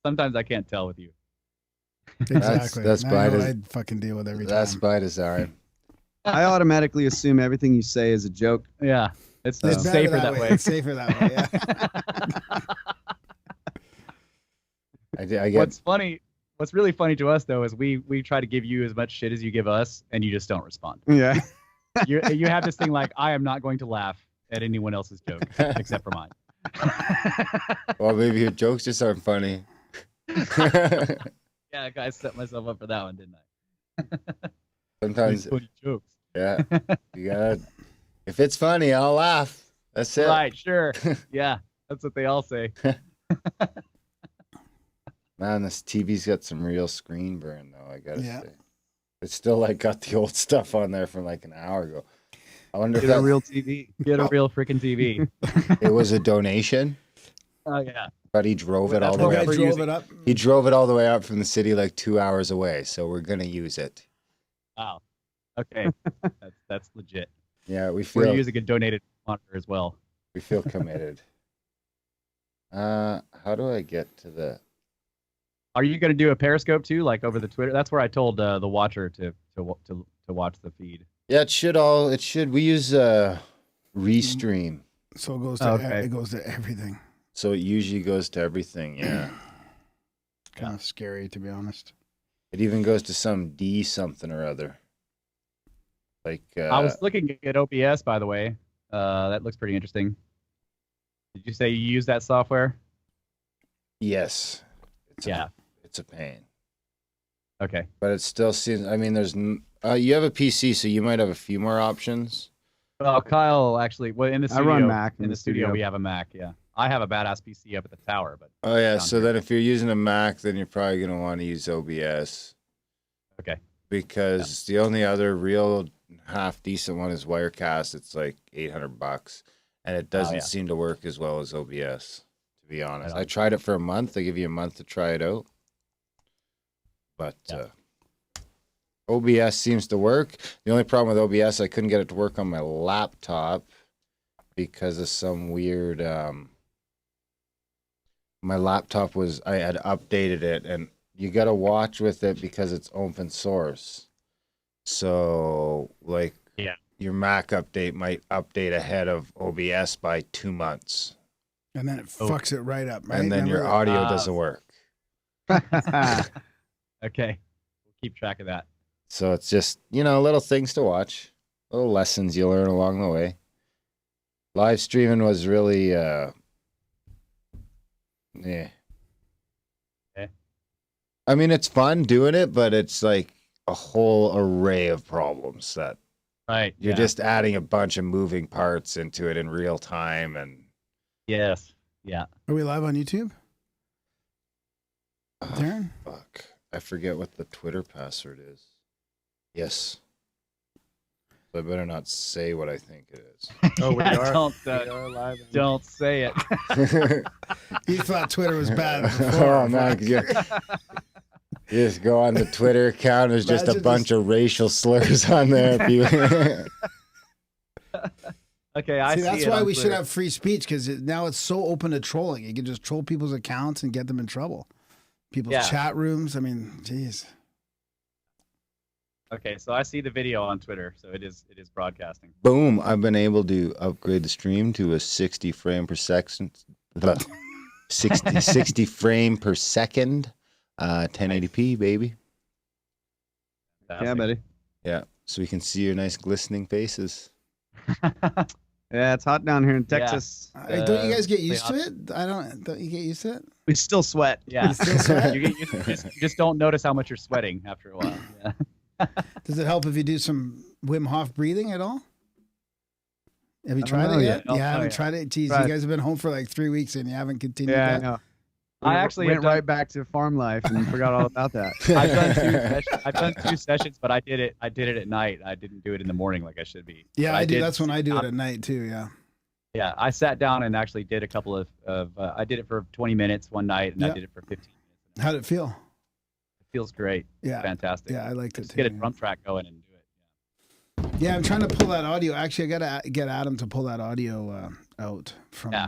sometimes I can't tell with you. Exactly. That's by I'd fucking deal with every time. That's by design. I automatically assume everything you say is a joke. Yeah, it's It's better safer that way. It's safer that way. Yeah. I get What's really funny to us though is we try to give you as much shit as you give us, and you just don't respond. Yeah. You have this thing like, I am not going to laugh at anyone else's joke except for mine. well, maybe your jokes just aren't funny. Yeah, I set myself up for that one, didn't I? Sometimes, funny jokes. yeah, you gotta. If it's funny, I'll laugh. That's it. Right, sure. Yeah, that's what they all say. Man, this TV's got some real screen burn, though. I gotta Yeah. say, it's still like got the old stuff on there from like an hour ago. I wonder if Get a that real TV. Get a real freaking TV. it was a donation, Oh yeah. but he drove it Well, all that's the what way guy up. we're drove using. it up. He drove it all the way up from the city like 2 hours away, so we're gonna use it. Wow. Okay. That's legit. Yeah, We're feel using a donated monitor as well. we feel committed. How do I get to the? Are you going to do a Periscope too, like over the Twitter? That's where I told the watcher to watch the feed. Yeah, it should. We use Restream, So it goes to Okay. it goes to everything. so it usually goes to everything. Yeah, Kind of scary, to be honest. it even goes to some D something or other. Like I was looking at OBS, by the way. That looks pretty interesting. Did you say you use that software? yes, Yeah. it's a pain, Okay. but it still seems. I mean, you have a PC, so you might have a few more options. Well, Kyle actually, in the I studio, run Mac in the studio, we have a Mac. Yeah, I have a badass PC up at the tower, but Oh yeah, down so here. then if you're using a Mac, then you're probably gonna want to use OBS. Okay. Because the only other real half decent one is Wirecast. It's like $800, and it doesn't yeah. seem to work as well as OBS. To be honest, Right on. I tried it for a month. They give you a month to try it out, but Yeah. OBS seems to work. The only problem with OBS, I couldn't get it to work on my laptop because of some weird. My laptop I had updated it, and you got to watch with it because it's open source. So, like, Yeah. your Mac update might update ahead of OBS by 2 months, And then it fucks it right up, right? and then your Remember? audio doesn't work. Okay. We'll keep track of that. So it's just, little things to watch, little lessons you learn along the way. Live streaming was really, yeah. Okay. I mean, it's fun doing it, but it's like a whole array of problems that Right. you're yeah. just adding a bunch of moving parts into it in real time. And Yes. Yeah. Are we live on YouTube? oh, Darren? fuck, I forget what the Twitter password is. Yes. So I better not say what I think it is. Oh, we Yeah, are. don't We are live. don't say it. You thought Twitter was bad before. Oh man, 'cause you just go on the Twitter account. There's just a Imagine bunch of racial slurs on there. If you... Okay, I See, see that's it why on we should Twitter. have free speech, because now it's so open to trolling. You can just troll people's accounts and get them in trouble. People's Yeah. chat rooms. I mean, geez. Okay, so I see the video on Twitter, so it is broadcasting. Boom! I've been able to upgrade the stream to a 60 frame per second. 60 frame per second. 1080p, baby. Yeah, buddy. Yeah, so we can see your nice glistening faces. Yeah, it's hot down here in Yeah. Texas. Don't you guys get used they to it? Don't you get used to it? We still sweat. Yeah. Still sweat? you just don't notice how much you're sweating after a while. Yeah. Does it help if you do some Wim Hof breathing at all? Have you I don't tried know it yet. yet? Oh, You haven't yeah. tried it? Jeez, Tried. you guys have been home for like 3 weeks and you haven't continued Yeah, I that? know. I We actually went have done- right back to farm life and forgot all about that. I've done 2 sessions, but I did it at night. I didn't do it in the morning like I should be. Yeah, But I do. did That's when I do sit it at night too, yeah. Yeah, I sat down and actually did a couple of I did it for 20 minutes one night, and I Yeah. did it for 15 minutes. How'd it feel? It feels great. Yeah. Fantastic. Yeah, I liked it Just too. get a yeah. drum track going and do it. Yeah, I'm trying to pull that audio. Actually, I got to get Adam to pull that audio out from. Yeah.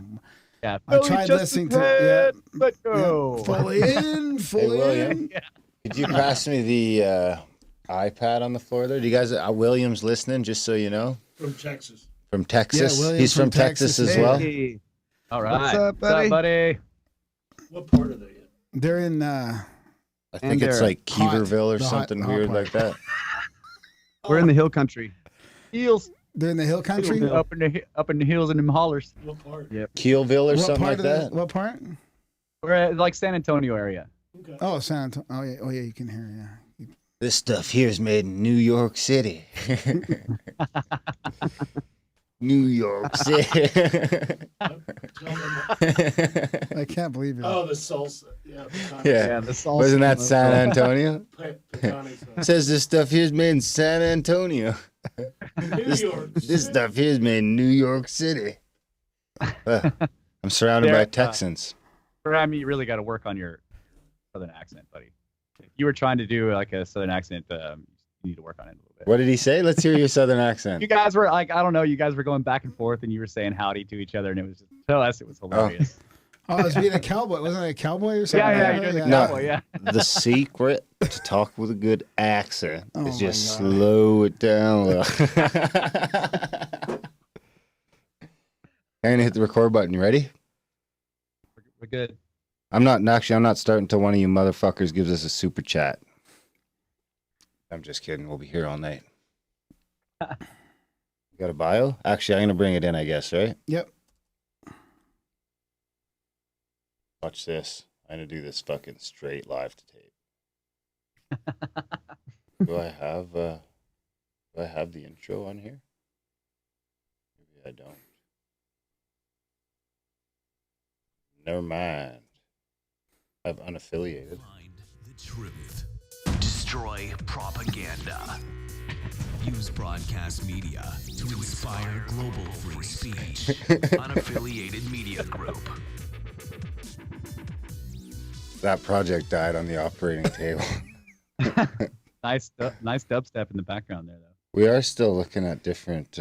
Yeah. I Philly tried just listening a tad, to Let's go. fully in, fully William. in. Could you pass me the iPad on the floor there? Do you guys, William's listening, just so you know? From Texas. From Texas? Yeah, William He's from from Texas Texas, as yeah. well? Hey. All right. What's up, buddy? buddy? What part are they in? They're in. I think And it's they're like hot. Keeverville or The hot- something the hot weird part. like that. We're in the hill country. Heels. They're in the hill country. Up in the hills and them hollers. What part? Yep. Keelville or What something part like of that? What part? We're at like San Antonio area. Okay. Oh, San Antonio. Oh yeah, you can hear. Yeah. This stuff here is made in New York City. New York City. I can't believe it. Oh, the salsa. Yeah. Yeah. the salsa. Wasn't that San Antonio? Pecani It says this stuff here is made in San Antonio. New York. This stuff here is made in New York City. I'm surrounded There, by Texans. Graham, you really got to work on your southern accent, buddy. If you were trying to do like a southern accent, you need to work on it a little bit. What did he say? Let's hear your southern accent. You guys were like, I don't know, you guys were going back and forth and you were saying howdy to each other, and it was just, to us, it was hilarious. Oh, I was being a cowboy. Wasn't I a cowboy or something? Yeah, you're doing the No. cowboy, yeah. The secret to talk with a good accent Oh is my just God. slow it down a little. And hit the record button. You ready? We're good. I'm not starting until one of you motherfuckers gives us a super chat. I'm just kidding. We'll be here all night. You got a bio? Actually, I'm gonna bring it in, I guess, right? Yep. Watch this. I'm gonna do this fucking straight live to tape. Do I have the intro on here? Maybe I don't. Never mind. I've unaffiliated. Find the truth. Destroy propaganda. Use broadcast media to inspire global free speech. Unaffiliated media group. That project died on the operating table. Nice dubstep in the background there, though. We are still looking at different.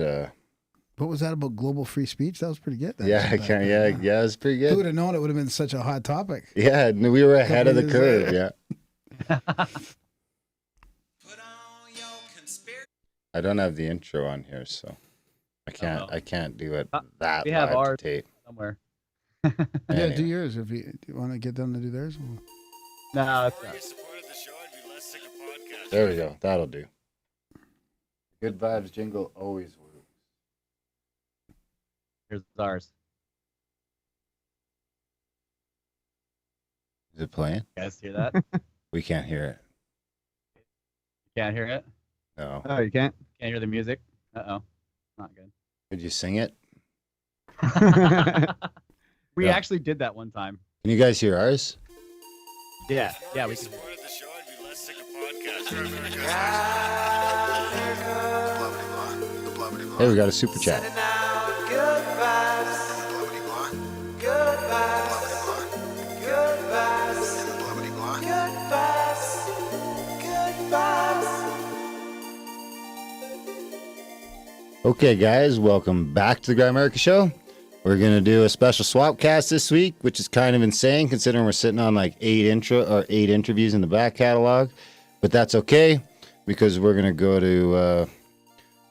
What was that about global free speech? That was pretty good. Yeah, I can't. Yeah, it's pretty Who would good. have known it would have been such a hot topic? Yeah, we were ahead of the Couple years curve. Yeah. I don't have the intro on here, so I can't. Uh-oh. I can't do it that we have live ours. to tape. Somewhere. Yeah, Anyway. do yours if you want to get them to do theirs. No, it's not. There we go. That'll do. Good vibes jingle always works. Here's ours. Is it playing? You guys hear that? We can't hear it. Can't hear it? No. Oh, you can't? Can't hear the music? Uh-oh. Not good. Could you sing it? We Yeah. actually did that one time. Can you guys hear ours? Yeah, we can. Hey, we got a super chat. Okay, guys, welcome back to the Grimerica show. We're gonna do a special Swapcast this week, which is kind of insane considering we're sitting on like 8 interviews in the back catalog. But that's okay because we're gonna go to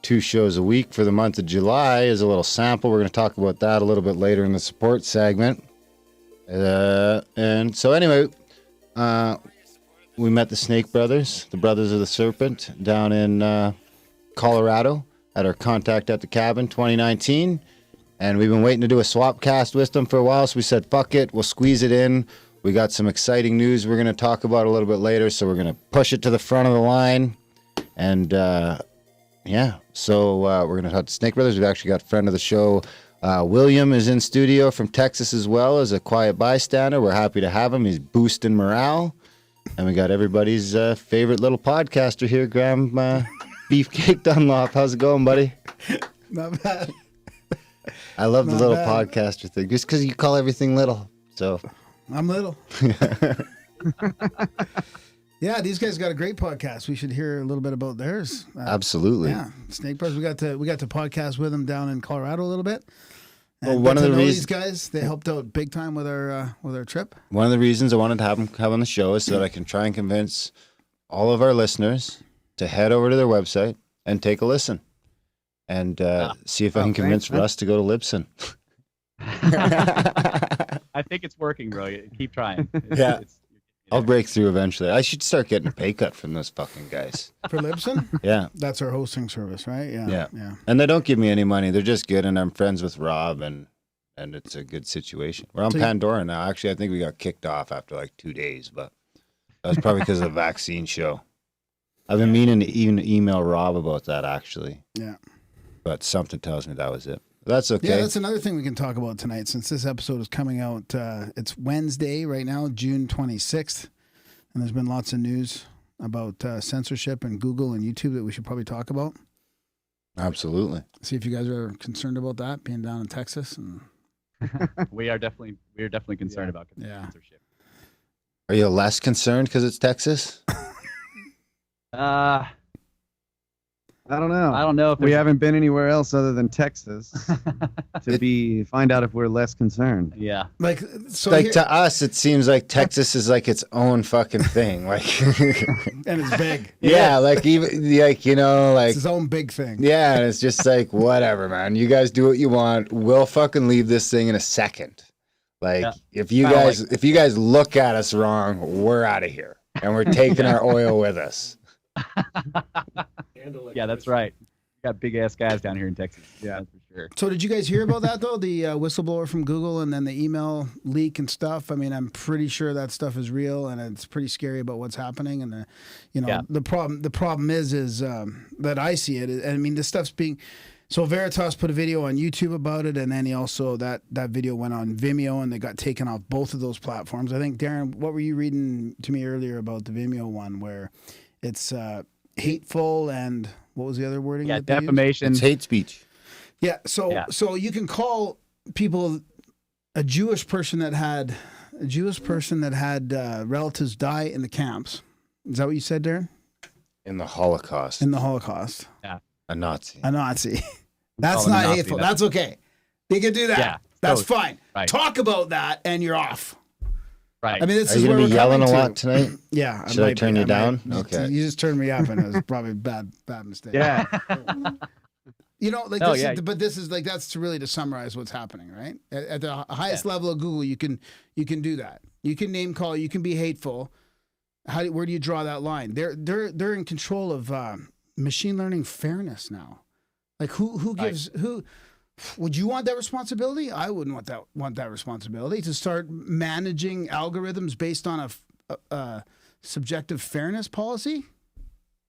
2 shows a week for the month of July as a little sample. We're gonna talk about that a little bit later in the support segment. And so anyway, we met the Snake Brothers, the Brothers of the Serpent, down in Colorado at our Contact at the Cabin 2019. And we've been waiting to do a Swapcast with them for a while, so we said, fuck it, we'll squeeze it in. We got some exciting news we're going to talk about a little bit later, so we're going to push it to the front of the line. And, yeah, so we're going to talk to Snake Brothers. We've actually got a friend of the show, William, is in studio from Texas as well as a quiet bystander. We're happy to have him. He's boosting morale. And we got everybody's favorite little podcaster here, Graham Beefcake Dunlop. How's it going, buddy? Not bad. I love the Not little bad. podcaster thing, just because you call everything little. So, I'm little. Yeah, these guys got a great podcast. We should hear a little bit about theirs. absolutely. Yeah, Snake Brothers. We got to podcast with them down in Colorado a little bit, Well, And one of get the to know reasons- these guys, they helped out big time with our trip. One of the reasons I wanted to have on the show is so that I can try and convince all of our listeners to head over to their website and take a listen, and see if I can convince thanks, man. Russ to go to Libsyn. I think it's working, bro. Keep trying. Yeah. I'll break through eventually. I should start getting a pay cut from those fucking guys. For Libsyn? Yeah. That's our hosting service, right? Yeah. Yeah. And they don't give me any money. They're just good, and I'm friends with Rob, and it's a good situation. We're on So Pandora now. Actually, I think we got kicked off after like 2 days, but that was probably because of the vaccine show. I've been meaning to even email Rob about that, actually. Yeah. But something tells me that was it. That's okay. Yeah, that's another thing we can talk about tonight since this episode is coming out. It's Wednesday right now, June 26th. And there's been lots of news about censorship and Google and YouTube that we should probably talk about. Absolutely. See if you guys are concerned about that, being down in Texas. And we are definitely concerned about Yeah. censorship. Are you less concerned because it's Texas? I don't know. I don't know if We there's- haven't been anywhere else other than Texas to find out if we're less concerned. Yeah. like, so Like here- to us, it seems like Texas is like its own fucking thing. Like, and it's big. yeah, like even like like It's his own big thing. yeah, and it's just like whatever, man. You guys do what you want. We'll fucking leave this thing in a second. Like Yeah. if you Kinda guys like- if you guys look at us wrong, we're out of here, and we're taking our oil with us. Yeah, that's right. We got big ass guys down here in Texas. Yeah, that's for sure. So did you guys hear about that though? The whistleblower from Google and then the email leak and stuff. I mean, I'm pretty sure that stuff is real and it's pretty scary about what's happening. And Yeah. the problem is that I see it. And I mean, this stuff's being. So Veritas put a video on YouTube about it, and then he also that video went on Vimeo, and they got taken off both of those platforms. I think Darren, what were you reading to me earlier about the Vimeo one where it's hateful and what was the other wording? Yeah, that they used? defamation. It's hate speech. Yeah, so Yeah. so you can call people a Jewish person that had relatives die in the camps. Is that what you said, Darren? In the Holocaust, In the Holocaust, a Nazi. a Nazi. That's Call them a not Nazi, hateful. that's- That's okay. You can do that. Yeah, That's totally. fine. Right. Talk about that, and you're off. Right. I mean, this Are is you where gonna be we're yelling a coming lot to. tonight? Yeah. Should I might turn be. you down? might. Okay. You just turned me up, and it was probably bad mistake. yeah. You know, like No, this yeah. is, but this is like that's to really to summarize what's happening, right? At the highest level of Google, you can do that. You can name call. You can be hateful. Where do you draw that line? They're in control of machine learning fairness now. Like who gives who? Would you want that responsibility? I wouldn't want that responsibility to start managing algorithms based on a subjective fairness policy.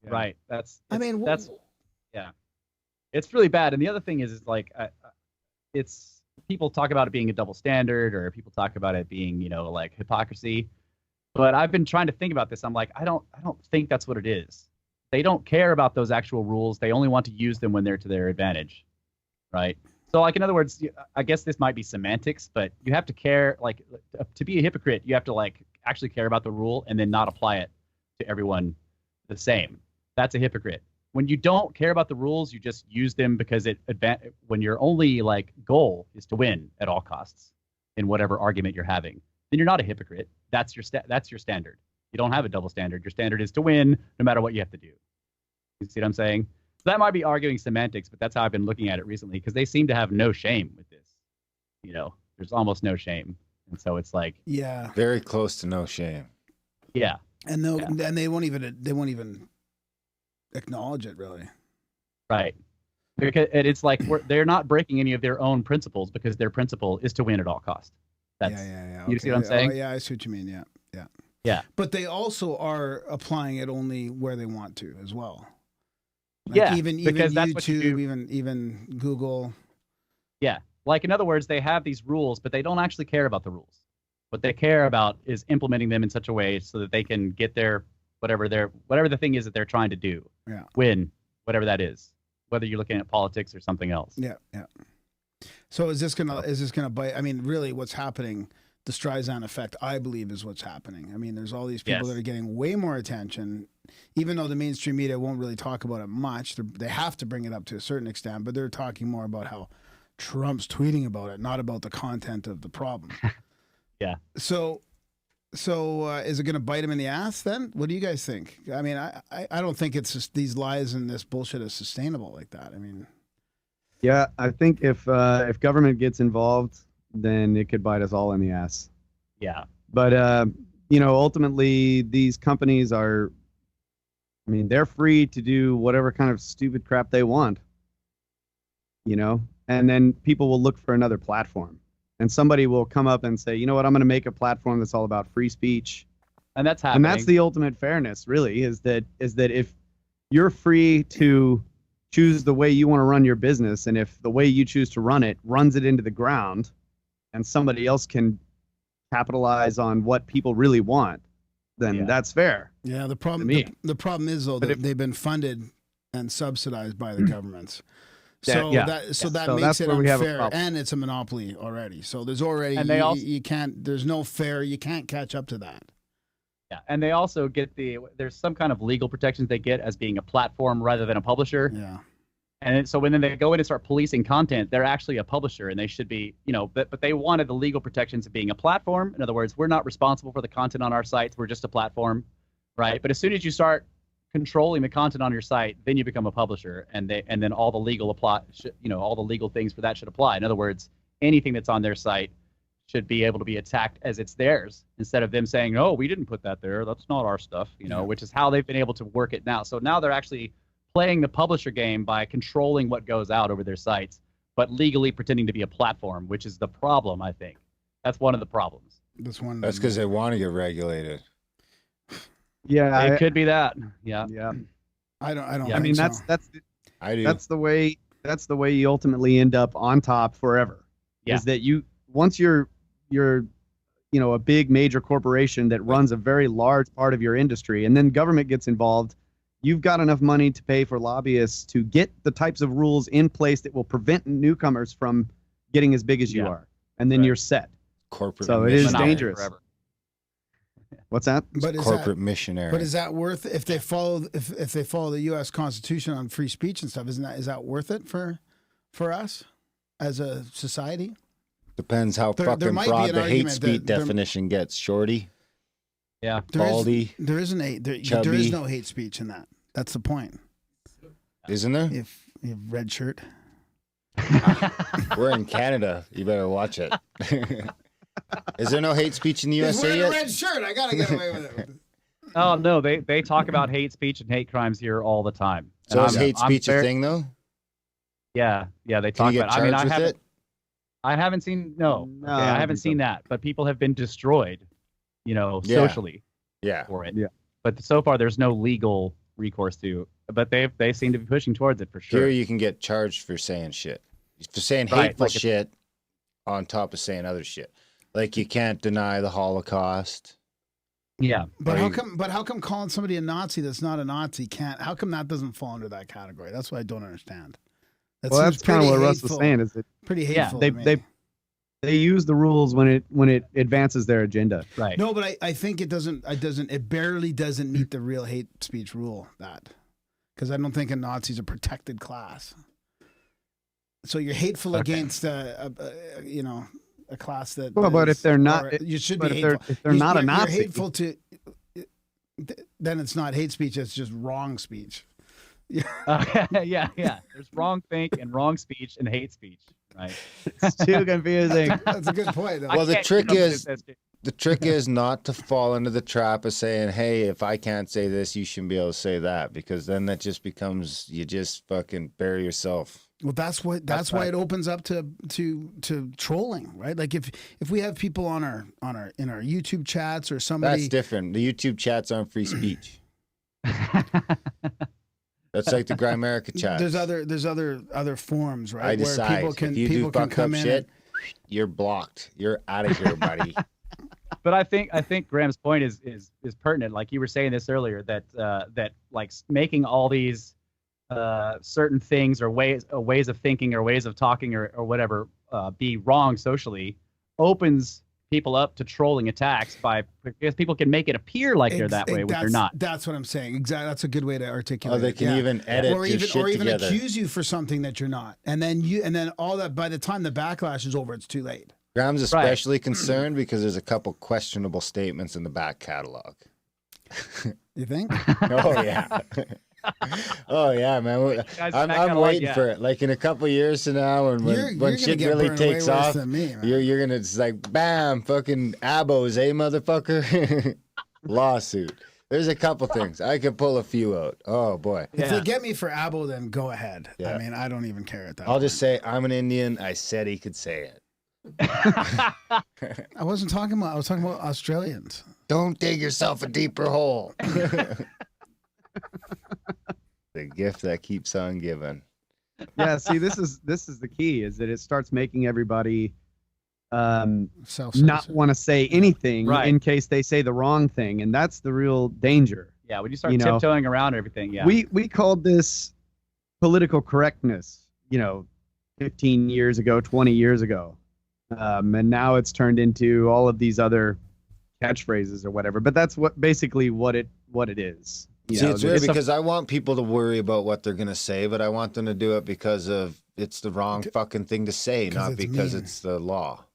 Right. That's. I mean, yeah. It's really bad. And the other thing is like, it's people talk about it being a double standard, or people talk about it being, like hypocrisy. But I've been trying to think about this. I'm like, I don't think that's what it is. They don't care about those actual rules. They only want to use them when they're to their advantage, right? So, like, in other words, I guess this might be semantics, but you have to care, like, to be a hypocrite, you have to, like, actually care about the rule and then not apply it to everyone the same. That's a hypocrite. When you don't care about the rules, you just use them because when your only, like, goal is to win at all costs in whatever argument you're having, then you're not a hypocrite. That's your standard. You don't have a double standard. Your standard is to win no matter what you have to do. You see what I'm saying? So that might be arguing semantics, but that's how I've been looking at it recently, because they seem to have no shame with this. There's almost no shame. And so it's like, Yeah, Very close to no shame. yeah, and and they won't even acknowledge it really. right. Because it's like they're not breaking any of their own principles, because their principle is to win at all costs. That's, Yeah. You see what I'm saying? Oh, yeah, I see what you mean. Yeah. Yeah. But they also are applying it only where they want to as well. Yeah, even because that's what you YouTube, do. even Google. Yeah. Like, in other words, they have these rules, but they don't actually care about the rules. What they care about is implementing them in such a way so that they can get their whatever the thing is that they're trying to do. Yeah. Win, whatever that is. Whether you're looking at politics or something else. Yeah. So is this gonna bite? I mean, really, what's happening? The Streisand effect, I believe, is what's happening. I mean, there's all these people Yes. that are getting way more attention, even though the mainstream media won't really talk about it much. They have to bring it up to a certain extent, but they're talking more about how Trump's tweeting about it, not about the content of the problem. Yeah. So is it going to bite him in the ass then? What do you guys think? I mean, I don't think it's just these lies and this bullshit is sustainable like that. I mean, Yeah, I think if government gets involved, then it could bite us all in the ass. Yeah. But ultimately, these companies are, I mean, they're free to do whatever kind of stupid crap they want. And then people will look for another platform, and somebody will come up and say, you know what, I'm going to make a platform that's all about free speech. And that's happening. And that's the ultimate fairness, really, is that if you're free to choose the way you want to run your business, and if the way you choose to run it runs it into the ground, and somebody else can capitalize on what people really want, then that's fair. yeah. The problem the problem is though that they've been funded and subsidized by the governments. So that makes it unfair, and it's a monopoly already. So there's already you can't. There's no fair. You can't catch up to that. Yeah, and they also get there's some kind of legal protections they get as being a platform rather than a publisher. Yeah. And so when they go in and start policing content, they're actually a publisher, and they should be, but they wanted the legal protections of being a platform. In other words, we're not responsible for the content on our sites. We're just a platform, right? But as soon as you start controlling the content on your site, then you become a publisher, and then all the legal all the legal things for that should apply. In other words, anything that's on their site should be able to be attacked as it's theirs, instead of them saying, "Oh, we didn't put that there. That's not our stuff." Which is how they've been able to work it now. So now they're actually playing the publisher game by controlling what goes out over their sites, but legally pretending to be a platform, which is the problem. I think that's one of the problems. That's because they want to get regulated. Yeah, It could be that. Yeah. Yeah. I don't. I mean, that's I do. That's the way you ultimately end up on top forever. Yeah. Is that once you're a big major corporation that runs a very large part of your industry, and then government gets involved, you've got enough money to pay for lobbyists to get the types of rules in place that will prevent newcomers from getting as big as you are, and then you're set. Corporate. So it is Monopoly dangerous. forever. What's that? But is corporate missionary. But is that worth if they follow if they follow the U.S. Constitution on free speech and stuff? Is that worth it for us as a society? Depends how There fucking might be broad an the hate argument speech that there- definition gets, Shorty. Yeah. Baldy. There is Chubby. no hate speech in that. That's the point. Isn't there? If you have red shirt. We're in Canada. You better watch it. Is there no hate speech in the USA wearing yet? a red shirt. I gotta get away with it. Oh no, they talk about hate speech and hate crimes here all the time. So And is I'm- hate I'm speech a very- thing though? Yeah, they Can talk you get about. I mean, charged with it? I haven't seen no. No, Okay, I haven't seen that, but people have been destroyed, socially Yeah. for it. Yeah. But so far, there's no legal recourse to. But they seem to be pushing towards it for sure. Here you can get charged for saying shit. For saying Right, hateful like shit on top of saying other shit. Like you can't deny the Holocaust. Yeah. But Or how you- come? But how come calling somebody a Nazi that's not a Nazi can't? How come that doesn't fall under that category? That's what I don't understand. That Well, seems that's kind of pretty what Russ was hateful. saying. Is that Pretty Yeah, hateful. they to me. they use the rules when it advances their agenda. Right. No, but I think it doesn't. It barely doesn't meet the real hate speech rule. Because I don't think a Nazi's a protected class. So you're hateful against a class that. Well, but if they're not, or you should be but hateful. if they're not a You're Nazi, hateful to. Then it's not hate speech. It's just wrong speech. Yeah. There's wrong think and wrong speech and hate speech. Right. it's too confusing. That's a good point. Though. Well, the can't trick come up with is- this. The trick is not to fall into the trap of saying, hey, if I can't say this, you shouldn't be able to say that, because then that just becomes, you just fucking bury yourself. Well, that's why right. it opens up to trolling, right? Like if we have people in our YouTube chats or somebody That's different. The YouTube chats aren't free speech. That's like the Grimerica chats. there's other forms, right? I decide. Where people can if you do people can fucked up come in. shit, you're blocked. You're out of here, buddy. But I think Graham's point is pertinent. Like you were saying this earlier, that like making all these certain things or ways of thinking or ways of talking or whatever be wrong socially opens people up to trolling attacks because people can make it appear like they're that way when they're not. That's what I'm saying. Exactly. That's a good way to articulate. Oh, they can even edit or your even shit together. accuse you for something that you're not, and then all that. By the time the backlash is over, it's too late. Graham's especially concerned because there's a couple questionable statements in the back catalog. You think? Oh yeah. Oh yeah, man. I'm waiting for it. Like in a couple years from now, when shit really takes off, you're gonna just like bam, fucking abos, motherfucker. Lawsuit. There's a couple things I could pull a few out. Oh boy. If they get me for abo, then go ahead. Yeah. I mean, I don't even care at that. I'll just say I'm an Indian. I said he could say it. I wasn't talking about. I was talking about Australians. Don't dig yourself a deeper hole. The gift that keeps on giving. Yeah, see, this is the key, is that it starts making everybody not want to say anything in case they say the wrong thing, and that's the real danger. Yeah, when you start tiptoeing around everything. Yeah, we called this political correctness, 15 years ago, 20 years ago, and now it's turned into all of these other catchphrases or whatever. But that's basically what it is. See, it's weird because I want people to worry about what they're gonna say, but I want them to do it because it's the wrong fucking thing to say, not because it's the law.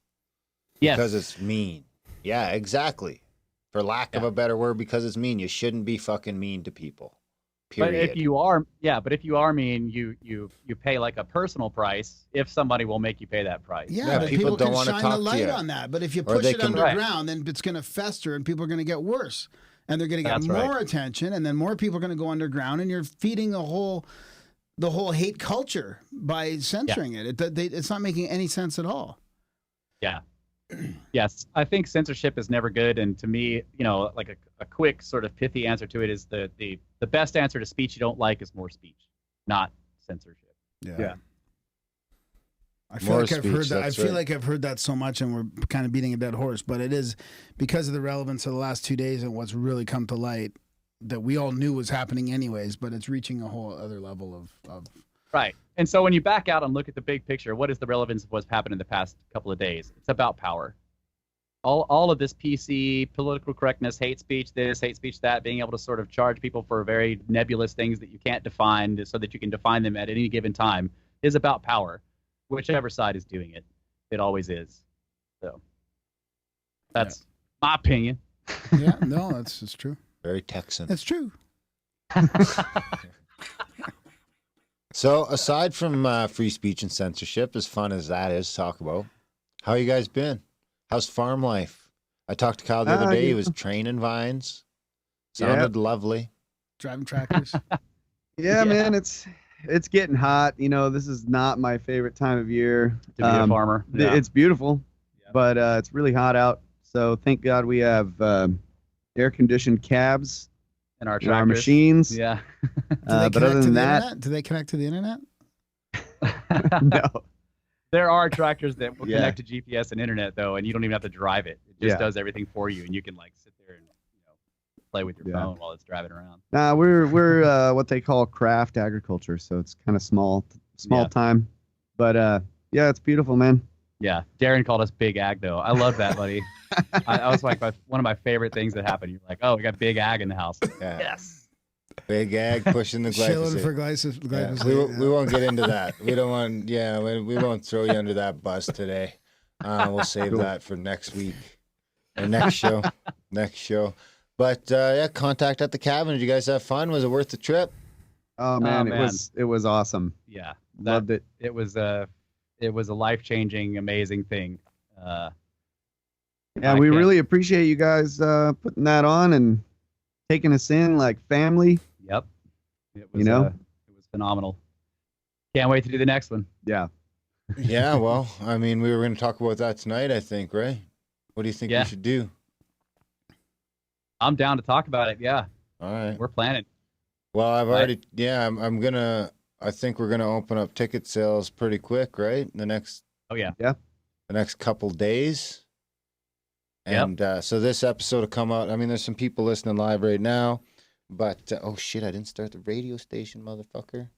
Yes. Because it's mean. Yeah, exactly. For lack of a better word, because it's mean. You shouldn't be fucking mean to people. Period. But if you are mean, you pay like a personal price if somebody will make you pay that price. Yeah, but people don't want to shine the light on that. But if you push it underground, then it's gonna fester and people are gonna get worse. And they're going to get more attention, and then more people are going to go underground, and you're feeding the whole hate culture by censoring it. It's not making any sense at all. Yeah. Yes, I think censorship is never good, and to me, like a quick sort of pithy answer to it is the best answer to speech you don't like is more speech, not censorship. Yeah. I feel like I've heard that. I feel like I've heard that so much, and we're kind of beating a dead horse. But it is because of the relevance of the last 2 days and what's really come to light that we all knew was happening anyways. But it's reaching a whole other level of. Right. And so when you back out and look at the big picture, what is the relevance of what's happened in the past couple of days? It's about power. All of this PC, political correctness, hate speech this, hate speech that, being able to sort of charge people for very nebulous things that you can't define so that you can define them at any given time is about power. Whichever side is doing it, it always is. So that's my opinion. Yeah, no, it's true. Very Texan. It's true. So aside from free speech and censorship, as fun as that is to talk about, how you guys been? How's farm life? I talked to Kyle the other day. He was training vines. Sounded lovely. Driving tractors. Yeah, man, it's getting hot. This is not my favorite time of year to be a farmer. Yeah. It's beautiful, but it's really hot out. So thank God we have air-conditioned cabs and our machines. Yeah. But other than that, do they connect to the internet? No. There are tractors that will connect to GPS and internet though, and you don't even have to drive it. It just does everything for you, and you can like sit there and play with your phone while it's driving around. Nah, we're what they call craft agriculture, so it's kind of small time. But it's beautiful, man. Yeah, Darren called us Big Ag though. I love that, buddy. I was like one of my favorite things that happened. You're like, oh, we got Big Ag in the house. Yeah. Yes. Big Ag pushing the glyphosate. Shilling for glyphosate. Yeah. We won't get into that. We don't want. Yeah, we won't throw you under that bus today. We'll save that for next week or next show. But contact at the cabin. Did you guys have fun? Was it worth the trip? Oh man, it was awesome. Yeah, loved it. It was a life-changing, amazing thing. We really appreciate you guys putting that on and taking us in like family. Yep. It was, it was phenomenal. Can't wait to do the next one. Yeah. Yeah. Well, I mean, we were going to talk about that tonight, I think, right? What do you think we should do? I'm down to talk about it. Yeah. All right. We're planning. Well, I've already, I think we're going to open up ticket sales pretty quick, right? The next couple days. And so this episode will come out. I mean, there's some people listening live right now, but oh shit, I didn't start the radio station, motherfucker.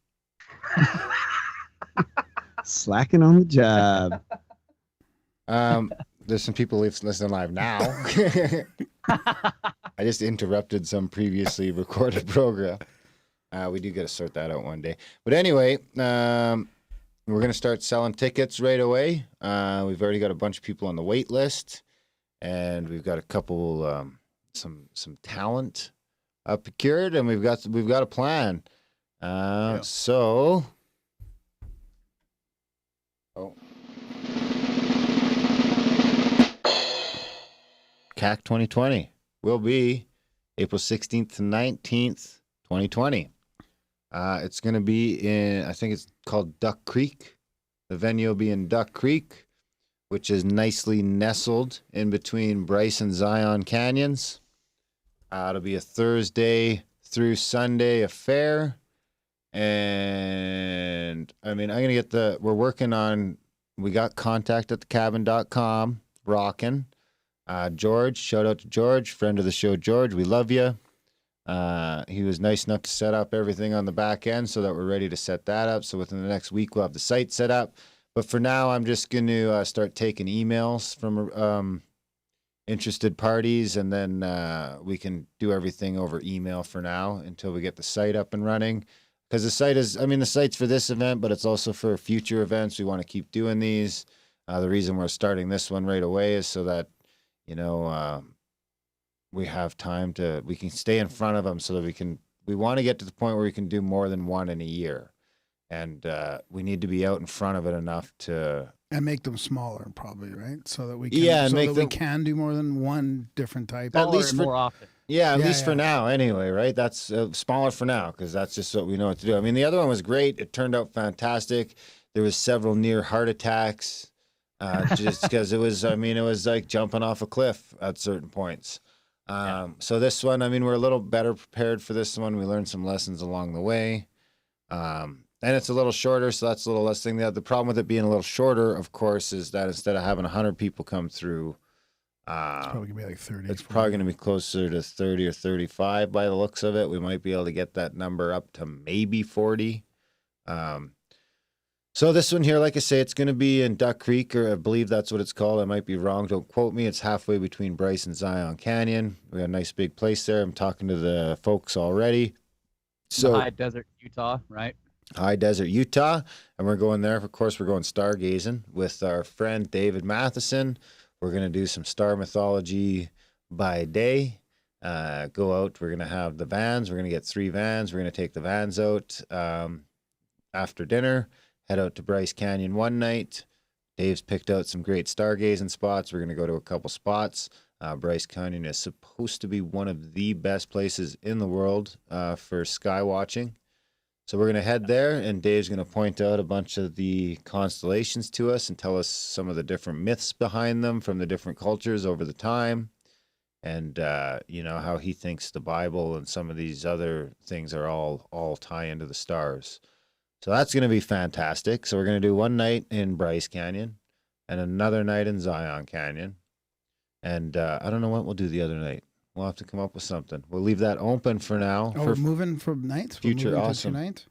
Slacking on the job. there's some people listening live now. I just interrupted some previously recorded program. We do got to sort that out one day. But anyway, we're going to start selling tickets right away. We've already got a bunch of people on the wait list, and we've got a couple, some talent procured, and we've got a plan. So, CAC 2020 will be April 16th to 19th, 2020. It's going to be in, I think it's called Duck Creek. The venue will be in Duck Creek, which is nicely nestled in between Bryce and Zion Canyons. It'll be a Thursday through Sunday affair. And I mean, I'm going to get we're working on, we got contact at thecabin.com, rocking. George, shout out to George, friend of the show, George. We love you. He was nice enough to set up everything on the back end so that we're ready to set that up. So within the next week, we'll have the site set up. But for now, I'm just going to start taking emails from interested parties, and then we can do everything over email for now until we get the site up and running. Because the site's for this event, but it's also for future events. We want to keep doing these. The reason we're starting this one right away is so that, we have time we can stay in front of them so that we want to get to the point where we can do more than one in a year. And we need to be out in front of it enough to... And make them smaller, probably, right? So that we can, we can do more than one different type. At least more often. Yeah, at least for now, anyway, right? That's smaller for now, because that's just what we know what to do. I mean, the other one was great. It turned out fantastic. There was several near heart attacks, just because it was like jumping off a cliff at certain points. So this one, we're a little better prepared for this one. We learned some lessons along the way. And it's a little shorter, so that's a little less thing. The problem with it being a little shorter, of course, is that instead of having 100 people come through, it's probably going to be like 30. It's probably going to be closer to 30 or 35 by the looks of it. We might be able to get that number up to maybe 40. So this one here, like I say, it's going to be in Duck Creek, or I believe that's what it's called. I might be wrong. Don't quote me. It's halfway between Bryce and Zion Canyon. We got a nice big place there. I'm talking to the folks already. So High Desert, Utah, right? High Desert, Utah. And we're going there. Of course, we're going stargazing with our friend David Matheson. We're going to do some star mythology by day. Go out. We're going to have the vans. We're going to get 3 vans. We're going to take the vans out after dinner. Head out to Bryce Canyon one night. Dave's picked out some great stargazing spots. We're going to go to a couple spots. Bryce Canyon is supposed to be one of the best places in the world for sky watching. So we're going to head there, and Dave's going to point out a bunch of the constellations to us and tell us some of the different myths behind them from the different cultures over the time. And, how he thinks the Bible and some of these other things are all tie into the stars. So that's going to be fantastic. So we're going to do one night in Bryce Canyon and another night in Zion Canyon. And I don't know what we'll do the other night. We'll have to come up with something. We'll leave that open for now. Oh, we're moving for nights? Future awesome. Nights?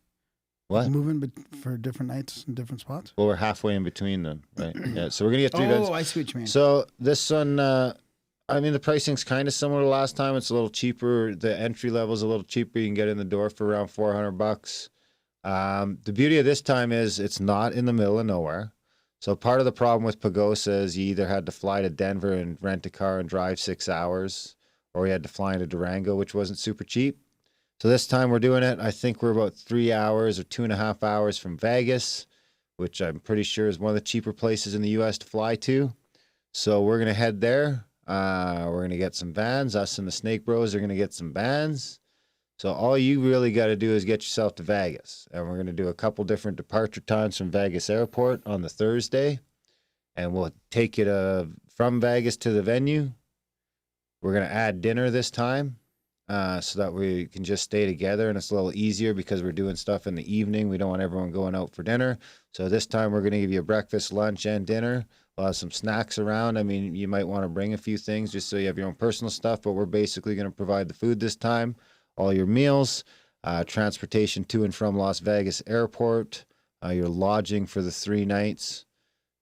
What? Moving for different nights and different spots? Well, we're halfway in between them, right? Yeah. So we're going to get 3 events. Oh, I see what you mean. So this one, the pricing's kind of similar to last time. It's a little cheaper. The entry level's a little cheaper. You can get in the door for around $400. The beauty of this time is it's not in the middle of nowhere. So part of the problem with Pagosa is you either had to fly to Denver and rent a car and drive 6 hours, or you had to fly into Durango, which wasn't super cheap. So this time we're doing it. I think we're about 3 hours or 2.5 hours from Vegas, which I'm pretty sure is one of the cheaper places in the U.S. to fly to. So we're going to head there. We're going to get some vans. Us and the Snake Bros are going to get some vans. So all you really got to do is get yourself to Vegas. And we're going to do a couple different departure times from Vegas Airport on the Thursday. And we'll take you from Vegas to the venue. We're going to add dinner this time so that we can just stay together. And it's a little easier because we're doing stuff in the evening. We don't want everyone going out for dinner. So this time we're going to give you a breakfast, lunch, and dinner. We'll have some snacks around. You might want to bring a few things just so you have your own personal stuff. But we're basically going to provide the food this time. All your meals, transportation to and from Las Vegas Airport, your lodging for the 3 nights,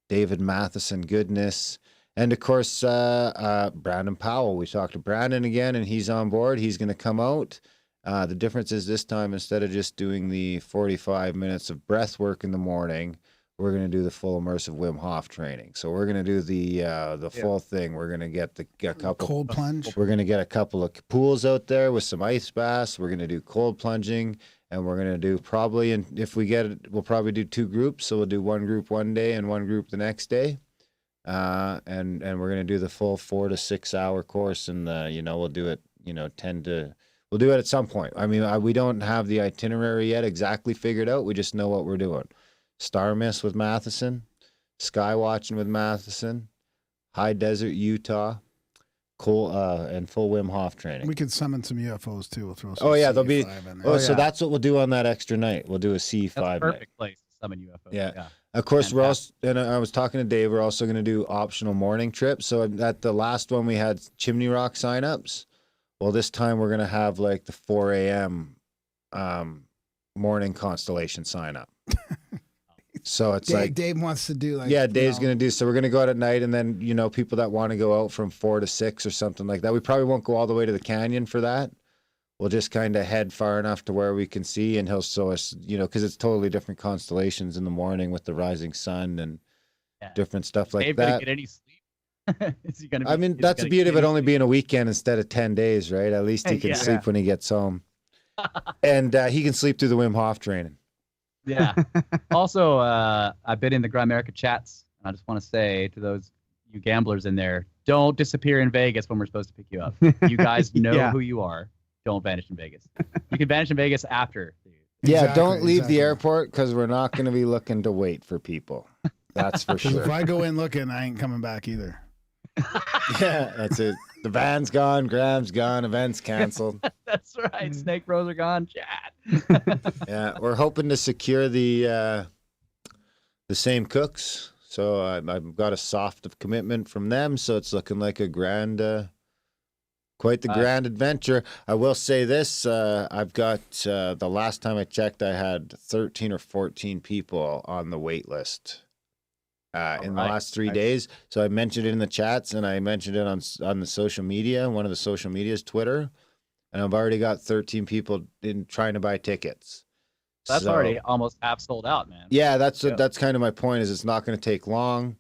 David Matheson goodness, And of course, Brandon Powell. We talked to Brandon again, and he's on board. He's going to come out. The difference is this time, instead of just doing the 45 minutes of breath work in the morning, we're going to do the full immersive Wim Hof training. So we're going to do the full thing. We're going to get a couple Cold plunge. We're going to get a couple of pools out there with some ice baths. We're going to do cold plunging, and we're going to do probably, and if we get it, we'll probably do 2 groups. So we'll do one group one day and one group the next day. And we're going to do the full 4 to 6 hour course, and we'll do it, we'll do it at some point. I mean, we don't have the itinerary yet exactly figured out. We just know what we're doing. Star Mist with Matheson, Sky Watching with Matheson, High Desert, Utah, and full Wim Hof training. We could summon some UFOs too. We'll throw some there'll be. in there. So that's what we'll do on that extra night. We'll do a C5 That's a night. perfect place to summon UFOs. Yeah. Of course, we're also, and I was talking to Dave, we're also going to do optional morning trips. So at the last one, we had Chimney Rock signups. Well, this time we're going to have like the 4 a.m. Morning constellation sign up. So it's Dave wants to do Dave's going to do. So we're going to go out at night, and then, people that want to go out from 4 to 6 or something like that. We probably won't go all the way to the canyon for that. We'll just kind of head far enough to where we can see, and he'll show us, because it's totally different constellations in the morning with the rising sun and different stuff like Dave that. Gonna get any sleep? Is he gonna? That's the beauty of it only being a weekend instead of 10 days, right? At least he can sleep when he gets home, and he can sleep through the Wim Hof training. Yeah. Also, I've been in the Grimerica chats, and I just want to say to those you gamblers in there, don't disappear in Vegas when we're supposed to pick you up. You guys know who you are. Don't vanish in Vegas. You can vanish in Vegas after. Don't leave the airport, because we're not going to be looking to wait for people. That's for sure. If I go in looking, I ain't coming back either. Yeah, that's it. The van's gone, Graham's gone, event's canceled. That's right. Snake Bros are gone. Chat. Yeah, we're hoping to secure the same cooks. So I've got a soft of commitment from them. So it's looking like a grand, quite the grand adventure. I will say this: I've got the last time I checked, I had 13 or 14 people on the wait list. In the last 3 days. So I mentioned it in the chats, and I mentioned it on the social media. One of the social medias, Twitter, and I've already got 13 people trying to buy tickets. That's already almost half sold out, man. Yeah, that's kind of my point. Is it's not going to take long.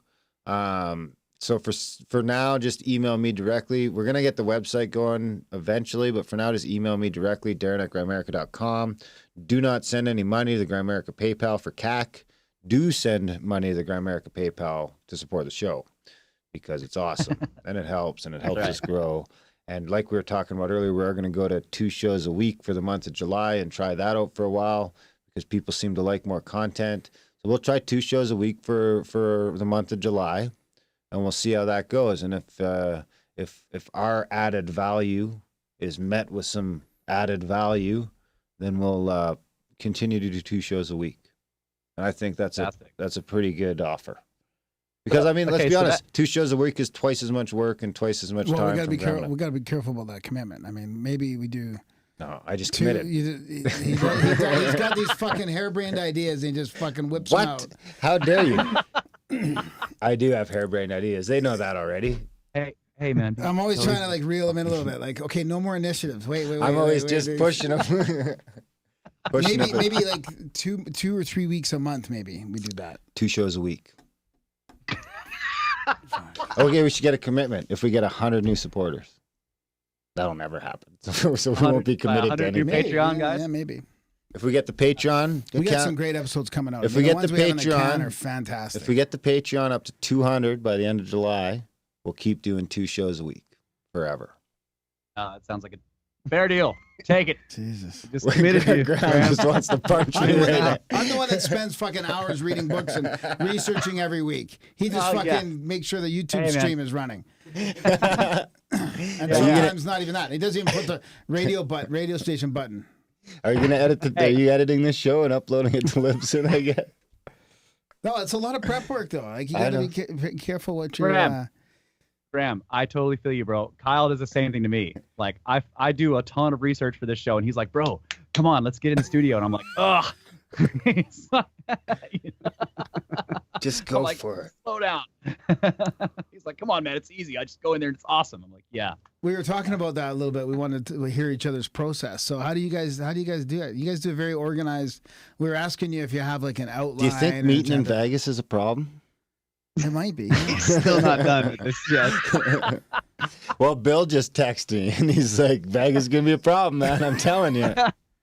So for now, just email me directly. We're gonna get the website going eventually, but for now, just email me directly, Darren@Grimerica.com. Do not send any money to the Grimerica PayPal for CAC. Do send money to the Grimerica PayPal to support the show, because it's awesome and it helps us grow. And like we were talking about earlier, we're going to go to 2 shows a week for the month of July and try that out for a while, because people seem to like more content. So we'll try 2 shows a week for the month of July, and we'll see how that goes. And if our added value is met with some added value, then we'll continue to do 2 shows a week. And I think that's a pretty good offer. Because, I mean, let's be honest, 2 shows a week is twice as much work and twice as much time. We got to be careful about that commitment. I mean, maybe we do. No, I just committed. He's got these fucking harebrained ideas, and he just fucking whips them out. How dare you? I do have harebrained ideas. They know that already. Hey, man. I'm always trying to reel them in a little bit. Like, okay, no more initiatives. Wait. I'm always just pushing them. Maybe like 2 or 3 weeks a month. Maybe we do that. 2 shows a week. Okay, we should get a commitment. If we get 100 new supporters, that'll never happen. So we won't be committed to anything. Patreon guys. Yeah, maybe. If we get the Patreon, we got some great episodes coming out. If we get the Patreon, are fantastic. If we get the Patreon up to 200 by the end of July, we'll keep doing 2 shows a week forever. It sounds like a fair deal. Take it. Jesus. Just committed to you. Graham just wants to punch me right now. I'm the one that spends fucking hours reading books and researching every week. He just makes sure the YouTube stream is running. And sometimes not even that. He doesn't even put the radio station button. Are you gonna edit Are you editing this show and uploading it to Libsyn? I guess. No, it's a lot of prep work though. Like you got to be careful what you're. Graham, I totally feel you, bro. Kyle does the same thing to me. Like I do a ton of research for this show, and he's like, "Bro, come on, let's get in the studio." And I'm like, "Ugh." Just go for it. Slow down. He's It's like, come on, man, it's easy. I just go in there and it's awesome. I'm like, yeah. We were talking about that a little bit. We wanted to hear each other's process. So how do you guys do it? You guys do it very organized. We were asking you if you have like an outline. Do you think meeting in Vegas is a problem? It might be. Still not done with this yet. Well, Bill just texted me and he's like, Vegas is gonna be a problem, man. I'm telling you.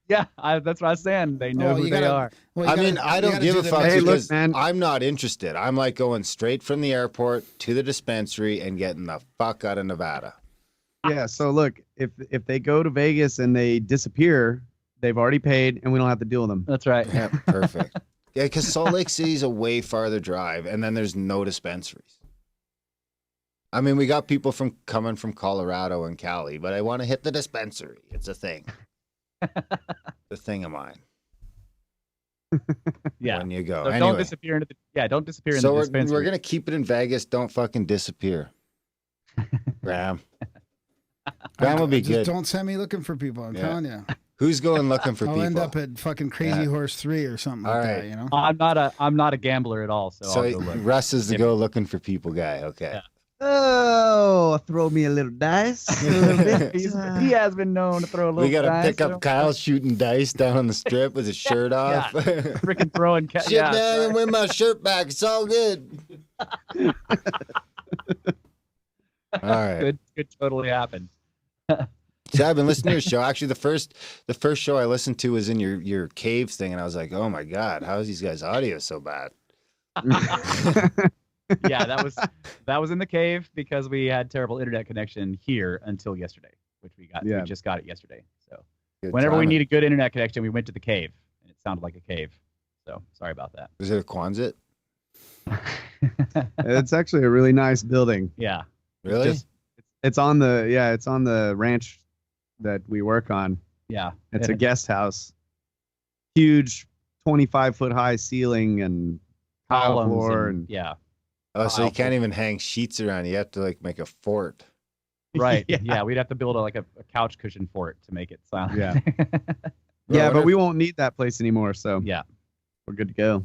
Yeah, that's what I was saying. They know who they are. Well, I mean, I don't give a fuck Hey, look, because man. I'm not interested. I'm like going straight from the airport to the dispensary and getting the fuck out of Nevada. Yeah, so look, if they go to Vegas and they disappear, they've already paid, and we don't have to deal with them. That's right. Yeah, perfect. Yeah, because Salt Lake City's a way farther drive, and then there's no dispensaries. I mean, we got people coming from Colorado and Cali, but I want to hit the dispensary. It's a thing. The thing of mine. Yeah. When you go. So Anyway, don't disappear into don't disappear in so the we're dispensary. gonna keep it in Vegas. Don't fucking disappear. Graham. Graham will be Just good. don't send me looking for people. I'm telling you. Who's going looking for I'll people? end up at fucking Crazy Horse 3 or something All like right. that, you know? I'm not a gambler at all, so So I'll go look. Russ is the go looking for people guy. Okay. Yeah. Oh, throw me a little dice. A little bit. He has been known to throw a little. We gotta dice, pick up Kyle shooting dice down on the strip with his shirt off. freaking throwing. Shit, man, I'm win my shirt back. It's all good. All right. Could totally happen. So I've been listening to your show. Actually, the first show I listened to was in your caves thing, and I was like, oh my god, how is these guys' audio so bad? Yeah, that was in the cave because we had terrible internet connection here until yesterday, which we got. Yeah. We just got it yesterday. So Good whenever we timing. need a good internet connection, we went to the cave, and it sounded like a cave. So sorry about that. Was it a Quonset? It's actually a really nice building. Yeah. Really? It's on the ranch that we work on. Yeah. It's a guest house. Huge 25-foot high ceiling and tile columns floor and and yeah. Oh, so you Wow. can't even hang sheets around. You have to like make a fort. Right. Yeah. Yeah. We'd have to build a couch cushion for it to make it sound. Yeah. Well, yeah, what but if we won't need that place anymore, so Yeah. we're good to go.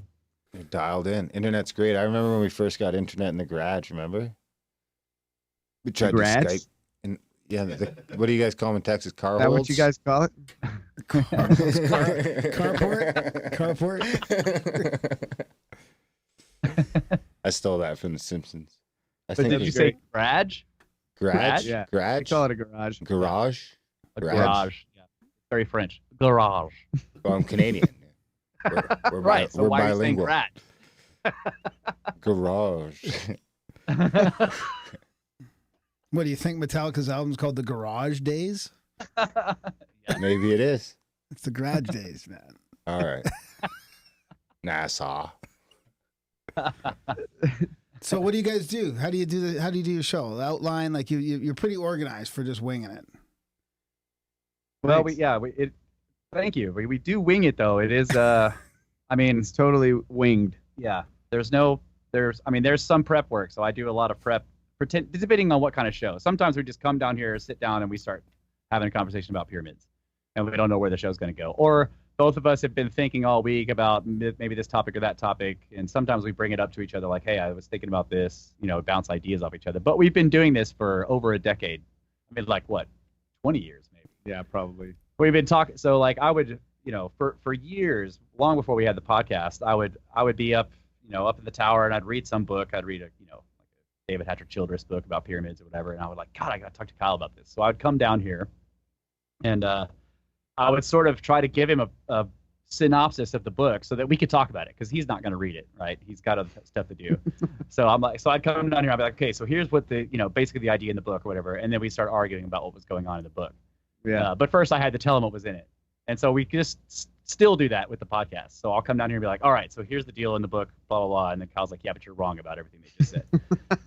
you're dialed in? Internet's great. I remember when we first got internet in the garage. Remember? We tried Garage? to Skype. And yeah, what do you guys call them in Texas? Car Is that holds? what you guys call it? Carport? I stole that from The Simpsons. I But think did you it's say garage? garage? Yeah. We Garage? call it a garage. Garage? A Garage. garage. Yeah. Very French. Garage. Well, I'm Canadian. We're Right. So we're why are you saying bilingual. garage? Garage. What do you think Metallica's album's called The Garage Days? Maybe it is. It's the Garage Days, man. All right. NASA. So what do you guys do? How do you do your show? The outline, like you're pretty organized for just winging it. Well, Thanks. thank you. We do wing it though. It is I mean, It's totally winged. yeah. There's some prep work, so I do a lot of prep depending on what kind of show. Sometimes we just come down here, sit down, and we start having a conversation about pyramids, and we don't know where the show's going to go. Or both of us have been thinking all week about maybe this topic or that topic, and sometimes we bring it up to each other like, hey, I was thinking about this, bounce ideas off each other. But we've been doing this for over a decade. I mean, like what, 20 years maybe. Yeah, probably. We've been talking. So like I would, for years, long before we had the podcast, I would be up in the tower and I'd read some book. I'd read like a David Hatcher Childress book about pyramids or whatever. And I would like, God, I got to talk to Kyle about this. So I would come down here and I would sort of try to give him a synopsis of the book so that we could talk about it because he's not going to read it, right? He's got other stuff to do. So I'd come down here. I'd be like, okay, so here's what basically the idea in the book or whatever. And then we start arguing about what was going on in the book. Yeah. But first I had to tell him what was in it. And so we just still do that with the podcast. So I'll come down here and be like, all right, so here's the deal in the book, blah, blah, blah. And then Kyle's like, yeah, but you're wrong about everything they just said.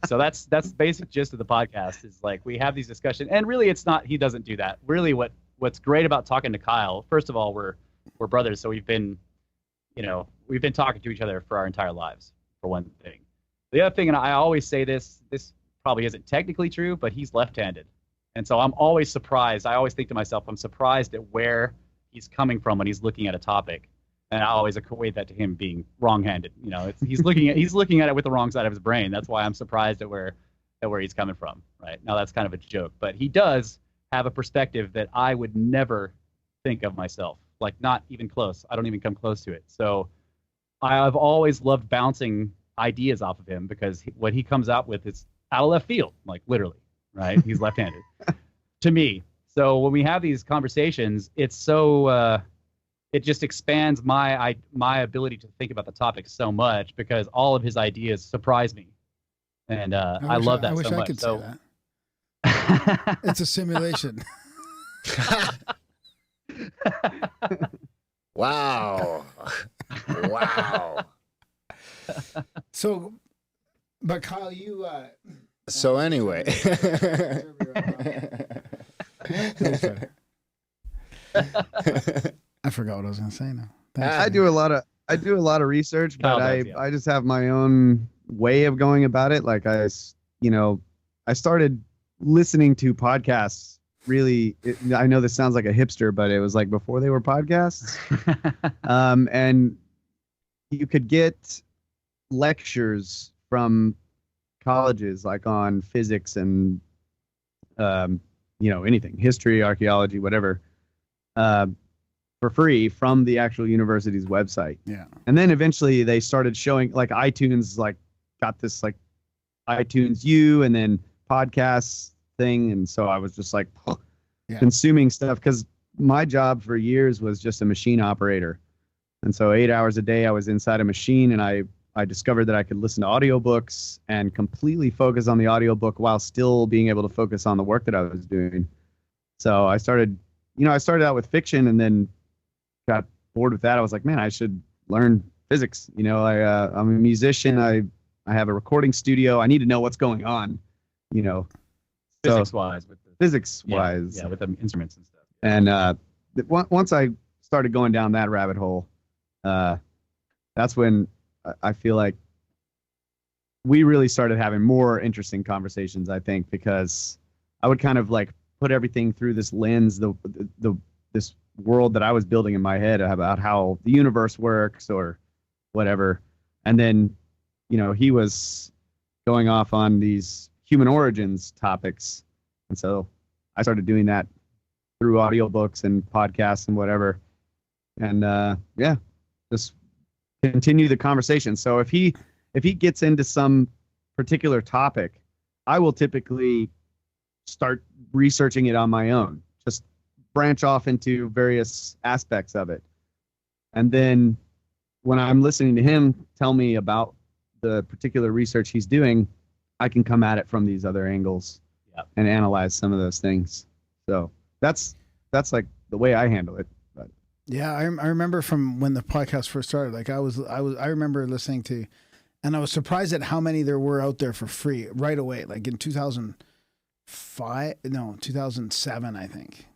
So that's the basic gist of the podcast is like we have these discussions. And really it's not, he doesn't do that. Really what's great about talking to Kyle, first of all, we're brothers. So we've been talking to each other for our entire lives, for one thing. The other thing, and I always say this probably isn't technically true, but he's left-handed. And so I'm always surprised. I always think to myself, I'm surprised at where he's coming from when he's looking at a topic. And I always equate that to him being wrong-handed. He's looking at it with the wrong side of his brain. That's why I'm surprised at where where he's coming from, right? Now that's kind of a joke, but he does have a perspective that I would never think of myself, like not even close. I don't even come close to it. So I've always loved bouncing ideas off of him because what he comes out with is out of left field, like literally, right? He's left-handed to me. So when we have these conversations, it's so it just expands my ability to think about the topic so much because all of his ideas surprise me, and I love that I wish so I much. could So say that. It's a simulation. Wow. Wow. So, but Kyle, you. So anyway. I forgot what I was going to say now. I do a lot of research, but Kyle does, yeah. I just have my own way of going about it. Like I started listening to podcasts. Really, I know this sounds like a hipster, but it was like before they were podcasts. And you could get lectures from colleges like on physics and anything, history, archaeology, whatever, for free from the actual university's website. Yeah. And then eventually they started showing, like, iTunes like got this like iTunes U and then podcasts thing, and so I was just like consuming stuff because my job for years was just a machine operator, and so 8 hours a day I was inside a machine, and I discovered that I could listen to audiobooks and completely focus on the audiobook while still being able to focus on the work that I was doing. So I started out with fiction and then got bored with that. I was like, man, I should learn physics. I'm a musician. I have a recording studio. I need to know what's going on, Physics-wise, with the physics-wise. yeah, with the instruments and stuff. And once I started going down that rabbit hole, that's when I feel like we really started having more interesting conversations, I think, because I would kind of like put everything through this lens, this world that I was building in my head about how the universe works or whatever. And then, he was going off on these human origins topics. And so I started doing that through audiobooks and podcasts and whatever. And just continue the conversation. So if he gets into some particular topic, I will typically start researching it on my own, just branch off into various aspects of it. And then when I'm listening to him tell me about the particular research he's doing, I can come at it from these other angles and analyze some of those things. So that's like the way I handle it. But yeah, I remember from when the podcast first started, like I remember listening to, and I was surprised at how many there were out there for free right away. Like in 2007, I think.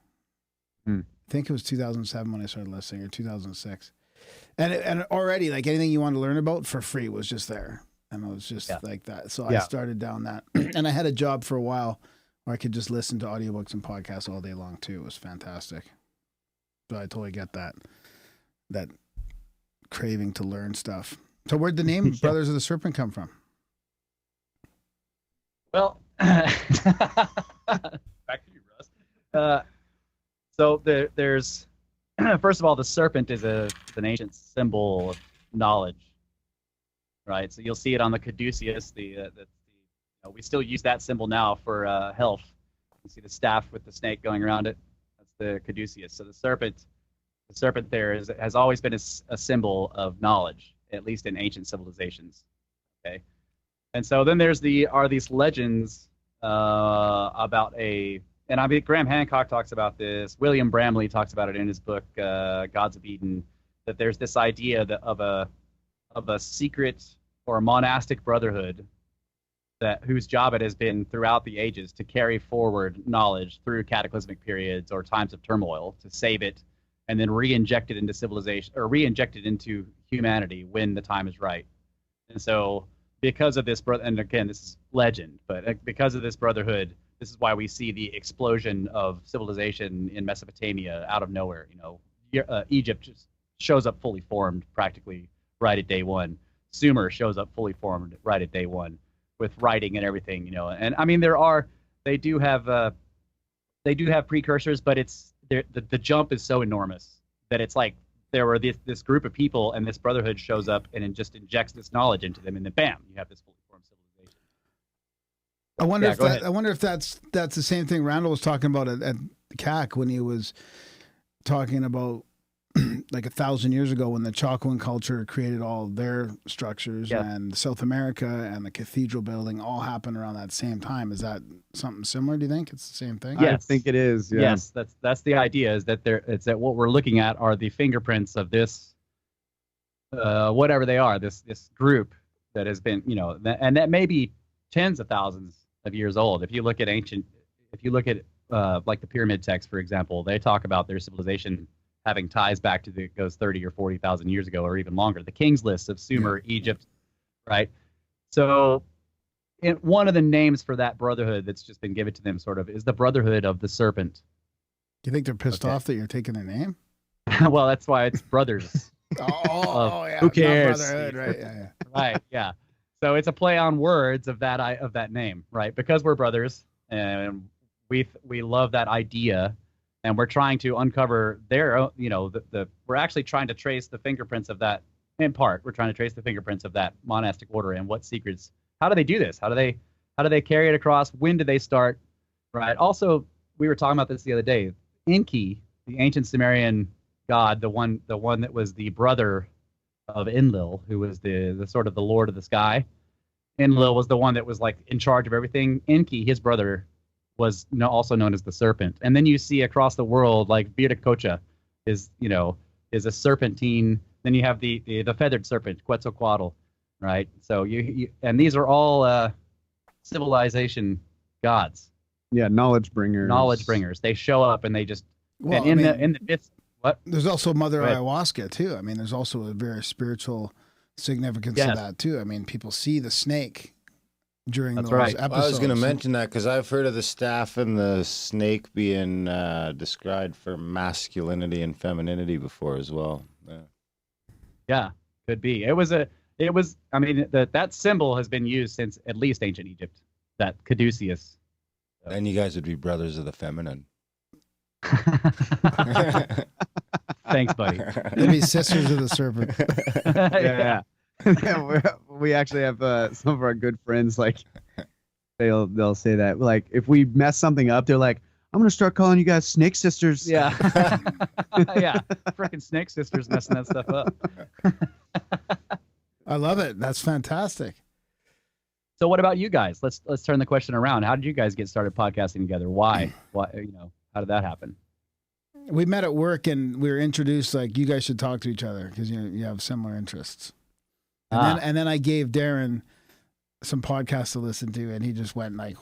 I think it was 2007 when I started listening, or 2006. And already, like, anything you wanted to learn about for free was just there. And it was just like that. So I started down that. And I had a job for a while where I could just listen to audiobooks and podcasts all day long too. It was fantastic. So I totally get that craving to learn stuff. So where'd the name Brothers of the Serpent come from? Well, back to you, Russ. So there's first of all, the serpent is an ancient symbol of knowledge, right? So you'll see it on the caduceus. We still use that symbol now for health. You see the staff with the snake going around it. That's the caduceus. So the serpent there has always been a symbol of knowledge, at least in ancient civilizations. Okay, and so then there's these legends about and I mean, Graham Hancock talks about this. William Bramley talks about it in his book, Gods of Eden, that there's this idea of a secret or a monastic brotherhood whose job it has been throughout the ages to carry forward knowledge through cataclysmic periods or times of turmoil, to save it and then re-inject it into civilization, or re-inject it into humanity when the time is right. And so because of this, and again, this is legend, but because of this brotherhood, this is why we see the explosion of civilization in Mesopotamia out of nowhere. Egypt just shows up fully formed practically right at day one. Sumer shows up fully formed right at day one. writing and everything, you know. And I mean, they do have precursors, but the jump is so enormous that it's like there were this group of people and this brotherhood shows up and it just injects this knowledge into them, and then bam, you have this fully formed civilization. I wonder if that's the same thing Randall was talking about at CAC when he was talking about like 1,000 years ago when the Chacoan culture created all their structures, and South America and the cathedral building all happened around that same time. Is that something similar? Do you think it's the same thing? Yes. I think it is. Yeah. Yes, that's the idea. Is that it's that what we're looking at are the fingerprints of this, whatever they are, this group that has been, you know, and that may be tens of thousands of years old. If you look at like the pyramid text, for example, they talk about their civilization having ties back to goes 30 or 40,000 years ago, or even longer. The King's List of Sumer, Egypt, right? So, one of the names for that brotherhood that's just been given to them, sort of, is the Brotherhood of the Serpent. Do you think they're pissed off that you're taking their name? Well, that's why it's brothers. Yeah. Who cares? Brotherhood, right? Yeah. Right. Yeah. So it's a play on words of that name, right? Because we're brothers, and we love that idea. And we're trying to uncover their, you know, we're actually trying to trace the fingerprints of that. In part, we're trying to trace the fingerprints of that monastic order and what secrets. How do they do this? How do they carry it across? When did they start? Right. Also, we were talking about this the other day. Enki, the ancient Sumerian god, the one that was the brother of Enlil, who was the sort of the lord of the sky. Enlil was the one that was like in charge of everything. Enki, his brother, was also known as the Serpent. And then you see across the world, like Viracocha is a serpentine. Then you have the feathered serpent, Quetzalcoatl, right? So you and these are all civilization gods. Yeah, knowledge bringers. Knowledge bringers. They show up and they just Well, in the midst. What? There's also Mother Ayahuasca too. I mean, there's also a very spiritual significance to that too. I mean, people see the snake during those episodes. Well, I was going to mention that because I've heard of the staff and the snake being described for masculinity and femininity before as well. Yeah, could be. I mean, that symbol has been used since at least ancient Egypt. That caduceus. Then you guys would be brothers of the feminine. Thanks, buddy. They'd be sisters of the serpent. Yeah. We actually have some of our good friends, like they'll say that, like, if we mess something up, they're like, I'm gonna start calling you guys snake sisters. Yeah. Yeah, freaking snake sisters messing that stuff up. I love it. That's fantastic. So what about you guys? Let's turn the question around. How did you guys get started podcasting together? Why? How did that happen? We met at work and we were introduced, like, you guys should talk to each other because you have similar interests. And then I gave Darren some podcasts to listen to, and he just went like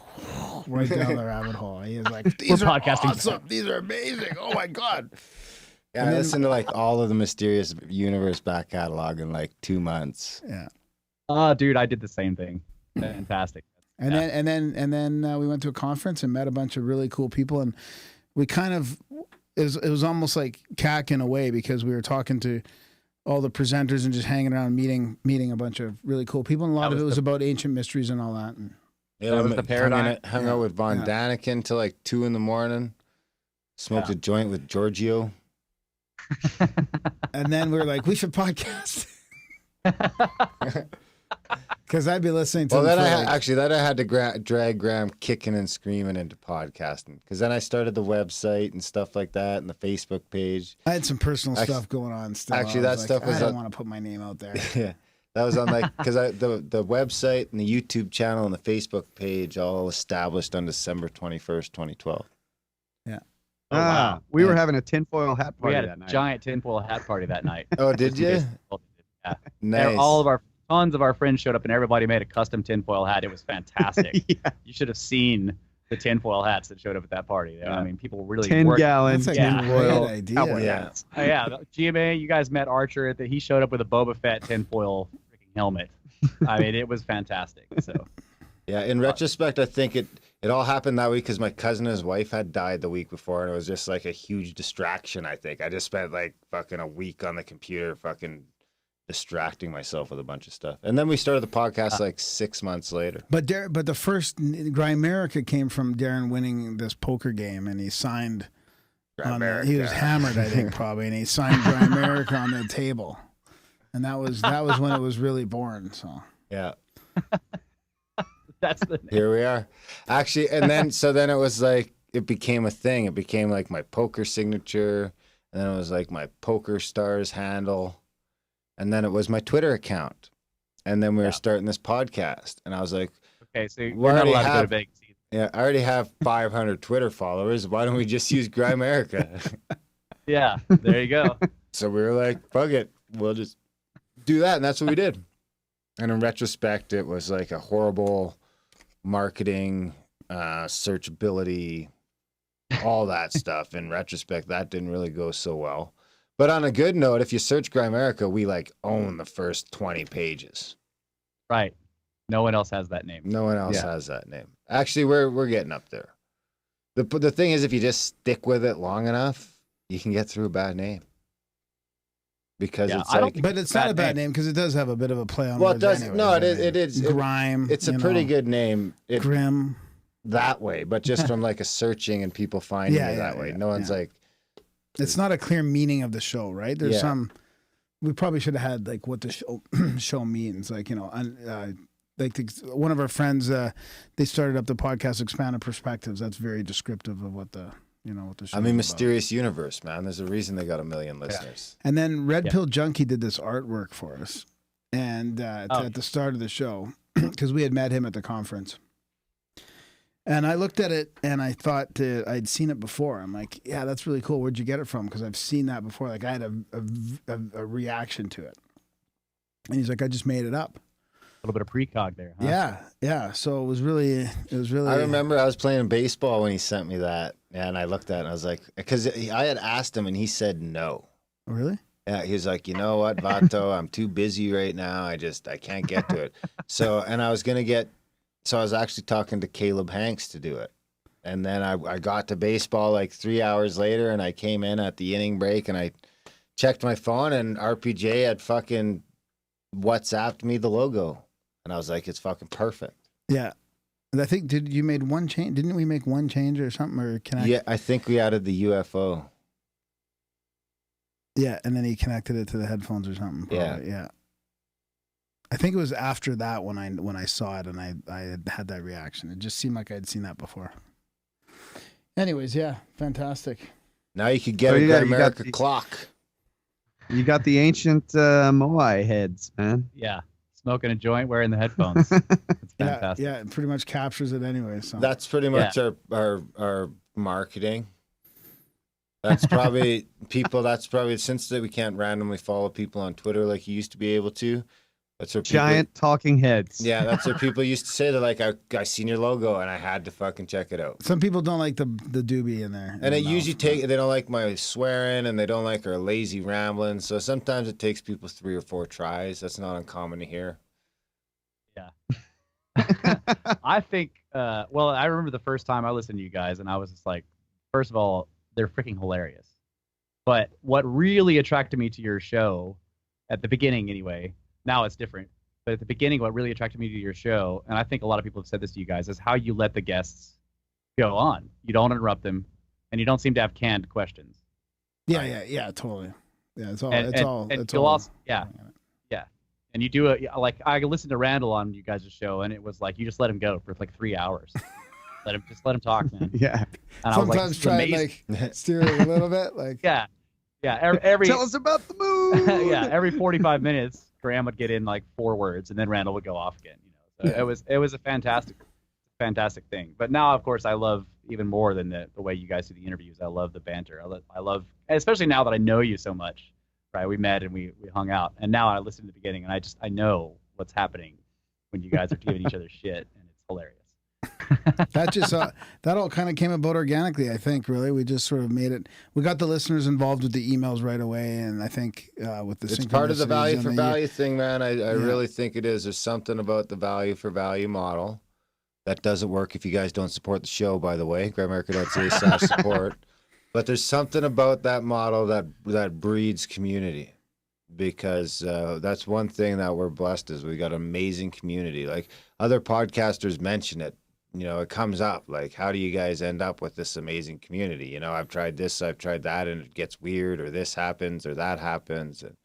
right down the rabbit hole. He was like, "These are podcasting awesome. These are amazing. Oh my god!" Yeah, I listened to like all of the Mysterious Universe back catalog in like 2 months. Yeah. Oh, dude, I did the same thing. Fantastic. And then we went to a conference and met a bunch of really cool people, and we kind of it was almost like CAC in a way because we were talking to all the presenters and just hanging around meeting a bunch of really cool people, and a lot of it was about ancient mysteries and all that. And yeah, that was the paradigm. Hung out with Von Daniken till like 2 a.m. Smoked a joint with Giorgio. And then we were like, we should podcast. Because I'd be listening to. Well, then I had to drag Graham kicking and screaming into podcasting. Because then I started the website and stuff like that, and the Facebook page. I had some personal stuff going on. Still, actually, that stuff was. I don't want to put my name out there. Yeah, that was on like because the website and the YouTube channel and the Facebook page all established on December 21st, 2012. Yeah. Oh, wow. We were having a tinfoil hat party that night. We had a giant tinfoil hat party that night. Oh, did you? Yeah. Nice. Tons of our friends showed up, and everybody made a custom tinfoil hat. It was fantastic. Yeah. You should have seen the tinfoil hats that showed up at that party. Yeah. I mean, people really 10-gallon tinfoil idea. Yeah. GMA, you guys met Archer. He showed up with a Boba Fett tinfoil freaking helmet. I mean, it was fantastic. So. Yeah, in retrospect, I think it all happened that week because my cousin and his wife had died the week before, and it was just like a huge distraction, I think. I just spent like fucking a week on the computer fucking distracting myself with a bunch of stuff. And then we started the podcast like 6 months later. But the first Grimerica came from Darren winning this poker game, and he signed. He was hammered, I think, probably, and he signed Grimerica on the table, and that was when it was really born. So Yeah. That's the name. Here we are. Actually, and then it was like, it became a thing. It became like my poker signature, and then it was like my Poker Stars handle, and then it was my Twitter account. And then we were starting this podcast, and I was like, Okay, so We we're not already allowed to go to have- Vegas either. yeah, I already have 500 Twitter followers. Why don't we just use Grimerica? Yeah, there you go. So we were like, fuck it. We'll just do that. And that's what we did. And in retrospect, it was like a horrible marketing, searchability, all that stuff. In retrospect, that didn't really go so well. But on a good note, if you search Grimerica, we like own the first 20 pages. Right. No one else has that name. No one else Yeah. has that name. Actually, we're getting up there. The thing is, if you just stick with it long enough, you can get through a bad name. Because Yeah, it's I don't like, think But it's not a bad name because it does have a bit of a play on well, it words does. anyways, No, I mean, it is. Grime. It's a you pretty know, good name. Grim. That way, but just from like a searching and people finding Yeah, it yeah, that way. yeah, No one's yeah. like, It's not a clear meaning of the show, right? There's Yeah. some. We probably should have had like what the show show means, like one of our friends, they started up the podcast Expanded Perspectives. That's very descriptive of what the show. I mean, is about. Mysterious Universe, man. There's a reason they got 1 million listeners. And then Red Yeah. Pill Junkie did this artwork for us, and at the start of the show, because we had met him at the conference. And I looked at it and I thought I'd seen it before. I'm like, yeah, that's really cool. Where'd you get it from? Because I've seen that before. Like I had a reaction to it. And he's like, I just made it up. A little bit of precog there. Huh? Yeah. So it was really. I remember I was playing baseball when he sent me that, and I looked at it and I was like, because I had asked him and he said no. Really? Yeah, he was like, you know what, Vato, I'm too busy right now. I can't get to it. So I was actually talking to Caleb Hanks to do it. And then I got to baseball like 3 hours later, and I came in at the inning break and I checked my phone, and RPJ had fucking WhatsApped me the logo. And I was like, it's fucking perfect. Yeah. And I think, you made one change? Didn't we make one change or something? Or Yeah, I think we added the UFO. Yeah, and then he connected it to the headphones or something. Probably. Yeah. I think it was after that when I saw it and I had that reaction. It just seemed like I'd seen that before. Anyways, yeah, fantastic. Now you could get So a you got Grimerica the- clock. You got the ancient Moai heads, man. Yeah. Smoking a joint, wearing the headphones. It's fantastic. Yeah, it pretty much captures it anyway. So That's pretty much our marketing. That's probably since that we can't randomly follow people on Twitter like you used to be able to. That's what Giant talking heads. Yeah, that's what people used to say. They're like, I seen your logo and I had to fucking check it out. some people don't like the doobie in there. And it usually they don't like my swearing and they don't like our lazy rambling. So sometimes it takes people 3 or 4 tries. That's not uncommon to hear. I think, well, I remember the first time I listened to you guys, and I was just like, first of all, they're freaking hilarious. But what really attracted me to your show, at the beginning anyway, now it's different, but at the beginning, what really attracted me to your show, and I think a lot of people have said this to you guys, is how you let the guests go on. You don't interrupt them, and you don't seem to have canned questions. Yeah, totally. Yeah, it's all. And you'll also, yeah. And you do it like I listened to Randall on you guys' show, and it was like you just let him go for like 3 hours. let him talk, man. Yeah. And I was like, Sometimes this is try and amazing. like steer it a little bit, like Yeah. Every Tell us about the moon. yeah, every 45 minutes, Graham would get in like 4 words, and then Randall would go off again. So it was a fantastic thing. But now, of course, I love even more than the way you guys do the interviews. I love the banter. I love, especially now that I know you so much. Right, we met and we hung out, and now I listen to the beginning, and I know what's happening when you guys are giving each other shit, and it's hilarious. that just that all kind of came about organically. I think really we just sort of made it. We got the listeners involved with the emails right away, and I think with the It's part of the synchronicities value and for the- value thing, man. I really think it is. There's something about the value for value model that doesn't work if you guys don't support the show, by the way. Grimerica.ca/support. But there's something about that model that breeds community. because that's one thing that we're blessed is we got an amazing community. Like other podcasters mention it, you know, it comes up like, how do you guys end up with this amazing community? You know, I've tried this, I've tried that, and it gets weird, or this happens, or that happens. And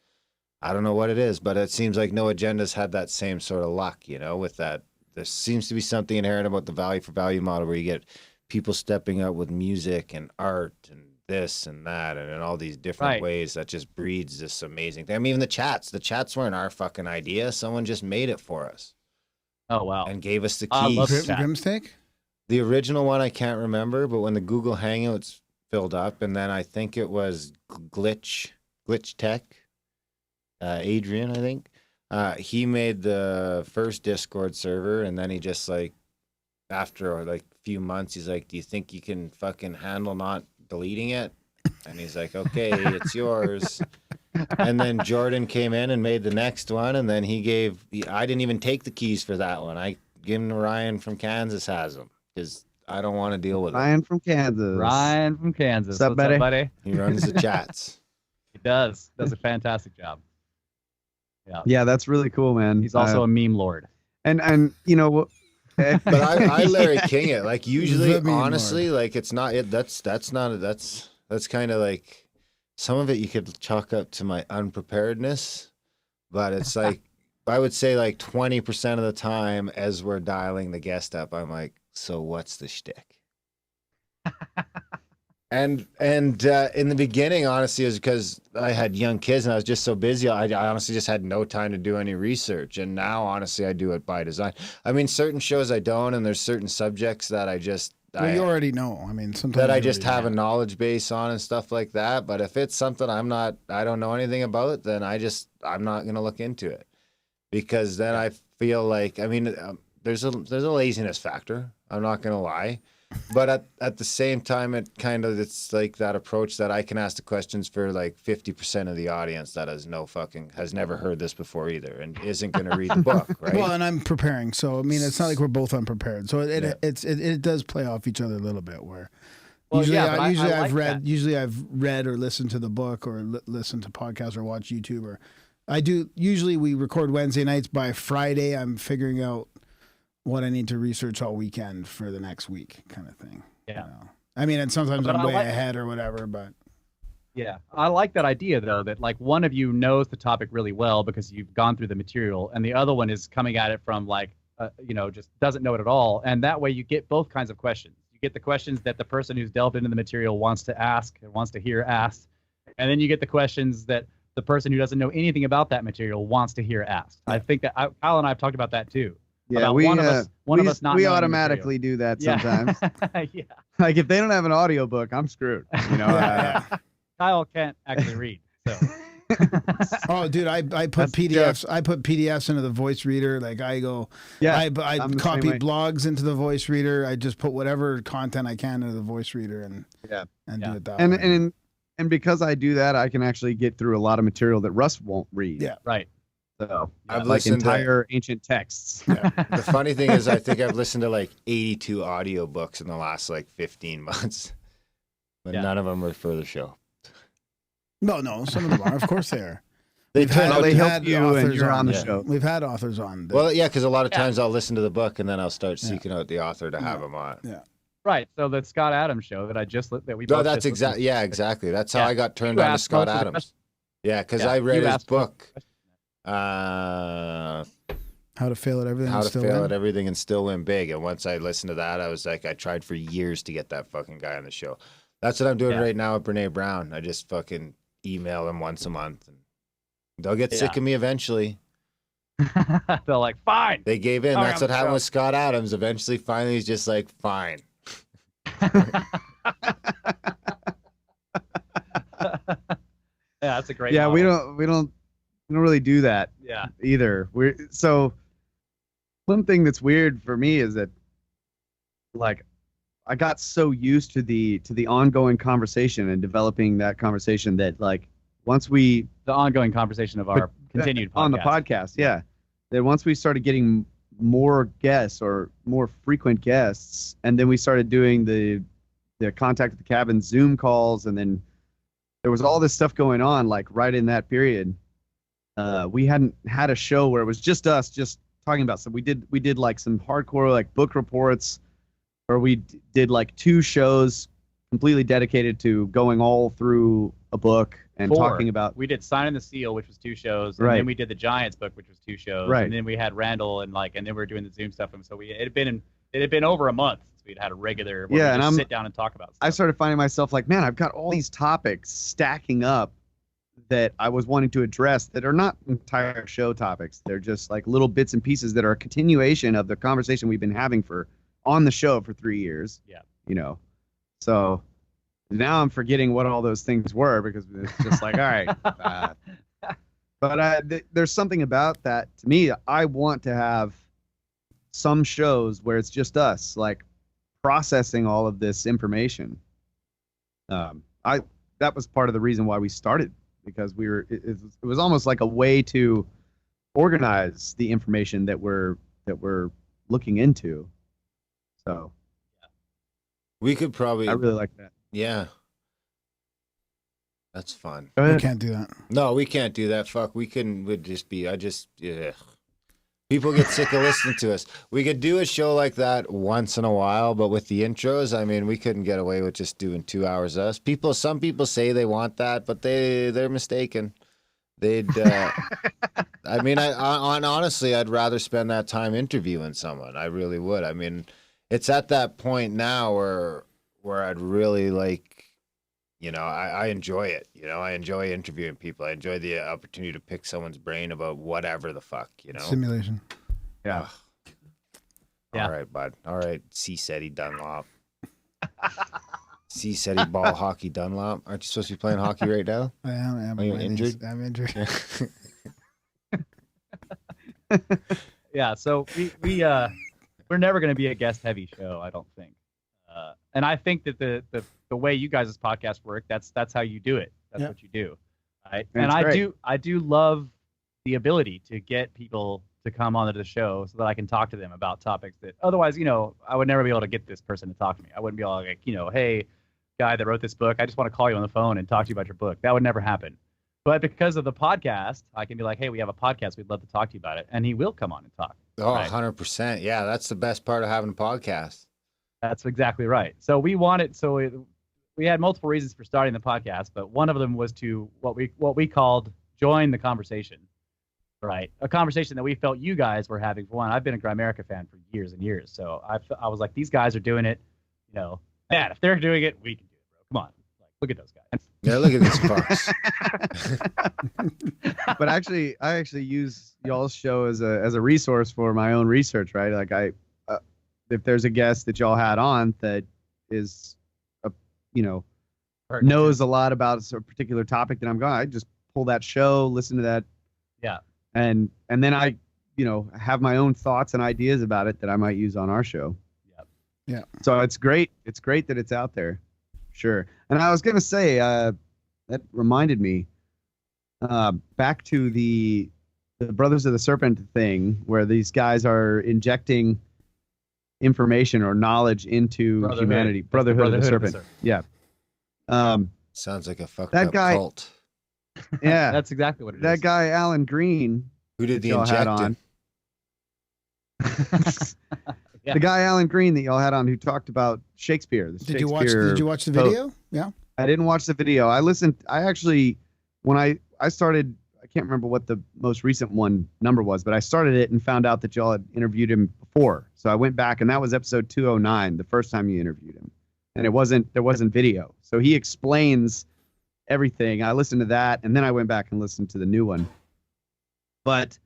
I don't know what it is, but it seems like No Agenda's had that same sort of luck, you know, with that. There seems to be something inherent about the value for value model where you get people stepping up with music and art and this and that and in all these different ways that just breeds this amazing thing. I mean, even the chats weren't our fucking idea. Someone just made it for us. Oh, wow. And gave us the I love keys. chat. Grimstick? The original one I can't remember, but when the Google Hangouts filled up, and then I think it was Glitch Tech, Adrian, I think. He made the first Discord server, and then he just like, after like a few months, he's like, do you think you can fucking handle not deleting it? And he's like, okay, it's yours. And then Jordan came in and made the next one, and then I didn't even take the keys for that one. I give them to Ryan from Kansas has them, because I don't want to deal with it. Ryan from Kansas. Ryan from Kansas. What's up, buddy? He runs the chats. He does a fantastic job. Yeah. Yeah, that's really cool, man. He's also a meme lord. and you know, But I Larry King it. Like usually, The meme honestly, like it's not it. That's kind of like some of it you could chalk up to my unpreparedness, but it's like I would say like 20% of the time as we're dialing the guest up, I'm like, so what's the shtick? And in the beginning, honestly, is because I had young kids and I was just so busy. I honestly just had no time to do any research. And now, honestly, I do it by design. I mean, certain shows I don't, and there's certain subjects that I just Well, you already know. I mean, sometimes that I you just already have know. a knowledge base on and stuff like that. But if it's something I don't know anything about, then I'm not gonna look into it, because then I feel like, I mean, there's a laziness factor. I'm not gonna lie. But at the same time, it's like that approach that I can ask the questions for like 50% of the audience that has never heard this before either, and isn't going to read the book, right? Well, and I'm preparing, so I mean, it's not like we're both unprepared. So it does play off each other a little bit. Where Well, usually, yeah, but I I've like read, that. usually I've read or listened to the book or listened to podcasts or watch YouTube, or I do. Usually we record Wednesday nights. By Friday, I'm figuring out what I need to research all weekend for the next week, kind of thing. Yeah. You know? I mean, and sometimes But I'm I way like- ahead or whatever, but Yeah, I like that idea though, that like one of you knows the topic really well because you've gone through the material, and the other one is coming at it from like, just doesn't know it at all, and that way you get both kinds of questions. You get the questions that the person who's delved into the material wants to ask and wants to hear asked, and then you get the questions that the person who doesn't know anything about that material wants to hear asked. I think that Kyle and I have talked about that too. yeah, About we one of us not we knowing the material. automatically do that sometimes. Yeah. Like if they don't have an audiobook, I'm screwed. You know. Kyle can't actually read, so. oh, dude, I put That's PDFs. I put PDFs into the voice reader. Like I go, Yeah, I I'm the copy same way. blogs into the voice reader. I just put whatever content I can into the voice reader and Yeah. do it that and way. and because I do that, I can actually get through a lot of material that Russ won't read. Yeah. Right. So I've like listened to- entire ancient texts. The funny thing is, I think I've listened to like 82 audiobooks in the last like 15 months, but Yeah. none of them are for the show. No, some of them are. Of course they are. They We've turn had- out they we've help had you and authors you're on the Yeah. show. We've had authors on. Well, yeah, because a lot of Yeah. times I'll listen to the book and then I'll start seeking out the author to have him on. Right. So the Scott Adams show that I just that we No, both that's just listened exactly. Yeah, exactly. That's how Yeah. I got turned You on to asked Scott most of the Adams. questions. Yeah, because Yeah, I read you his asked most of the book, questions. How to fail at everything. How and to still Fail win. at Everything and Still Win Big. And once I listened to that, I was like, I tried for years to get that fucking guy on the show. That's what I'm doing Yeah. right now with Brene Brown. I just fucking email them once a month, and they'll get sick Yeah. of me eventually. They're like, fine. They gave in. All That's right, what happened so- with Scott Adams. Eventually, finally, he's just like, fine. Yeah, that's a great. Yeah, model. we don't really do that Yeah. either. So one thing that's weird for me is that like I got so used to the ongoing conversation and developing that conversation that like once we The ongoing conversation of our continued podcast. on the podcast, yeah, that once we started getting more guests or more frequent guests, and then we started doing the Contact at the Cabin Zoom calls, and then there was all this stuff going on like right in that period. we hadn't had a show where it was just us just talking about stuff. We did like some hardcore like book reports, or we did like 2 shows completely dedicated to going all through a book and 4. talking about. We did Sign and the Seal, which was 2 shows, and Right. then we did the Giants book, which was 2 shows, Right. and then we had Randall and then we were doing the Zoom stuff, and so it had been over a month since we'd had a regular where Yeah, we and just I'm- sit down and talk about stuff. I started finding myself like, man, I've got all these topics stacking up that I was wanting to address that are not entire show topics. They're just like little bits and pieces that are a continuation of the conversation we've been having on the show for 3 years. Yeah. You know, so now I'm forgetting what all those things were because it's just like, all right. But there's something about that to me. I want to have some shows where it's just us, like processing all of this information. That was part of the reason why we started, because it was almost like a way to organize the information that we're looking into. So We could probably. I really like that. Yeah. That's fun. Go We ahead. can't do that. No, we can't do that. Fuck. We couldn't. Would just be. Yeah. People get sick of listening to us. We could do a show like that once in a while, but with the intros, I mean, we couldn't get away with just doing 2 hours of us. Some people say they want that, but they're mistaken. They'd. I mean, honestly, I'd rather spend that time interviewing someone. I really would. I mean, it's at that point now where I'd really like. You know, I enjoy it. You know, I enjoy interviewing people. I enjoy the opportunity to pick someone's brain about whatever the fuck, you know. Simulation. Yeah. Yeah. All right, bud. All right, C-Seti Dunlop. C-Seti ball hockey Dunlop. Aren't you supposed to be playing hockey right now? I am. Are you My injured? I'm injured. Yeah, so we're never going to be a guest heavy show, I don't think. And I think that the way you guys' podcast work, that's how you do it. That's Yeah. what you do. Right? And And it's great. I do love the ability to get people to come onto the show so that I can talk to them about topics that otherwise, I would never be able to get this person to talk to me. I wouldn't be able to, like, hey, guy that wrote this book, I just want to call you on the phone and talk to you about your book. That would never happen. But because of the podcast, I can be like, hey, we have a podcast. We'd love to talk to you about it. And he will come on and talk. Oh, Right. 100%. Yeah, that's the best part of having a podcast. That's exactly right. So we had multiple reasons for starting the podcast, but one of them was to what we called join the conversation, right? A conversation that we felt you guys were having. For one, I've been a Grimerica fan for years and years, so I was like, these guys are doing it, man, if they're doing it, we can do it, bro. Come on, like, look at those guys. Yeah, look at these fucks. But I actually use y'all's show as a resource for my own research, right? Like if there's a guest that y'all had on that is knows a lot about a particular topic that I'm going, I just pull that show, listen to that. Yeah. And then I, have my own thoughts and ideas about it that I might use on our show. Yep. Yeah. So it's great. It's great that it's out there. Sure. And I was going to say, that reminded me, back to the Brothers of the Serpent thing, where these guys are injecting information or knowledge into humanity. Brotherhood of the Serpent. Yeah. Sounds like a fucked That up guy- cult. Yeah. That's exactly what it is. That guy, Alan Green, Who did the y'all had on. injecting? Yeah. The guy, Alan Green, that y'all had on, who talked about Shakespeare. Did you watch the video? Yeah. I didn't watch the video. I listened. I actually, when I started, I can't remember what the most recent number was, but I started it and found out that y'all had interviewed him before. So I went back, and that was episode 209, the first time you interviewed him. And there wasn't video. So he explains everything. I listened to that, and then I went back and listened to the new one. But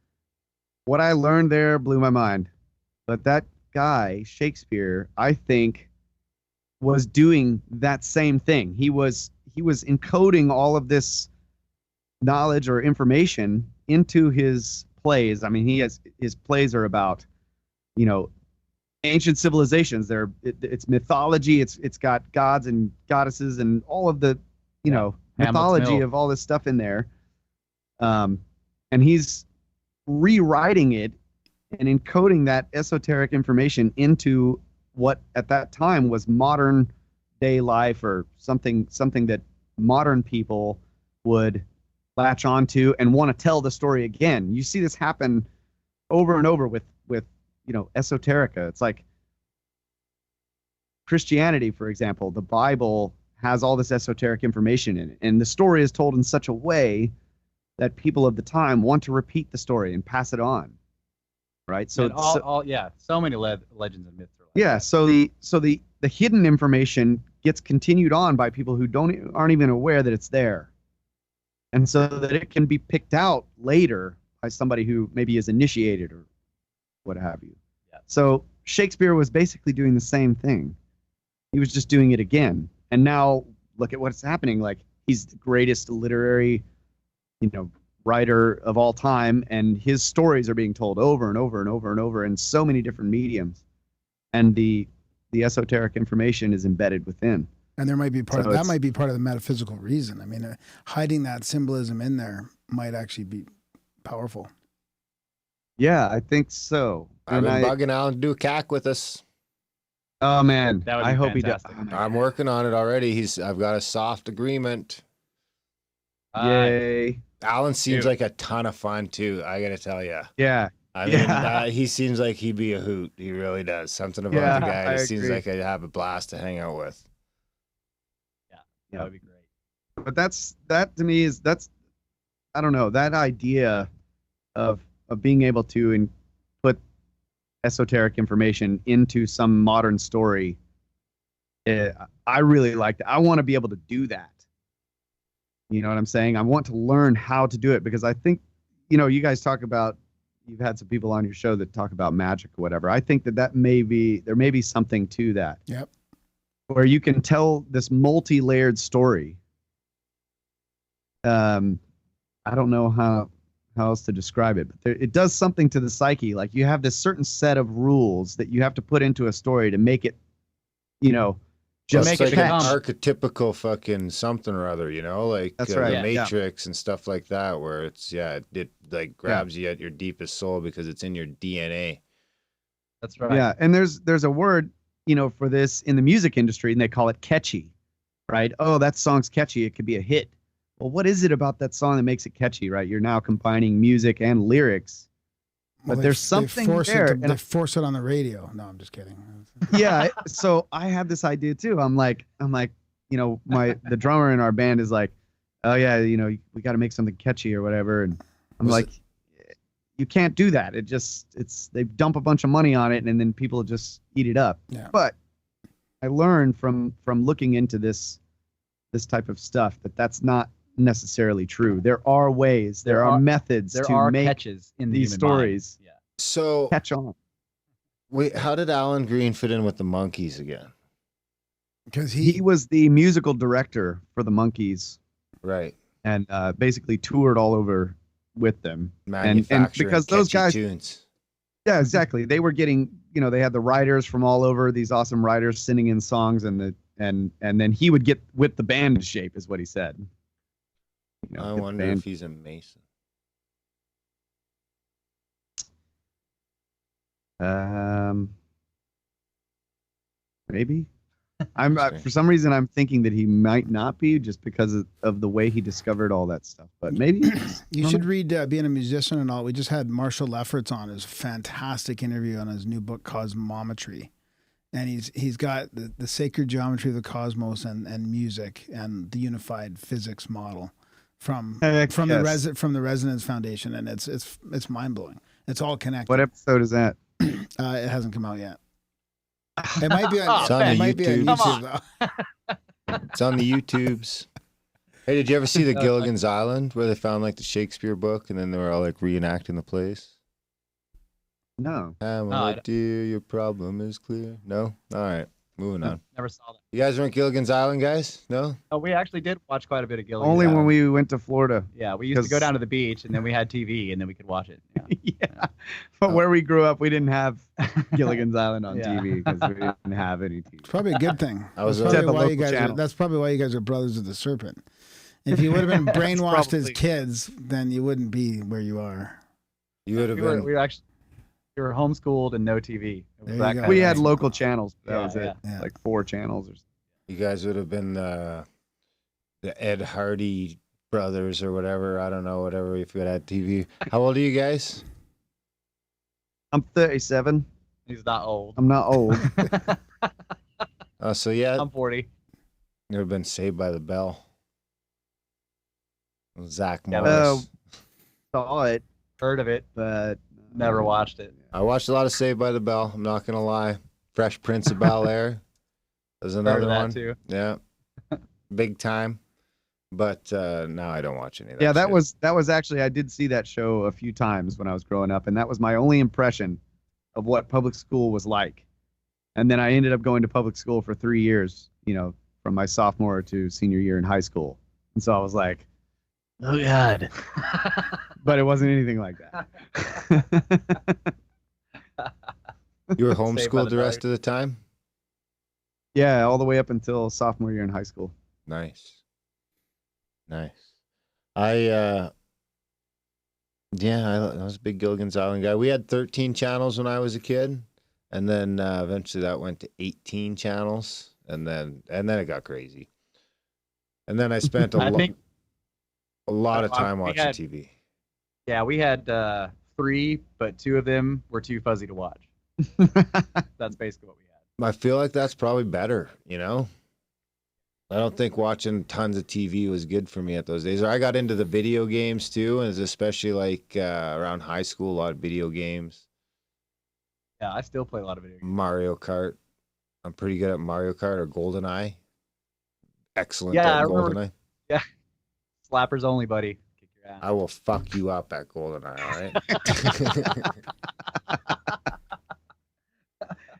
what I learned there blew my mind. But that guy, Shakespeare, I think, was doing that same thing. He was encoding all of this knowledge or information into his plays. I mean, his plays are about, ancient civilizations. It's mythology. It's got gods and goddesses and all of the, mythology Mill. of all this stuff in there. And he's rewriting it and encoding that esoteric information into what at that time was modern day life, or something that modern people would latch onto and want to tell the story again. You see this happen over and over with esoterica. It's like Christianity, for example. The Bible has all this esoteric information in it, and the story is told in such a way that people of the time want to repeat the story and pass it on, right? So so many legends and myths are like yeah, that. so the hidden information gets continued on by people who aren't even aware that it's there, and so that it can be picked out later by somebody who maybe is initiated or what have you. Yeah. So Shakespeare was basically doing the same thing. He was just doing it again. And now look at what's happening. Like, he's the greatest literary, writer of all time, and his stories are being told over and over and over and over in so many different mediums. And the esoteric information is embedded within. And there might be that might be part of the metaphysical reason. I mean, hiding that symbolism in there might actually be powerful. Yeah, I think so. I've been bugging Alan to do a CAC with us. Oh man, That would be I hope he does. fantastic. I'm working on it already. I've got a soft agreement. Yay. Alan seems Dude. like a ton of fun too. I gotta tell you. Yeah. I mean, Yeah. he seems like he'd be a hoot. He really does. Something about Yeah, the guy I just seems agree. like I'd have a blast to hang out with. That would be great. But that to me is I don't know, that idea of being able to put esoteric information into some modern story. I really like that. I want to be able to do that. You know what I'm saying? I want to learn how to do it, because I think, you guys talk about, you've had some people on your show that talk about magic or whatever. I think there may be something to that. Yep. Where you can tell this multi-layered story. I don't know how else to describe it, but it does something to the psyche. Like, you have this certain set of rules that you have to put into a story to make it, just It's make it like an become- archetypical fucking something or other, like That's right. the Yeah. Matrix and stuff like that, where it's it like grabs you at your deepest soul because it's in your DNA. That's right. Yeah, and there's a word, for this in the music industry, and they call it catchy, right? Oh, that song's catchy. It could be a hit. Well, what is it about that song that makes it catchy, right? You're now combining music and lyrics. But Well, there's something they force there. It and they force it on the radio. No, I'm just kidding. yeah, so I have this idea too. I'm like, the drummer in our band is like, oh yeah, we got to make something catchy or whatever, and I'm Was like, you can't do that. They dump a bunch of money on it, and then people just eat it up. Yeah. But I learned from looking into this type of stuff that's not necessarily true. There are ways, there are methods There to are make catches in the these human mind. stories Yeah. So catch on. wait, how did Alan Green fit in with the Monkees again? Because He was the musical director for the Monkees, Right. and basically toured all over with them. And Manufacturing because those catchy guys, tunes. yeah, exactly, they were getting, they had the writers from all over, these awesome writers singing in songs, and then he would get with the band in shape, is what he said. I get the wonder band- if he's a Mason. Maybe. I'm Interesting. for some reason I'm thinking that he might not be, just because of the way he discovered all that stuff. But maybe he is. You should read Being a Musician and All. We just had Marshall Lefferts on his fantastic interview on his new book Cosmometry, and he's got the sacred geometry of the cosmos and music and the unified physics model from Heck, the yes. from the Resonance Foundation, and it's mind blowing. It's all connected. What episode is that? It hasn't come out yet. It might be on, It's on the it might be on YouTube. YouTube though. It's on the YouTubes. Hey, did you ever see the Gilligan's Island where they found like the Shakespeare book and then they were all like reenacting the plays? No. My dear, your problem is clear. No? All right. Moving on. Never saw that. You guys weren't Gilligan's Island guys? No? Oh, we actually did watch quite a bit of Gilligan's Only when Island. we went to Florida. Yeah, we used to go 'cause- down to the beach, and then we had TV, and then we could watch it. Yeah. Yeah. But where we grew up, we didn't have Gilligan's Island on Yeah. TV because we didn't have any TV. It's probably a good thing. I was That's at probably the why you local guys. channel. That's probably why you guys are brothers of the Serpent. If you would have been brainwashed as probably- kids, then you wouldn't be where you are. You would have We were, been. we were actually we were homeschooled and no TV. It was There you that go. kind We of had thing. local channels. But that Yeah, was it. yeah. Like 4 channels or something. You guys would have been the Ed Hardy Brothers or whatever. I don't know, whatever, if you had TV. How old are you guys? I'm 37. He's not old. I'm not old. So yeah, I'm 40. never been Saved by the Bell. Zach Yeah, Morris. Saw it, Heard of it, but never watched it. I watched a lot of Saved by the Bell. I'm not gonna lie. Fresh Prince of Bel Air. There's Heard another of that one. too. Yeah, big time. But now I don't watch any of that. Yeah, that shit. was actually, I did see that show a few times when I was growing up, and that was my only impression of what public school was like. And then I ended up going to public school for 3 years, from my sophomore to senior year in high school. And so I was like, oh God. But it wasn't anything like that. You were Saved by homeschooled the the rest of the time. Yeah, all the way up until sophomore year in high school. Nice. I was a big Gilligan's Island guy. We had 13 channels when I was a kid, and then eventually that went to 18 channels, and then it got crazy. And then I spent I think a lot of we time watching had- TV. Yeah, we had 3, but 2 of them were too fuzzy to watch. That's basically what we had. I feel like that's probably better, I don't think watching tons of TV was good for me at those days. I got into the video games too, and especially like around high school, a lot of video games. Yeah, I still play a lot of video games. Mario Kart. I'm pretty good at Mario Kart or GoldenEye. Excellent Yeah, I at remember- GoldenEye. Slappers only, buddy. Kick your ass. I will fuck you up at GoldenEye, all right?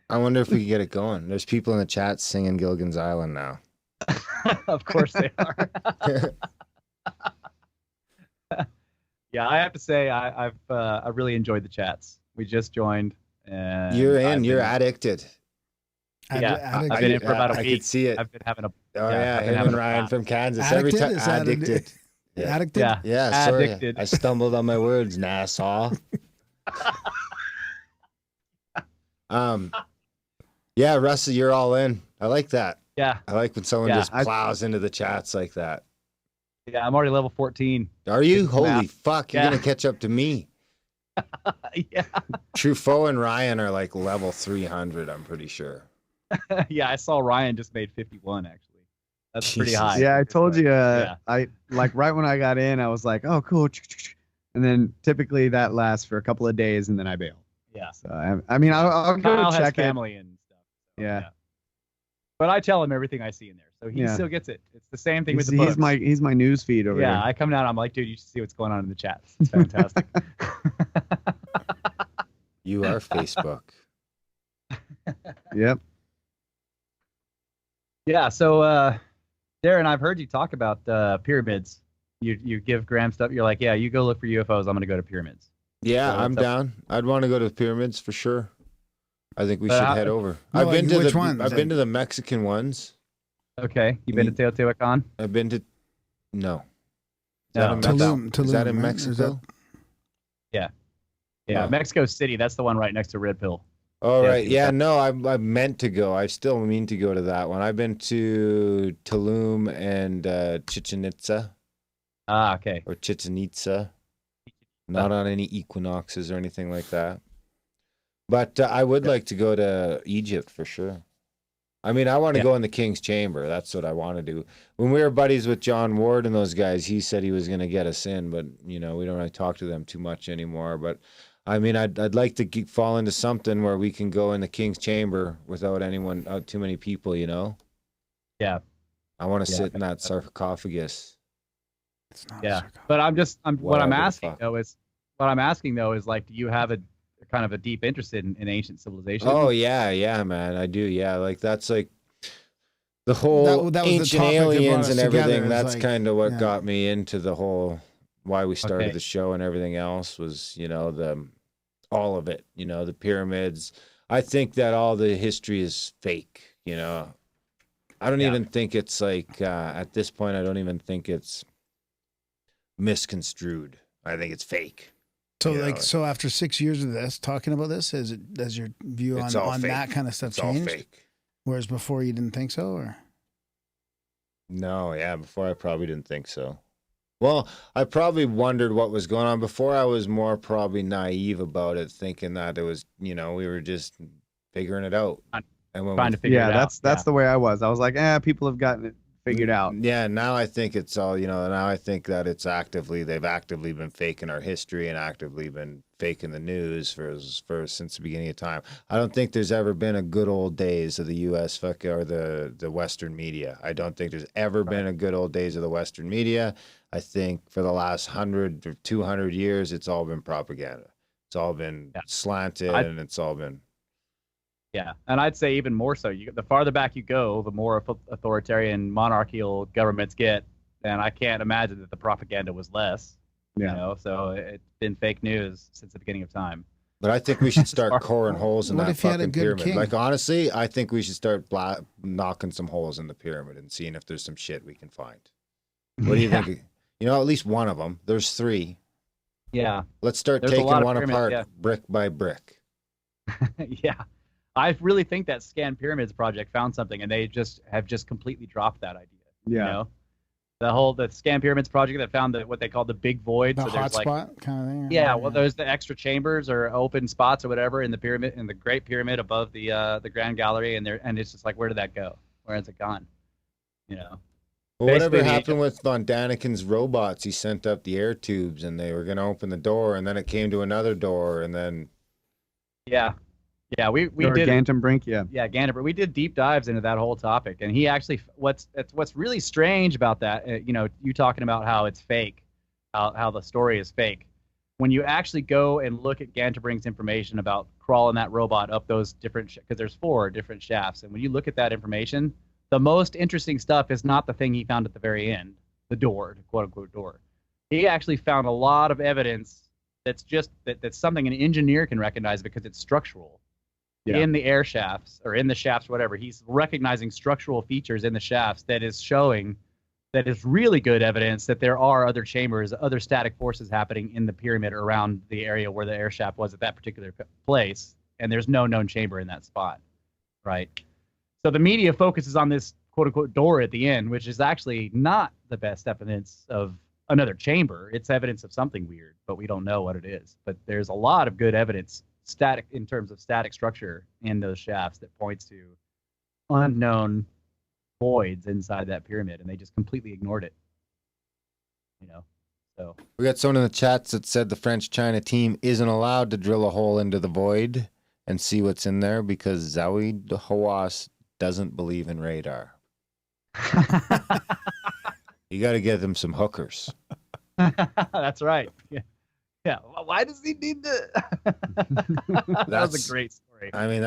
I wonder if we can get it going. There's people in the chat singing Gilligan's Island now. Of course they are. Yeah, I have to say I really enjoyed the chats. We just joined. And You're in. I've You're been- addicted. Yeah, I've been in for about a I week. could see it. I've been having a Oh yeah, yeah, I've been him having and a Ryan blast. from Kansas. Addicted? Every time Is that addicted. Yeah. Addicted? Yeah, Yeah, sorry. Addicted. I stumbled on my words, Nassau. Yeah, Russell, you're all in. I like that. Yeah, I like when someone Yeah, just plows into the chats like that. yeah. I'm already level 14. Are you? Good Holy math. fuck, you're Yeah. gonna catch up to me. Yeah, Truffaut and Ryan are like level 300, I'm pretty sure. yeah. I saw Ryan just made 51. Actually, that's pretty Jesus. high. Yeah, I told you. Yeah. I like right when I got in, I was like, "Oh, cool," and then typically that lasts for a couple of days, and then I bail. Yeah. So I mean, I'll go Kyle to has check it. family and stuff. So, Yeah. But I tell him everything I see in there, so he Yeah. still gets it. It's the same thing He's, with the books. he's my news feed over Yeah, there. I come down. I'm like, dude, you should see what's going on in the chat. It's fantastic. You are Facebook. Yep. Yeah. So, Darren, I've heard you talk about pyramids. You give Graham stuff. You're like, yeah, you go look for UFOs. I'm gonna go to pyramids. Yeah, So I'm it's up- down. I'd want to go to the pyramids for sure. I think we But should how- head over. No, I've been to which the ones? I've been to the Mexican ones. Okay. You been to Teotihuacan? I've been to no. Is No. that in Mexico? Tulum, Is that in right? Is Mexico? Yeah, Oh. Mexico City. That's the one right next to Red Pill. Oh Yeah, right, see yeah. what's No, I meant to go. I still mean to go to that one. I've been to Tulum and Chichen Itza Ah, okay. or Chichen Itza. Not on any equinoxes or anything like that. But I would like to go to Egypt for sure. I mean, I want to Yeah. go in the King's Chamber. That's what I want to do. When we were buddies with John Ward and those guys, he said he was going to get us in, but we don't really talk to them too much anymore. But I mean, I'd like to fall into something where we can go in the King's Chamber without anyone, too many people. Yeah. I want to Yeah, sit in that sarcophagus. It's not Yeah. sarcophagus. But what I'm Whatever the asking fuck. though is like, do you have a kind of a deep interest in ancient civilization? Oh yeah, man, I do. Yeah, like that's like the whole That was the ancient topic that brought aliens us and together, everything. is That's like, kind of what yeah. got me into the whole why we started Okay. the show and everything else was all of it. The pyramids. I think that all the history is fake. I don't Yeah. even think it's like at this point. I don't even think it's misconstrued. I think it's fake. So Yeah. so after 6 years of this, talking about this, has your view It's all on fake. that kind of stuff It's all changed? fake. Whereas before you didn't think so, or No, yeah. Before I probably didn't think so. Well, I probably wondered what was going on before. I was more probably naive about it, thinking that it was, we were just figuring it out. And when Trying to figure it out. That's the way I was. I was like, people have gotten it figured out. Yeah, now I think it's all, now I think that they've actively been faking our history and actively been faking the news for since the beginning of time. I don't think there's ever been a good old days of the U.S. or the Western media. I don't think there's ever been a good old days of the Western media. I think for the last 100 or 200 years, it's all been propaganda. It's all been slanted, and it's all been. Yeah, and I'd say even more so. The farther back you go, the more authoritarian monarchical governments get, and I can't imagine that the propaganda was less. Yeah. So it's been fake news since the beginning of time. But I think we should start coring holes in What that if you had a fucking good pyramid. king? Like, honestly, I think we should start knocking some holes in the pyramid and seeing if there's some shit we can find. What do you think? At least one of them. There's 3. Yeah. Let's start There's a taking lot of one pyramids, apart yeah. brick by brick. Yeah. I really think that Scan Pyramids project found something, and they have completely dropped that idea. Yeah. The Scan Pyramids project that found what they call the big void. The so there's hotspot kind of thing. Yeah, well, there's the extra chambers or open spots or whatever in the pyramid, in the Great Pyramid above the Grand Gallery, and it's just like, where did that go? Where has it gone? Well, whatever Basically, happened with Von Daniken's robots? He sent up the air tubes, and they were going to open the door, and then it came to another door, and then. Yeah, we Or did. Gantenbrink, yeah. Yeah, Gantenbrink. We did deep dives into that whole topic, and he actually what's really strange about that, you talking about how it's fake, how the story is fake. When you actually go and look at Gantenbrink's information about crawling that robot up those different, because there's 4 different shafts, and when you look at that information, the most interesting stuff is not the thing he found at the very end, the door, the quote unquote door. He actually found a lot of evidence that's something an engineer can recognize because it's structural. Yeah. In the air shafts or in the shafts, whatever, he's recognizing structural features in the shafts that is showing that is really good evidence that there are other chambers, other static forces happening in the pyramid around the area where the air shaft was at that particular place, and there's no known chamber in that spot, right? So the media focuses on this quote-unquote door at the end, which is actually not the best evidence of another chamber. It's evidence of something weird, but we don't know what it is. But there's a lot of good evidence in terms of static structure in those shafts that points to unknown voids inside that pyramid, and they just completely ignored it. So We got someone in the chats that said the French-China team isn't allowed to drill a hole into the void and see what's in there because Zawi Hawass doesn't believe in radar. You got to get them some hookers. that's right. Yeah. Why does he need to? That was a great story. I mean,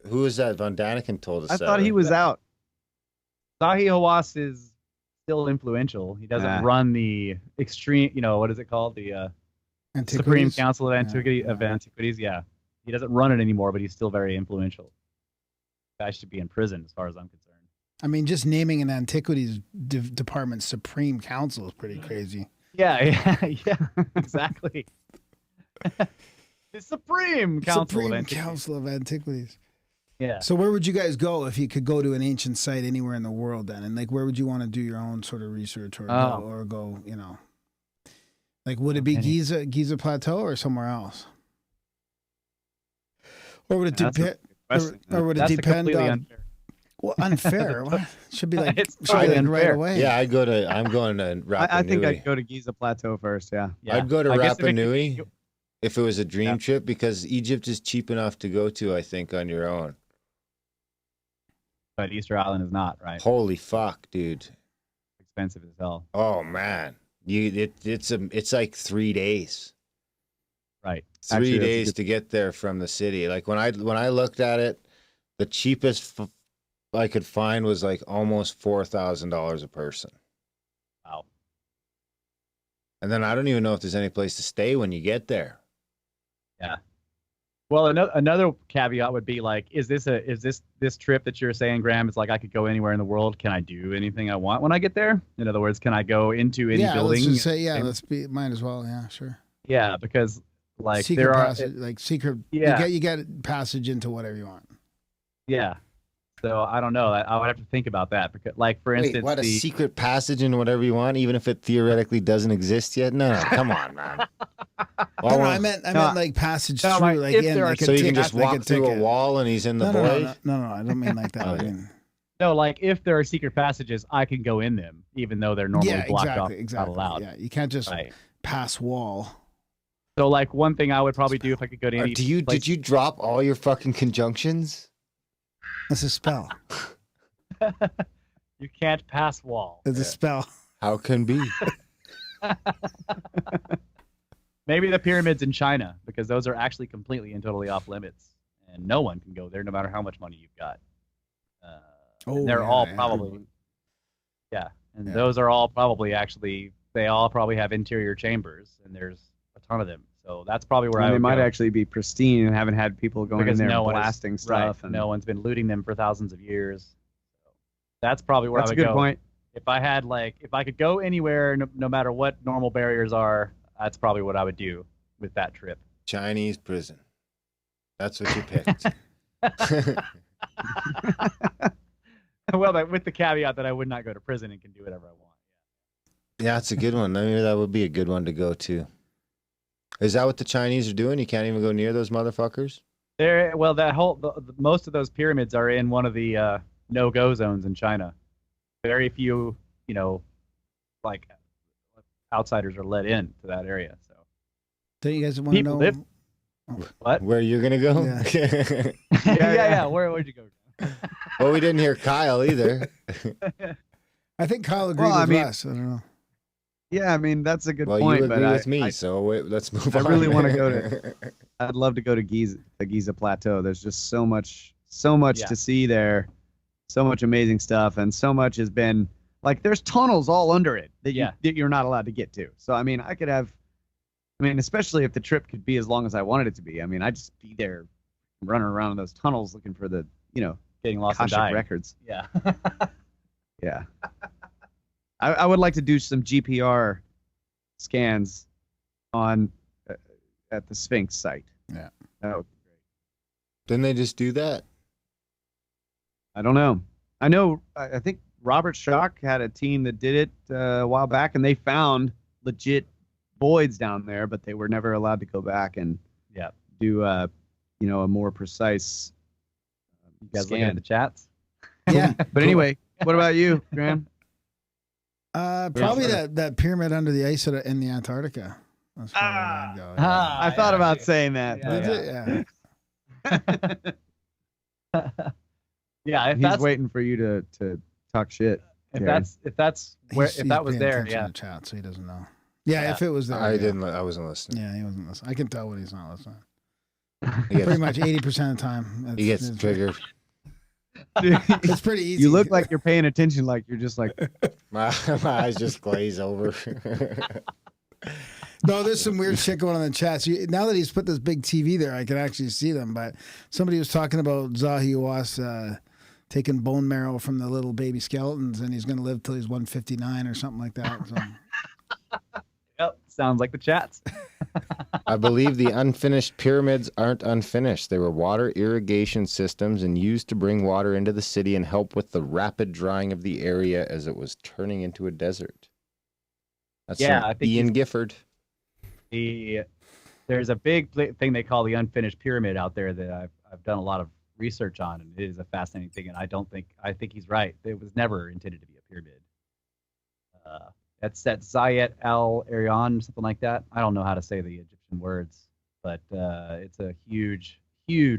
who was that? Von Daniken told us I that. thought he was out. Zahi Hawass is still influential. He doesn't run the extreme, what is it called? The Supreme Council of Antiquities. Yeah. He doesn't run it anymore, but he's still very influential. Guy should be in prison as far as I'm concerned. I mean, just naming an antiquities department Supreme Council is pretty crazy. Yeah, exactly. The Supreme Council of Antiquities. Yeah. So where would you guys go if you could go to an ancient site anywhere in the world then? And where would you want to do your own sort of research or go, Like would it be Giza Plateau or somewhere else? Or would it depend or would it depend on unfair. Well, unfair. What? Should be like It's should be unfair. right away. Yeah, I'm going to Rapa I think Nui. I'd go to Giza Plateau first, yeah. I'd go to I guess Rapa Nui if it was a dream Yeah. trip because Egypt is cheap enough to go to, I think, on your own. But Easter Island is not, right? Holy fuck, dude. Expensive as hell. Oh, man. It's like 3 days. Right. 3 Actually, that's a days good- to get there from the city. Like when I looked at it, the cheapest I could find was like almost $4,000 a person. Wow. And then I don't even know if there's any place to stay when you get there. Yeah. Well, another caveat would be like, is this trip that you're saying, Graham? It's like I could go anywhere in the world. Can I do anything I want when I get there? In other words, can I go into any building? Let's just say might as well. Yeah, sure. Yeah, because like Secret passage, like secret. Yeah. You get passage into whatever you want. Yeah. So I don't know. I would have to think about that because, like, for Wait, instance, what, a secret passage into whatever you want, even if it theoretically doesn't exist yet? No, come on, man. No, I meant like passage no, through, like, like if in, there are like a so you can ticket, just like walk through a ticket. wall and he's in the No, void? no, I don't mean like that. Okay. I mean, no, like if there are secret passages, I can go in them, even though they're normally yeah, blocked off, exactly. not allowed. Yeah, you can't just Right. pass wall. So, like, one thing I would probably do if I could go to any. Did you drop all your fucking conjunctions? That's a spell. You can't pass wall. It's a spell. How can be? Maybe the pyramids in China, because those are actually completely and totally off limits, and no one can go there, no matter how much money you've got. And they're all probably, and those are all probably actually. They all probably have interior chambers, and there's a ton of them. So that's probably where And I they would might go. actually be pristine and haven't had people going Because in there no one is- blasting stuff. Right. And No one's been looting them for thousands of years. So that's probably where that's I a would good go. point. If I had if I could go anywhere, no matter what normal barriers are, that's probably what I would do with that trip. Chinese prison. That's what you picked. Well, with the caveat that I would not go to prison and can do whatever I want. Yeah, it's a good one. Maybe that would be a good one to go to. Is that what the Chinese are doing? You can't even go near those motherfuckers? Most of those pyramids are in one of the no-go zones in China. Very few, like outsiders are let in to that area. So Don't you guys want to People know? live- what? Where you're going to go? Yeah. yeah. Where'd you go? Well, we didn't hear Kyle either. I think Kyle agreed Well, I with mean- us. I don't know. Yeah, I mean that's a good Well, point. you agree but with me, so let's move I on. really wanna go to- I'd love to go to the Giza Plateau. There's just so much Yeah. to see there, so much amazing stuff, and so much has been like there's tunnels all under it that you're not allowed to get to. So I mean, especially if the trip could be as long as I wanted it to be. I mean, I'd just be there, running around in those tunnels looking for the Getting lost and Akashic dying. records. Yeah. Yeah. I would like to do some GPR scans on at the Sphinx site. Yeah. That would be great. Didn't they just do that? I don't know. I know. I think Robert Schock had a team that did it a while back, and they found legit voids down there, but they were never allowed to go back and do a more precise. You guys scan. looking at the chats? Yeah. But anyway, what about you, Graham? Probably that pyramid under the ice in the Antarctica. That's probably where I'd go. I thought about saying that. Yeah, Did it? Yeah. Yeah, if He's that's waiting for you to talk shit. if Gary. that's where He's if that was paying there, attention yeah. to chat, so he doesn't know. Yeah, Yeah. if it was there. I yeah. didn't. I wasn't listening. Yeah, he wasn't listening. I can tell when he's not listening. He gets, Pretty much 80% of the time. he gets triggered. It's pretty easy. You look like you're paying attention, like you're just like My eyes just glaze over. No, there's some weird shit going on in the chat. So now that he's put this big TV there, I can actually see them. But somebody was talking about Zahi Hawass taking bone marrow from the little baby skeletons, and he's going to live till he's 159 or something like that. So. Yep, sounds like the chats. I believe the unfinished pyramids aren't unfinished. They were water irrigation systems and used to bring water into the city and help with the rapid drying of the area as it was turning into a desert. That's Yeah, from I think Ian Gifford. There's a big thing they call the unfinished pyramid out there that I've done a lot of research on, and it is a fascinating thing. And I think he's right. It was never intended to be a pyramid. That's Zayat Al Aryan, something like that. I don't know how to say the Egyptian words, but it's a huge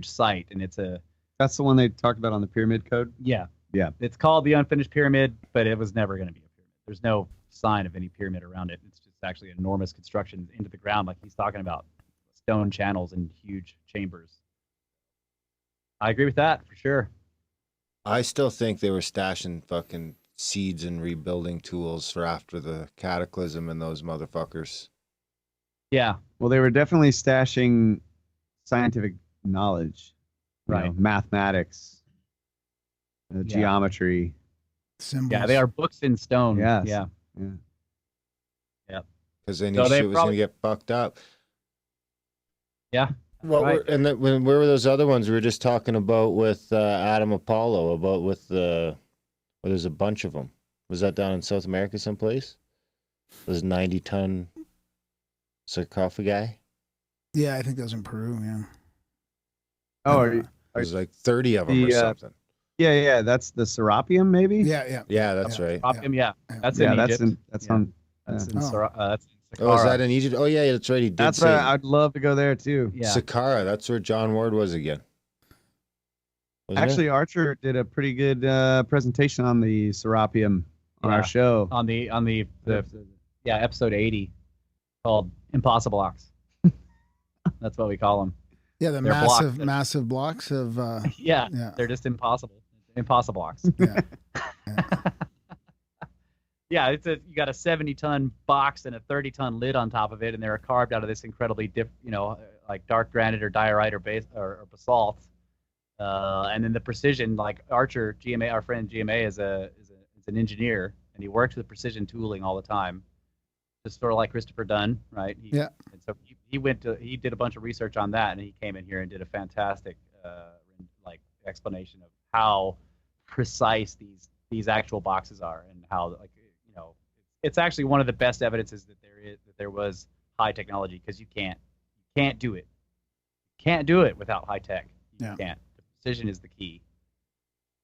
site, and that's the one they talked about on the Pyramid Code. yeah. Yeah. It's called the unfinished pyramid, but it was never going to be a pyramid. There's no sign of any pyramid around it. It's just actually enormous construction into the ground, like he's talking about, stone channels and huge chambers. I agree with that for sure. I still think they were stashing fucking seeds and rebuilding tools for after the cataclysm and those motherfuckers. Yeah, Well, they were definitely stashing scientific knowledge, Right. Mathematics, geometry. Symbols. yeah, they are books in stone. Yes. Yeah, Because they knew So they shit was going to get fucked up. What Right. were, and then where were those other ones we were just talking about with Adam Apollo about with the? Well, there's a bunch of them. Was that down in South America someplace? Those 90-ton sarcophagi. Yeah, I think that was in Peru. Yeah. Oh, There's like 30 of them or The, something. yeah. That's the Serapium, maybe. Yeah. Yeah, that's right. Opium, yeah. That's yeah. in That's Egypt. that's Yeah. on. That's in Oh. that's in Oh, is Saqqara. that in Egypt? Oh, yeah, that's right. He did That's say I'd love to go there too. Yeah. Saqqara. That's where John Ward was again. Wasn't it? Actually, Archer did a pretty good presentation on the Serapium on Yeah. our show. on the episode 80 called Impossible Ox. That's what we call them. Yeah, the They're blocked. massive blocks of Yeah, yeah. they're just impossible. Impossible Ox. Yeah. Yeah, you got a 70-ton box and a 30-ton lid on top of it, and they're carved out of this incredibly like dark granite or diorite or basalt. And then the precision, like Archer GMA, our friend GMA is an engineer, and he works with precision tooling all the time, just sort of like Christopher Dunn, right? Yeah. And so he did a bunch of research on that, and he came in here and did a fantastic like explanation of how precise these actual boxes are, and how it's actually one of the best evidences that there was high technology, because you can't do it. You can't do it without high tech. You Yeah. can't. The precision is the key.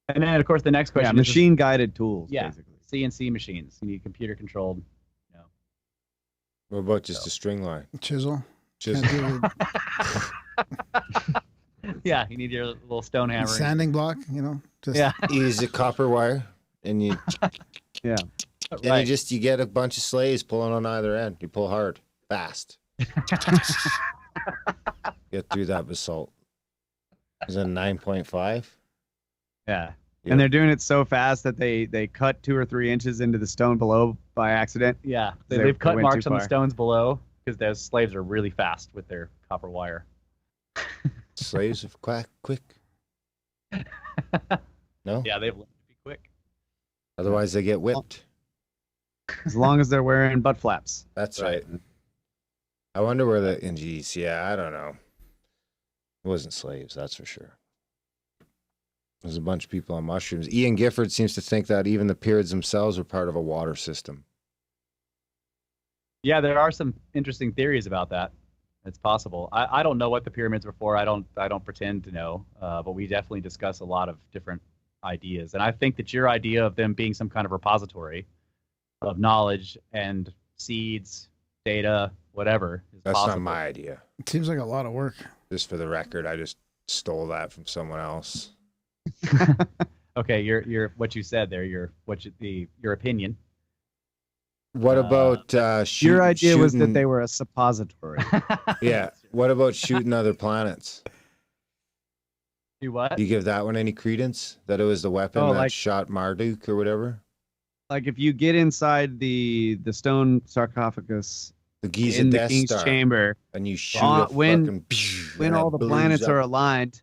And then, of course, the next Yeah, question is machine guided tools. Yeah. Basically. CNC machines. You need computer controlled. What about just a string line? Chisel. Just Can't do Yeah, you need your little stone a hammer. sanding block. Just Yeah, use a copper wire, and you Yeah. and you get a bunch of slaves pulling on either end. You pull hard, fast. Get through that basalt. Is it 9.5? Yeah. And they're doing it so fast that they cut 2 or 3 inches into the stone below by accident. Yeah. They They've cut went marks too on the far. stones below, because those slaves are really fast with their copper wire. Slaves of quick. No? Yeah, they've learned to be quick. Otherwise, they get whipped. As long as they're wearing butt flaps. That's right. I wonder where geez, yeah, I don't know. It wasn't slaves, that's for sure. There's a bunch of people on mushrooms. Ian Gifford seems to think that even the pyramids themselves were part of a water system. Yeah, there are some interesting theories about that. It's possible. I don't know what the pyramids were for. I don't pretend to know. But we definitely discuss a lot of different ideas. And I think that your idea of them being some kind of repository of knowledge and seeds, data, whatever, is That's possible. not my idea. it seems like a lot of work. Just for the record, I just stole that from someone else. Okay, your what you said there, your opinion. What about Your idea was that shooting- they were a suppository. Yeah. What about shooting other planets? Do what? You give that one any credence? That it was the weapon Oh, that like- shot Marduk or whatever? Like if you get inside the stone sarcophagus The Giza in the Death king's Star. chamber, And you shoot on- a when- fucking... when and all it the blows planets up. are aligned,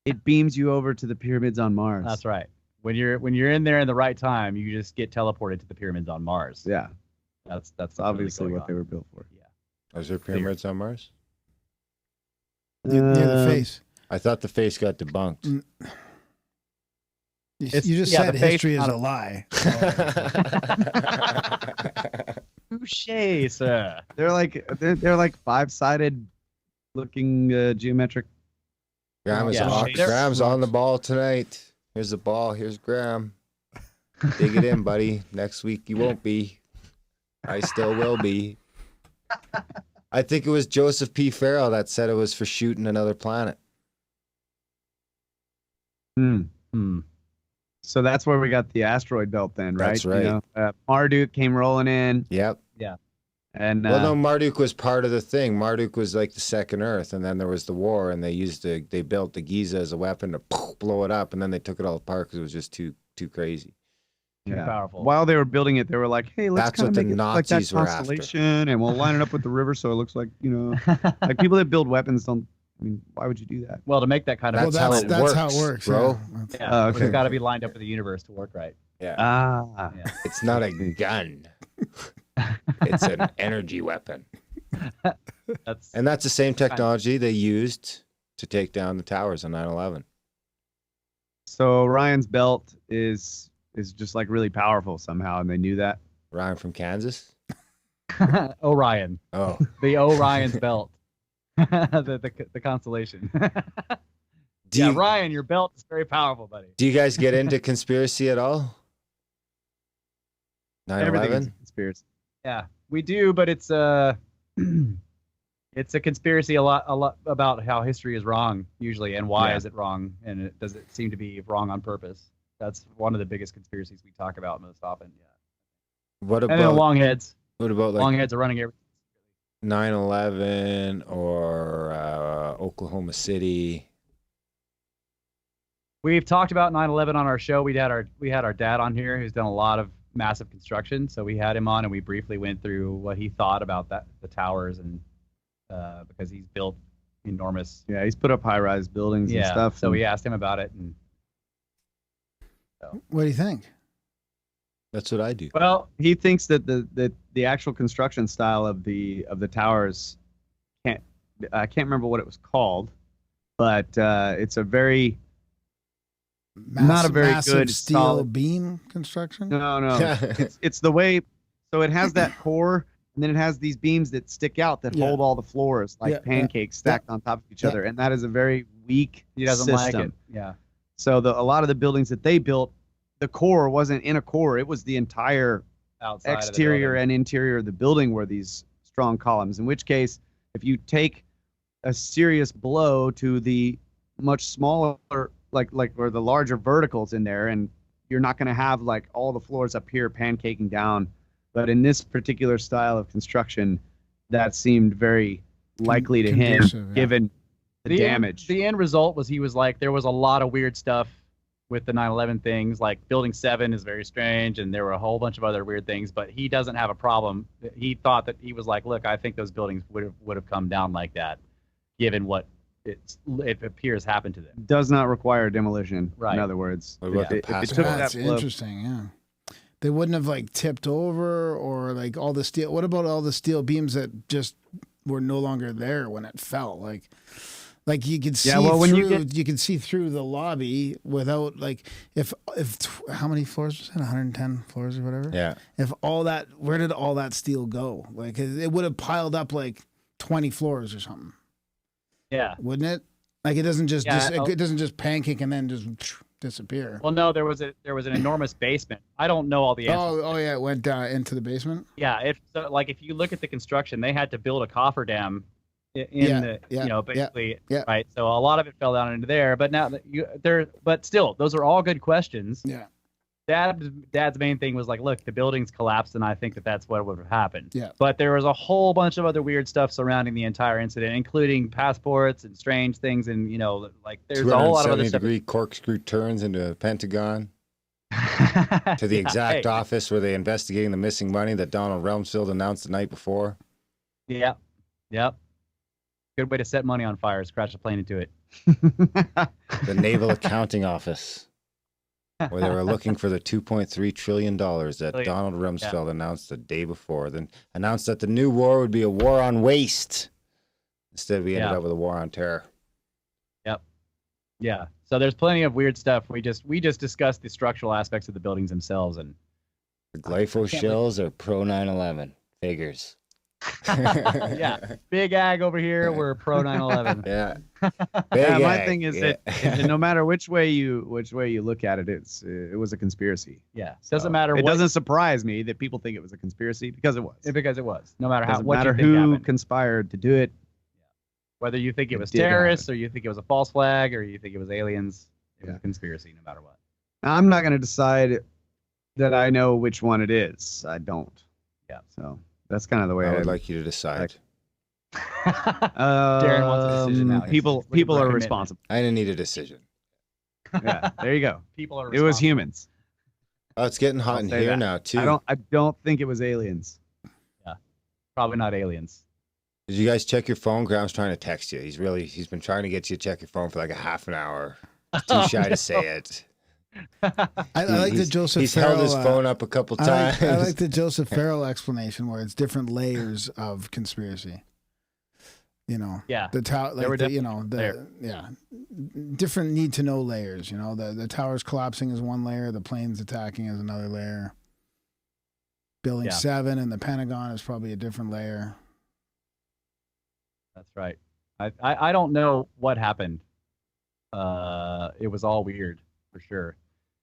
it beams you over to the pyramids on Mars. That's right. When you're in there in the right time, you just get teleported to the pyramids on Mars. Yeah, That's that's really obviously going what on. they were built for. Yeah. Is there pyramids on Mars? Near the face. I thought the face got debunked. You It's- just yeah, said the face history is not a a- lie. Touché, sir. They're like 5-sided looking geometric. Graham is Yeah, on, they're- Graham's on the ball tonight. Here's the ball. Here's Graham. Dig it in, buddy. Next week you won't be. I still will be. I think it was Joseph P. Farrell that said it was for shooting another planet. So that's where we got the asteroid belt then, right? That's right. Marduk came rolling in, Yep. and Well, no, Marduk was part of the thing. Marduk was like the second Earth, and then there was the war, and they built the Giza as a weapon to blow it up, and then they took it all apart because it was just too crazy. Too yeah. powerful. While they were building it, they were like, "Hey, let's That's kind what of the make it like that Nazis were after. constellation, and we'll line it up with the river so it looks like like people that build weapons don't. I mean, why would you do that? Well, to make that kind of That's how it that's how it works, works, bro. Yeah. yeah, Oh, okay. it's got to be lined up with the universe to work right. Yeah. Ah, Yeah. It's not a gun. It's an energy weapon. And that's the same technology they used to take down the towers on 9/11. So Ryan's belt is just like really powerful somehow, and they knew that. Ryan from Kansas. Orion, Oh, the Orion's belt, the constellation. do you, Ryan, your belt is very powerful, buddy. do you guys get into conspiracy at all? Everything is 9/11. a conspiracy. Yeah, we do, but it's it's a conspiracy a lot about how history is wrong usually, and why is it wrong, and does it seem to be wrong on purpose? That's one of the biggest conspiracies we talk about most often. Yeah. What And then about long heads. like Long heads are running everything. 9/11 or Oklahoma City? We've talked about 9/11 on our show. We had our dad on here who's done a lot of massive construction, so we had him on and we briefly went through what he thought about the towers, and because he's built enormous. Yeah, he's put up high-rise buildings and stuff. So we asked him about it, and What do you think? That's what I do. Well, he thinks that the actual construction style of the towers I can't remember what it was called, but it's a very not a very massive good steel solid beam construction. no. it's the way. So it has that core, and then it has these beams that stick out that Yeah. hold all the floors like Yeah, pancakes stacked on top of each other, and that is a very weak he doesn't system. like it. Yeah. So a lot of the buildings that they built, the core wasn't in a core; it was the entire Outside exterior of the and interior of the building were these strong columns. In which case, if you take a serious blow to the much smaller, or the larger verticals in there, and you're not going to have like all the floors up here pancaking down. But in this particular style of construction, that seemed very likely to him, Conducive, yeah. given the damage. The end result was he was like, there was a lot of weird stuff with the 9/11 things. Like Building 7 is very strange, and there were a whole bunch of other weird things. But he doesn't have a problem. He thought that he was like, look, I think those buildings would have come down like that, given what it appears happened to them. Does not require demolition. Right. In other words, What about the if it past took ones? That's that blow, interesting. Yeah, they wouldn't have like tipped over or like all the steel. What about all the steel beams that just were no longer there when it fell? Like you could see through. You could see through the lobby without like if how many floors was it? 110 floors or whatever. Yeah. If all that, where did all that steel go? Like it would have piled up like 20 floors or something. Yeah. Wouldn't it? Like it doesn't just Yeah, it doesn't just pancake and then just disappear. Well, no, there was an enormous basement. I don't know all the answers. Oh yeah, it went into the basement. Yeah, if you look at the construction, they had to build a coffer-dam basically, right. So a lot of it fell down into there. But now but still, those are all good questions. Yeah. Dad's main thing was like, look, the buildings collapsed, and I think that's what would have happened. Yeah. But there was a whole bunch of other weird stuff surrounding the entire incident, including passports and strange things, and there's a whole lot of other stuff. 270-degree corkscrew turns into a pentagon to the exact office where they investigating the missing money that Donald Rumsfeld announced the night before. Yeah. Yep. Good way to set money on fire is crash a plane into it. The Naval Accounting Office, where they were looking for the $2.3 trillion that Donald Rumsfeld announced the day before, then announced that the new war would be a war on waste. Instead, we ended up with a war on terror. Yep. Yeah. So there's plenty of weird stuff. We just discussed the structural aspects of the buildings themselves, and The glypho shells are pro 9/11 figures. yeah, big ag over here. We're pro 9/11. Yeah. my thing is that no matter which way you look at it, it was a conspiracy. Yeah, So doesn't matter. It doesn't surprise me that people think it was a conspiracy because it was. Because it was. No matter Doesn't what matter you think who happened. conspired to do it. Whether you think it was did terrorists happen. or you think it was a false flag or you think it was aliens, it was Yeah. a conspiracy no matter what. Now, I'm not going to decide that I know which one it is. I don't. Yeah. So that's kind of the way I would like you to decide. Darren wants a decision now. He's People looking for a commitment. responsible. I didn't need a decision. Yeah, there you go. People are It was responsible. humans. Oh, it's getting hot I'll in say here that. now too. I don't think it was aliens. Probably not aliens. Did you guys check your phone? Graham's trying to text you. He's been trying to get you to check your phone for like a half an hour. He's too shy to say it. I like the Joseph He's Farrell. held his phone up a couple times. I like the Joseph Farrell explanation where it's different layers of conspiracy. You know, Yeah. the tower, There were like you know, there. different need to know layers. You know, the towers collapsing is one layer, the planes attacking is another layer. Building 7 and the Pentagon is probably a different layer. That's right. I don't know what happened. It was all weird for sure.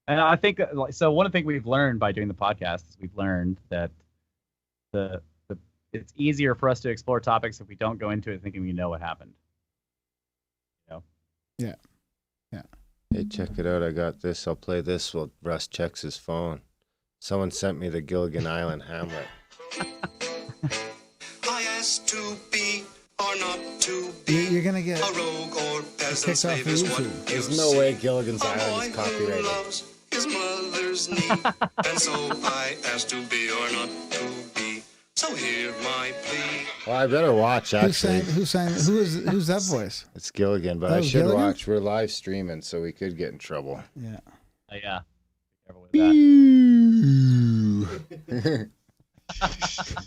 And I think so. One of the things we've learned by doing the podcast is we've learned that it's easier for us to explore topics if we don't go into it thinking we know what happened. You know? Yeah. Hey, check it out. I got this. I'll play this while Russ checks his phone. Someone sent me the Gilligan Island Hamlet. I asked to be or not to be. You're gonna get a rogue or peasant kicked off slave of is what YouTube. you There's no way Gilligan's A Island is boy who copyrighted. loves his mother's knee, and so I asked to be or not to be. So hear my plea. Well, I better watch, actually. who's that voice? It's Gilligan, but That I was should Gilligan? watch. We're live streaming, so we could get in trouble. Yeah. Yeah. Be careful with that.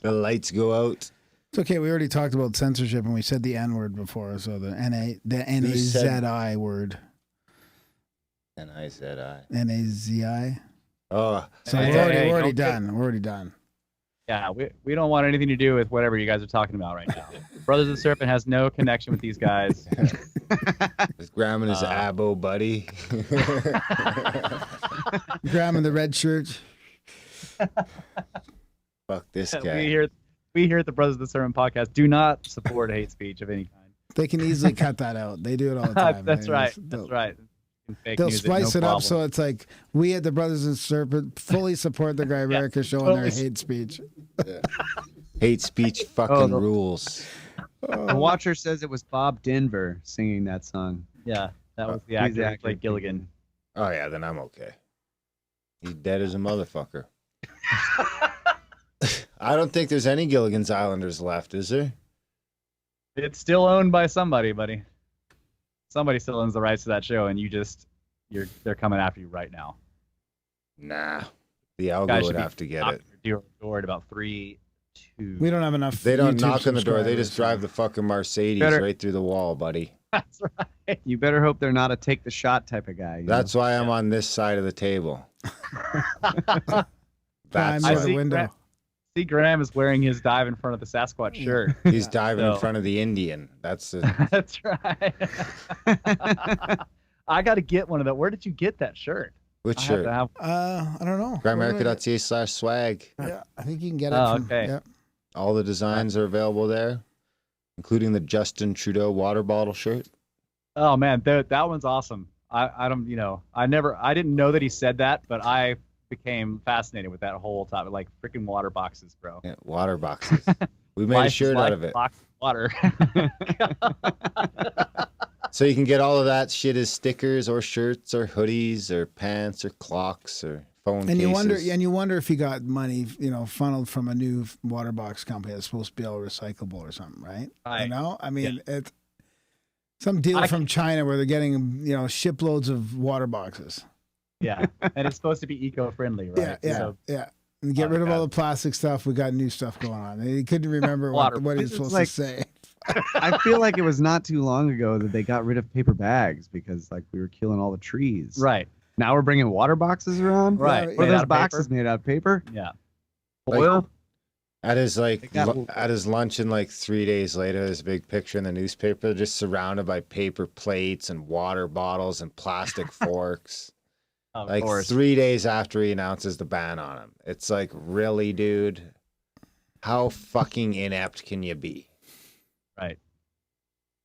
The lights go out. It's okay. We already talked about censorship and we said the N word before, so the NAZI word. N-I-Z-I. NAZI. Oh, So Hey, we're hey, already don't done. We're already done. Yeah, we don't want anything to do with whatever you guys are talking about right now. Brothers of the Serpent has no connection with these guys. is grabbing his abo buddy. Grabbing the red shirt. Fuck this guy. We here at the Brothers of the Serpent podcast do not support hate speech of any kind. They can easily cut that out. They do it all the time. That's They right. just- That's right. Fake They'll news spice no it up problem. so it's like we at the Brothers of Serpent fully support the Grimerica show and their totally. hate speech. Hate speech fucking rules. The Watcher says it was Bob Denver singing that song. Yeah, that was the He's actor the who actor. played Gilligan. Oh, yeah, then I'm okay. He's dead as a motherfucker. I don't think there's any Gilligan's Islanders left, is there? It's still owned by somebody, buddy. Somebody still owns the rights to that show, and they're coming after you right now. Nah. The algo Guys would should be have to get knocking it. your door at about 3, 2. We don't have enough. They don't YouTube knock on the door. They just subscribers. drive the fucking Mercedes Better- right through the wall, buddy. That's right. You better hope they're not a take the shot type of guy. That's why I'm on this side of the table. Climb That's near I the see window. See, Graham is wearing his dive in front of the Sasquatch shirt. he's diving in So- front of the Indian. That's the That's right. I got to get one of that. Where did you get that shirt? which I have shirt? to have. I don't know. Grimerica.ca/swag. Yeah, I think you can get it. Oh, from, okay. Yeah. All the designs are available there, including the Justin Trudeau water bottle shirt. Oh man, that one's awesome. I don't, I didn't know that he said that, but I became fascinated with that whole topic, like freaking water boxes, bro. Yeah, water boxes. We made a Life is shirt like out of a it. box of water. So you can get all of that shit as stickers or shirts or hoodies or pants or clocks or phone And cases. you wonder if you got money, funneled from a new water box company that's supposed to be all recyclable or something, right? Right. You know, I mean, it's some deal from China where they're getting, shiploads of water boxes. Yeah, and it's supposed to be eco-friendly, right? Yeah, So, And get Oh, rid of God. all the plastic stuff. We got new stuff going on. And he couldn't remember Water. what he was It's supposed like- to say. I feel like it was not too long ago that they got rid of paper bags because like we were killing all the trees. right, Now we're bringing water boxes around. right. Yeah, What are Made those out of paper? boxes made out of paper? Yeah. Like- Oil. At his got- at his luncheon, 3 days later, there's a big picture in the newspaper, just surrounded by paper plates and water bottles and plastic forks. Of Like course. 3 days after he announces the ban on him, it's like, really, dude? How fucking inept can you be? Right.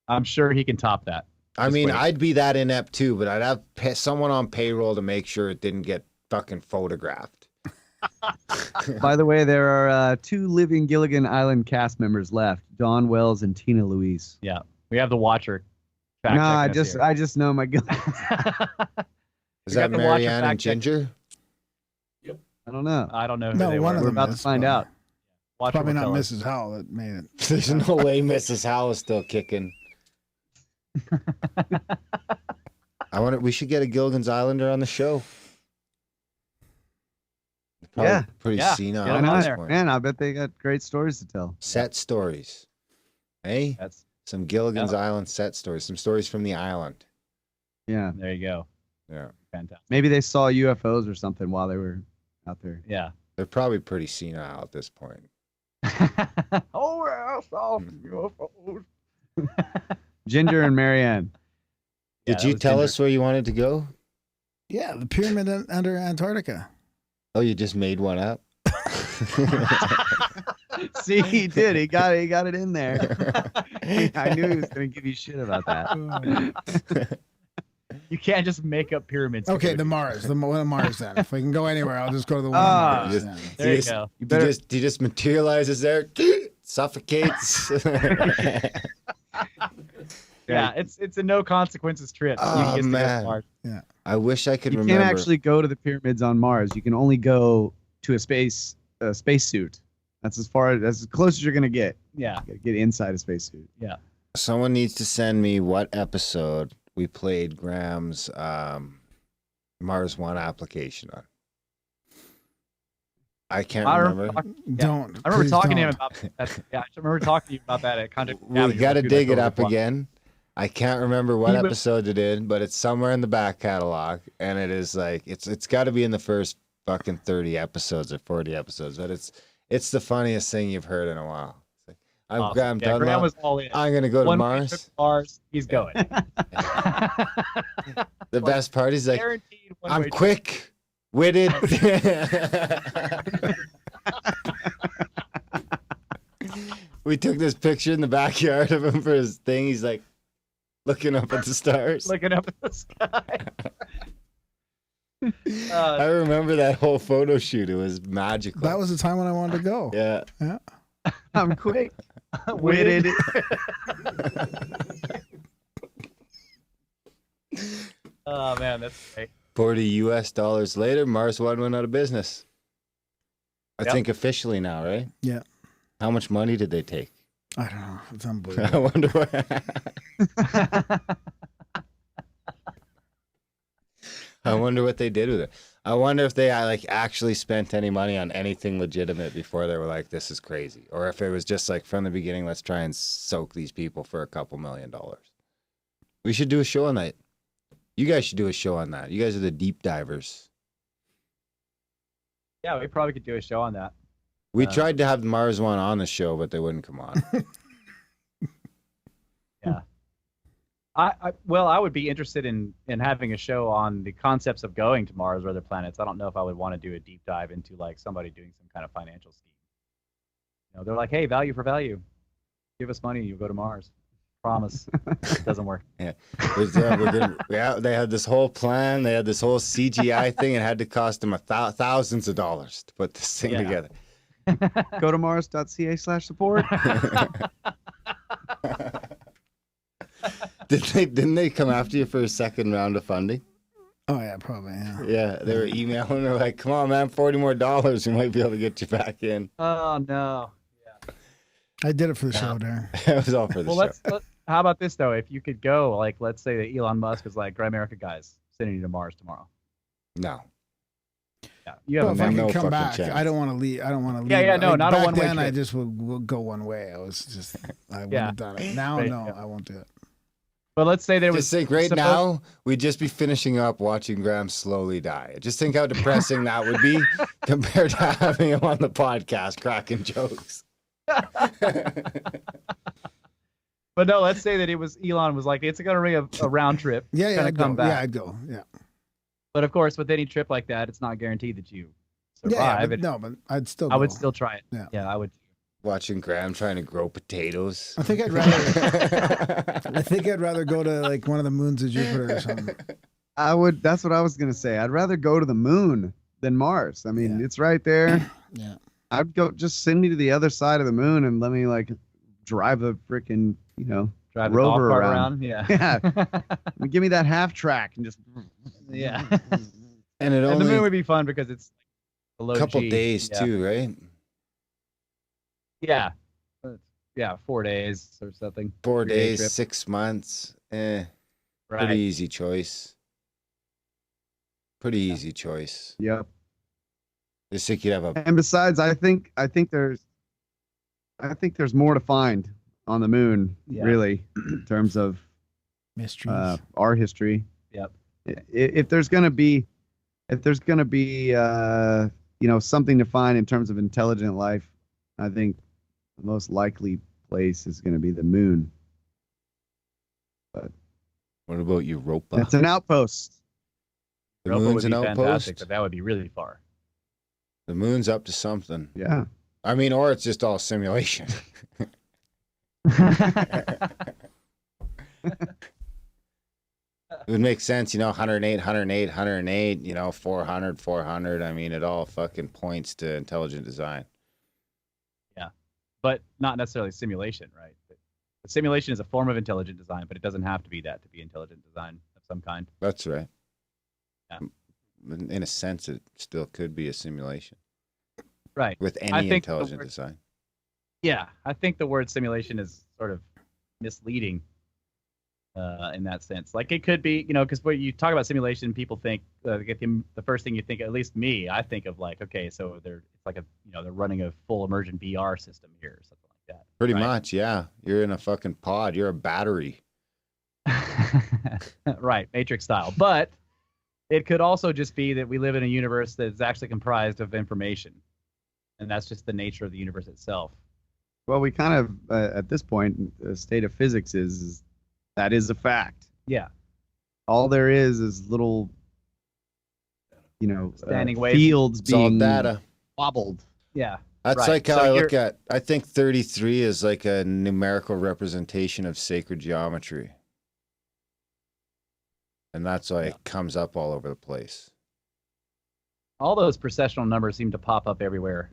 I'm sure he can top that. I Just mean, wait. I'd be that inept too, but I'd have someone on payroll to make sure it didn't get fucking photographed. By the way, there are 2 living Gilligan Island cast members left: Dawn Wells and Tina Louise. Yeah. We have the Watcher. No, I just know my Gilligan. Is We that got the Watcher Marianne and fact check. Ginger? I don't know. I don't know who No, they one were. of We're them about to is, find but- out. Watcher Probably will not tell us. Mrs. Howell that made it. There's no way Mrs. Howell is still kicking. We should get a Gilligan's Islander on the show. Probably Yeah. pretty Yeah. senile Get at him on this there. point. Man, I bet they got great stories to tell. Set stories. Hey? That's Some Gilligan's Island set stories, some stories from the island. Yeah. There you go. Yeah. Fantastic. Maybe they saw UFOs or something while they were out there. Yeah. They're probably pretty senile at this point. Oh, I saw some UFOs. Ginger and Marianne. Yeah, Did that you was tell Ginger. us where you wanted to go? Yeah, the pyramid under Antarctica. Oh, you just made one up? See, he did. He got it in there. I knew he was going to give you shit about that. You can't just make up pyramids. Okay, the Mars. The one of Mars then. If we can go anywhere, I'll just go to the one Ah. of Mars. then. There you Yes. go. You better. He just materializes there, suffocates. Yeah, it's a no consequences trip. Oh, You get to go to man. Mars. I wish I could You remember. can't actually go to the pyramids on Mars. You can only go to a spacesuit. That's as close as you're going to get. Yeah. You gotta get inside a spacesuit. Someone needs to send me what episode we played Graham's Mars One application on. I can't remember. Don't. I remember please talking to him don't. about that. Yeah, I remember talking to you about that at Contact. We got to dig it up again. again. I can't remember what He was- episode it is, but it's somewhere in the back catalog, and it is like it's got to be in the first fucking 30 episodes or 40 episodes. But it's the funniest thing you've heard in a while. It's like, I'm done. Graham now. was all in. I'm gonna go to One Mars. trip to Mars, he's going. The best part is like Guaranteed one I'm way trip. quick witted. We took this picture in the backyard of him for his thing. He's like looking up at the stars. Looking up at the sky. I remember that whole photo shoot. It was magical. That was the time when I wanted to go. Yeah. I'm quick. Witted. Oh man, that's great. $40 later, Mars One went out of business. I Yep. think officially now, right? Yeah. How much money did they take? I don't know. It's I unbelievable. wonder what. I wonder what they did with it. I wonder if they like actually spent any money on anything legitimate before they were like, "This is crazy," or if it was just like from the beginning, let's try and soak these people for a couple $1 million. We should do a show on that. You guys should do a show on that. You guys are the deep divers. Yeah, we probably could do a show on that. We tried to have Mars One on the show, but they wouldn't come on. I would be interested in having a show on the concepts of going to Mars or other planets. I don't know if I would want to do a deep dive into like somebody doing some kind of financial scheme. You know, they're like, hey, value for value. Give us money, you'll go to Mars. Promise. It doesn't work. Yeah, they had this whole plan. They had this whole CGI thing. It had to cost them thousands of dollars to put this thing Yeah. together. Go to mars.ca/support. Didn't they come after you for a second round of funding? Oh yeah, probably. Yeah. Yeah, they were emailing. They're like, "Come on, man, $40 more. We might be able to get you back in." Oh no. I did it for the show, Darren. It was all for the Well, show. how about this though? If you could go, like, let's say that Elon Musk is like, Grimerica guys, sending you to Mars tomorrow. No, Yeah, you have Well, a if I man. no can come fucking back, chance. I don't want to leave. I don't want to leave. Yeah, no, not a back one-way then, I trip. just would go one way. I was just, I would Yeah. have done it. Now, Right, no, yeah. I won't do it. But let's say there was just think right suppose- now we'd just be finishing up watching Graham slowly die. Just think how depressing that would be compared to having him on the podcast cracking jokes. But no, let's say that it was Elon was like, it's gonna be a round trip. Yeah, Gonna I'd come go. back. Yeah, I'd go. Yeah, But of course, with any trip like that, it's not guaranteed that you survive. yeah, but, And no, but I'd still. I would go. still try it. Yeah. I would. Watching Graham trying to grow potatoes. I think I'd rather. I think I'd rather go to like one of the moons of Jupiter or something. That's what I was gonna say. I'd rather go to the moon than Mars. I mean, Yeah. it's right there. Yeah. I'd go. Just send me to the other side of the moon and let me like drive a freaking Drive the golf rover cart around. Yeah. Yeah. Give me that half track and just. Yeah. And it And the only moon would be fun because it's a low a couple G. days Yeah. too, right? Yeah. Yeah, 4 days or something. 4 3-day days, trip. 6 months. Pretty Right. easy choice. Pretty easy choice. Yep. Just think you'd have a And besides, I think there's more to find on the moon, Yeah. really, in terms of Mysteries. our history. Yep. If there's gonna be, something to find in terms of intelligent life, I think the most likely place is going to be the moon. What about Europa? It's an outpost. The Europa moon's would an be fantastic, outpost. but that would be really far. The moon's up to something. Yeah. I mean, or it's just all simulation. It would make sense, 108, 108, 108, 400, 400. I mean, it all fucking points to intelligent design. But not necessarily simulation, right? The simulation is a form of intelligent design, but it doesn't have to be that to be intelligent design of some kind. That's right. Yeah. In a sense, it still could be a simulation Right. with I any think the intelligent word- design. Yeah, I think the word simulation is sort of misleading in that sense. Like it could be, because when you talk about simulation, people think the first thing you think, at least me, I think of like, okay, so it's like they're running a full immersion VR system here or something like that. Pretty right? much, yeah. You're in a fucking pod. You're a battery. Right, Matrix style. But it could also just be that we live in a universe that is actually comprised of information, and that's just the nature of the universe itself. Well, we kind of, at this point, the state of physics is that is a fact. Yeah. All there is little, Standing waves. fields It's all being data. wobbled. Yeah. That's Right. like how So I you're- look at. I think 33 is like a numerical representation of sacred geometry, and that's why it comes up all over the place. All those processional numbers seem to pop up everywhere,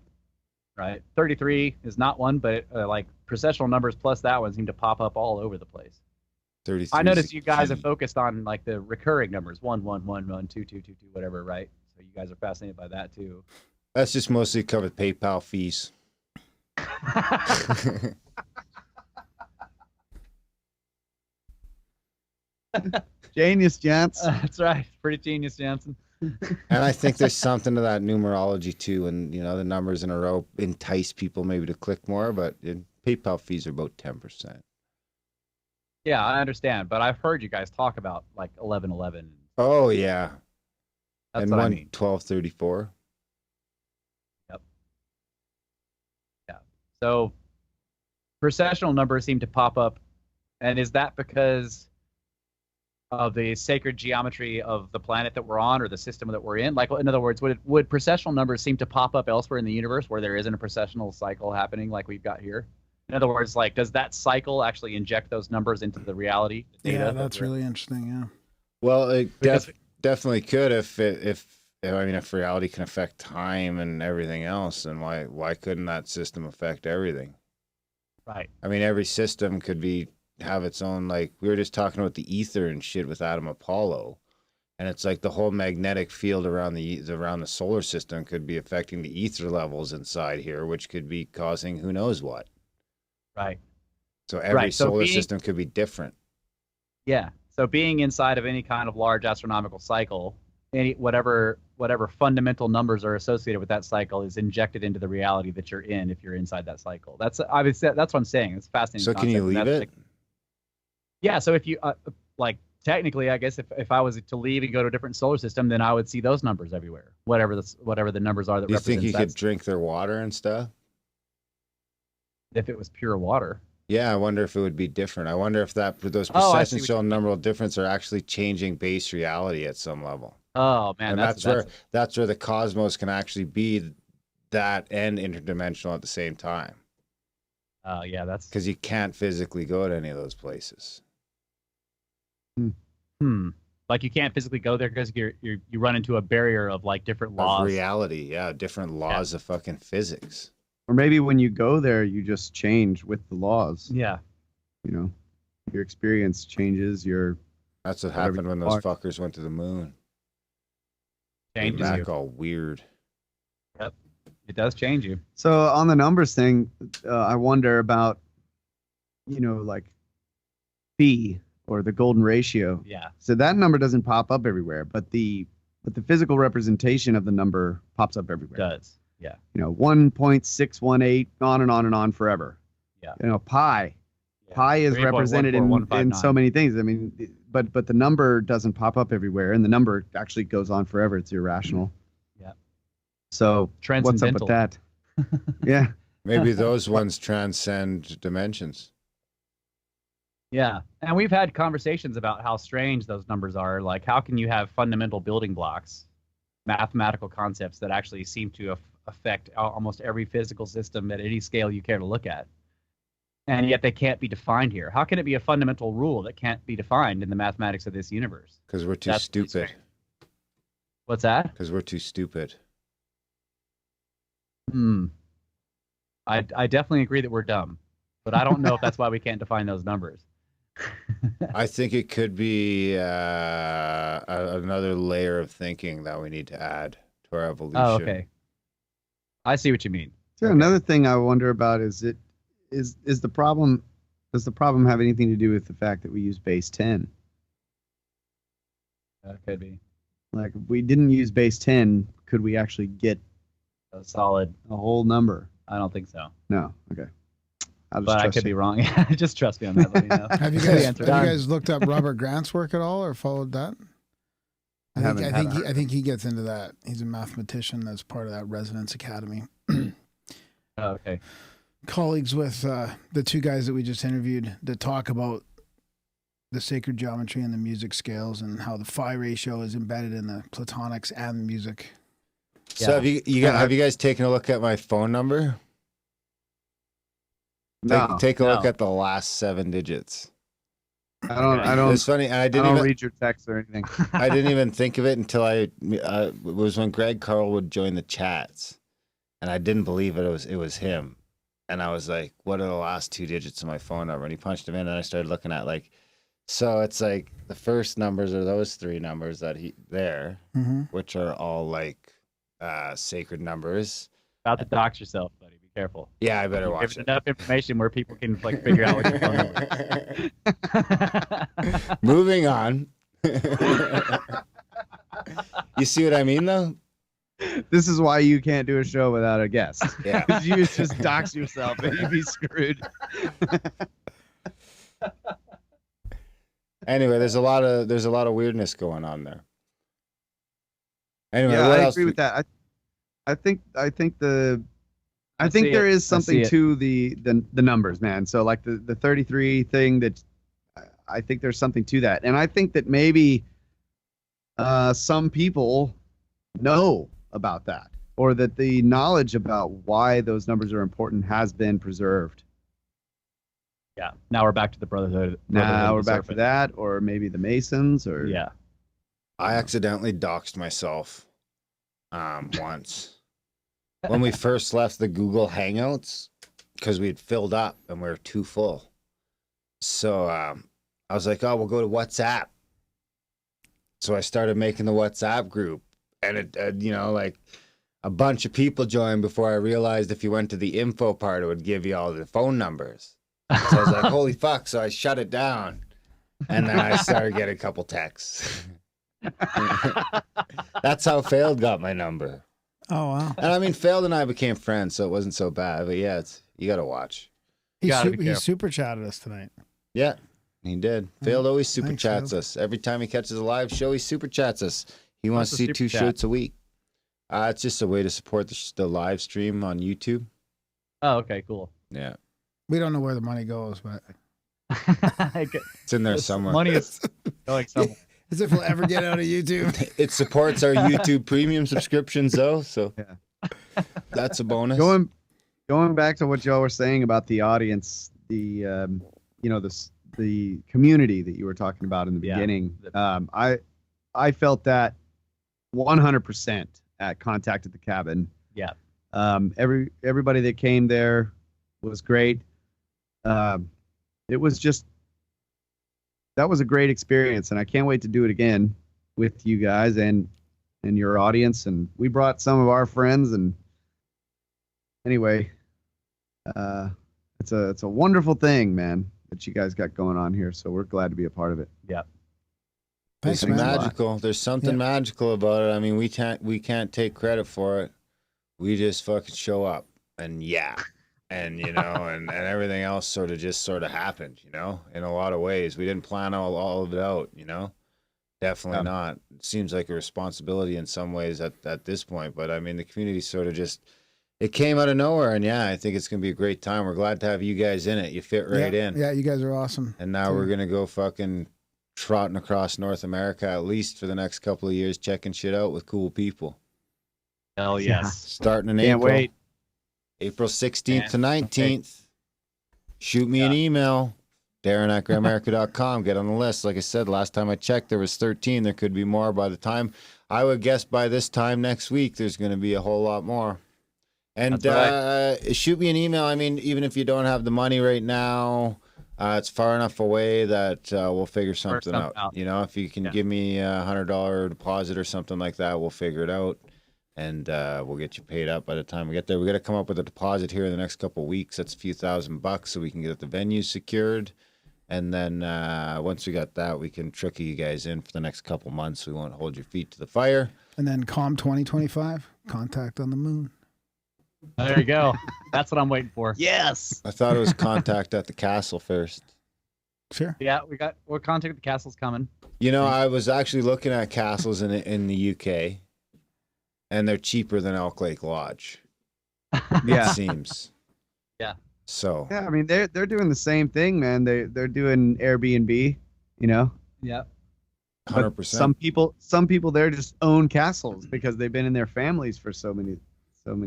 right? 33 is not one, but like processional numbers plus that one seem to pop up all over the place. 33. I noticed you guys have key. focused on like the recurring numbers, 1, 1, 1, 1, 2, 2, 2, 2, whatever, right? So you guys are fascinated by that too. That's just mostly covered PayPal fees. Genius, gents. That's right. Pretty genius, Jansen. And I think there's something to that numerology too, and the numbers in a row entice people maybe to click more, but PayPal fees are about 10%. Yeah, I understand, but I've heard you guys talk about like 1111. Oh yeah, That's and what I one mean. 1234. So processional numbers seem to pop up, and is that because of the sacred geometry of the planet that we're on or the system that we're in? Like, in other words, would processional numbers seem to pop up elsewhere in the universe where there isn't a processional cycle happening like we've got here? In other words, like, does that cycle actually inject those numbers into the reality? The data Yeah, that that's we're- really interesting. Yeah. Well, it Because- definitely could if reality can affect time and everything else, then why couldn't that system affect everything? Right. I mean, every system could have its own, like we were just talking about the ether and shit with Adam Apollo, and it's like the whole magnetic field around the solar system could be affecting the ether levels inside here, which could be causing who knows what. Right. So every Right, so solar being- system could be different. Yeah. So being inside of any kind of large astronomical cycle, whatever fundamental numbers are associated with that cycle is injected into the reality that you're in if you're inside that cycle. That's what I'm saying. It's a fascinating. So can you concept, and leave that's it? like- yeah. So if you technically, I guess if I was to leave and go to a different solar system, then I would see those numbers everywhere. Whatever the numbers are that Do you think represents you that. could drink their water and stuff? If it was pure water. Yeah, I wonder if it would be different. I wonder if those Oh, I see what percentage numeral difference are actually changing base reality at some level. Oh man, And that's that's where the cosmos can actually be that and interdimensional at the same time, yeah, that's because you can't physically go to any of those places. like you can't physically go there because you run into a barrier of like different laws. Of reality, yeah, different laws of fucking physics. Or maybe when you go there, you just change with the laws. Yeah. Your experience changes. That's what Whatever happened when you those are. fuckers went to the moon. Came Changes you. back all weird. It does change you. So on the numbers thing, I wonder about, like phi or the golden ratio. Yeah. So that number doesn't pop up everywhere, but the physical representation of the number pops up everywhere. It does. Yeah. 1.618, on and on and on forever. Yeah. Pi, pi is represented in 3.14159. so many things. I mean, but the number doesn't pop up everywhere, and the number actually goes on forever. It's irrational. Yeah. So what's up with that? Yeah. Maybe those ones transcend dimensions. Yeah, and we've had conversations about how strange those numbers are. Like, how can you have fundamental building blocks, mathematical concepts that actually seem to affect almost every physical system at any scale you care to look at, and yet they can't be defined here? How can it be a fundamental rule that can't be defined in the mathematics of this universe? Because we're too stupid. What's that? Because we're too stupid. I definitely agree that we're dumb, but I don't know if that's why we can't define those numbers. I think it could be another layer of thinking that we need to add to our evolution. Oh, okay. I see what you mean. So another thing I wonder about is the problem. Does the problem have anything to do with the fact that we use base 10? Could be. Like, if we didn't use base 10, could we actually get A solid. a whole number? I don't think so. No. Okay. I'll just But I trust could be you. wrong. Just trust me on that. Let me know. Have you The guys, answer. have you guys looked up Robert Grant's work at all or followed that? I think he gets into that. He's a mathematician that's part of that Resonance Academy. Oh, okay. Colleagues with the two guys that we just interviewed that talk about the sacred geometry and the music scales and how the phi ratio is embedded in the platonics and music. So have you guys taken a look at my phone number? No. Take a look No. at the last 7 digits. I don't. It's funny, and I I didn't don't even read your text or anything. I didn't even think of it until it was when Greg Carl would join the chats, and I didn't believe it was him, and I was like, "What are the last 2 digits of my phone number?" And he punched them in, and I started looking at so it's like the first numbers are those 3 numbers that which are all sacred numbers. About to dox yourself, buddy. Be careful. Yeah, I better You're watch giving it. enough information where people can figure out what your phone number is. Moving on. You see what I mean, though? This is why you can't do a show without a guest. Yeah. You just dox yourself and you'd be screwed. Anyway, there's a lot of weirdness going on there. Anyway, Yeah, what I else? agree with that. I think there see is it. I something see it. to the numbers, man. So like the 33 thing, that I think there's something to that, and I think that maybe some people know about that, or that the knowledge about why those numbers are important has been preserved. Yeah. Now we're back to the Brotherhood. Now we're of the back to Serpent. that, or maybe the Masons, or Yeah. I accidentally doxed myself once when we first left the Google Hangouts because we'd filled up and we were too full. So I was like, "Oh, we'll go to WhatsApp." So I started making the WhatsApp group, and it a bunch of people joined before I realized if you went to the info part, it would give you all the phone numbers. So I was like, "Holy fuck!" So I shut it down, and then I started getting a couple texts. That's how Failed got my number. Oh, wow. And I mean, Failed and I became friends, so it wasn't so bad. But yeah, you got to watch. He Gotta be careful. super chatted us tonight. Yeah, he did. Failed always super Thanks, chats Failed. us. Every time he catches a live show, he super chats us. He wants to What's a see 2 super chat? shirts a week. It's just a way to support the live stream on YouTube. Oh, okay, cool. Yeah, We don't know where the money goes, but it's in there somewhere. Money is going somewhere. as if we'll ever get out of YouTube. It supports our YouTube premium subscriptions, though, so Yeah. that's a bonus. Going back to what y'all were saying about the audience, the community that you were talking about in the Yeah. beginning. I felt that 100% at Contact at the Cabin. Yeah. Everybody that came there was great. It was just, that was a great experience, and I can't wait to do it again with you guys and your audience. And we brought some of our friends, and anyway, it's a wonderful thing, man, that you guys got going on here. So we're glad to be a part of it. Thanks, It's man. magical. There's something Yeah. magical about it. I mean, we can't take credit for it. We just fucking show up and and and everything else sort of happened, in a lot of ways. We didn't plan all of it out, Definitely not. It seems like a responsibility in some ways at this point, but I mean, the community sort of just, it came out of nowhere, and I think it's going to be a great time. We're glad to have you guys in it. You fit right in. Yeah, you guys are awesome. And now we're going to go fucking trotting across North America, at least for the next couple of years, checking shit out with cool people. Hell yes. Starting in Can't April. wait. April 16th to 19th. Shoot me an email. Darren@Grimerica.com. Get on the list. Like I said, last time I checked, there was 13. There could be more by the time. I would guess by this time next week, there's going to be a whole lot more. And shoot me an email. I mean, even if you don't have the money right now, it's far enough away that we'll figure something out. If you can give me a $100 deposit or something like that, we'll figure it out. And we'll get you paid up by the time we get there. We got to come up with a deposit here in the next couple of weeks. That's a few $1,000 so we can get the venue secured. And then once we got that, we can trickle you guys in for the next couple months. We won't hold your feet to the fire. And then COM 2025, Contact on the Moon. There you go. That's what I'm waiting for. Yes. I thought it was Contact at the Castle first. Sure. Yeah, we're Contact at the Castle's coming. I was actually looking at castles in the UK, and they're cheaper than Elk Lake Lodge. Yeah. It seems. Yeah. So. Yeah, I mean they're doing the same thing, man. They're doing Airbnb, Yeah. 100%. Some people there just own castles because they've been in their families for so many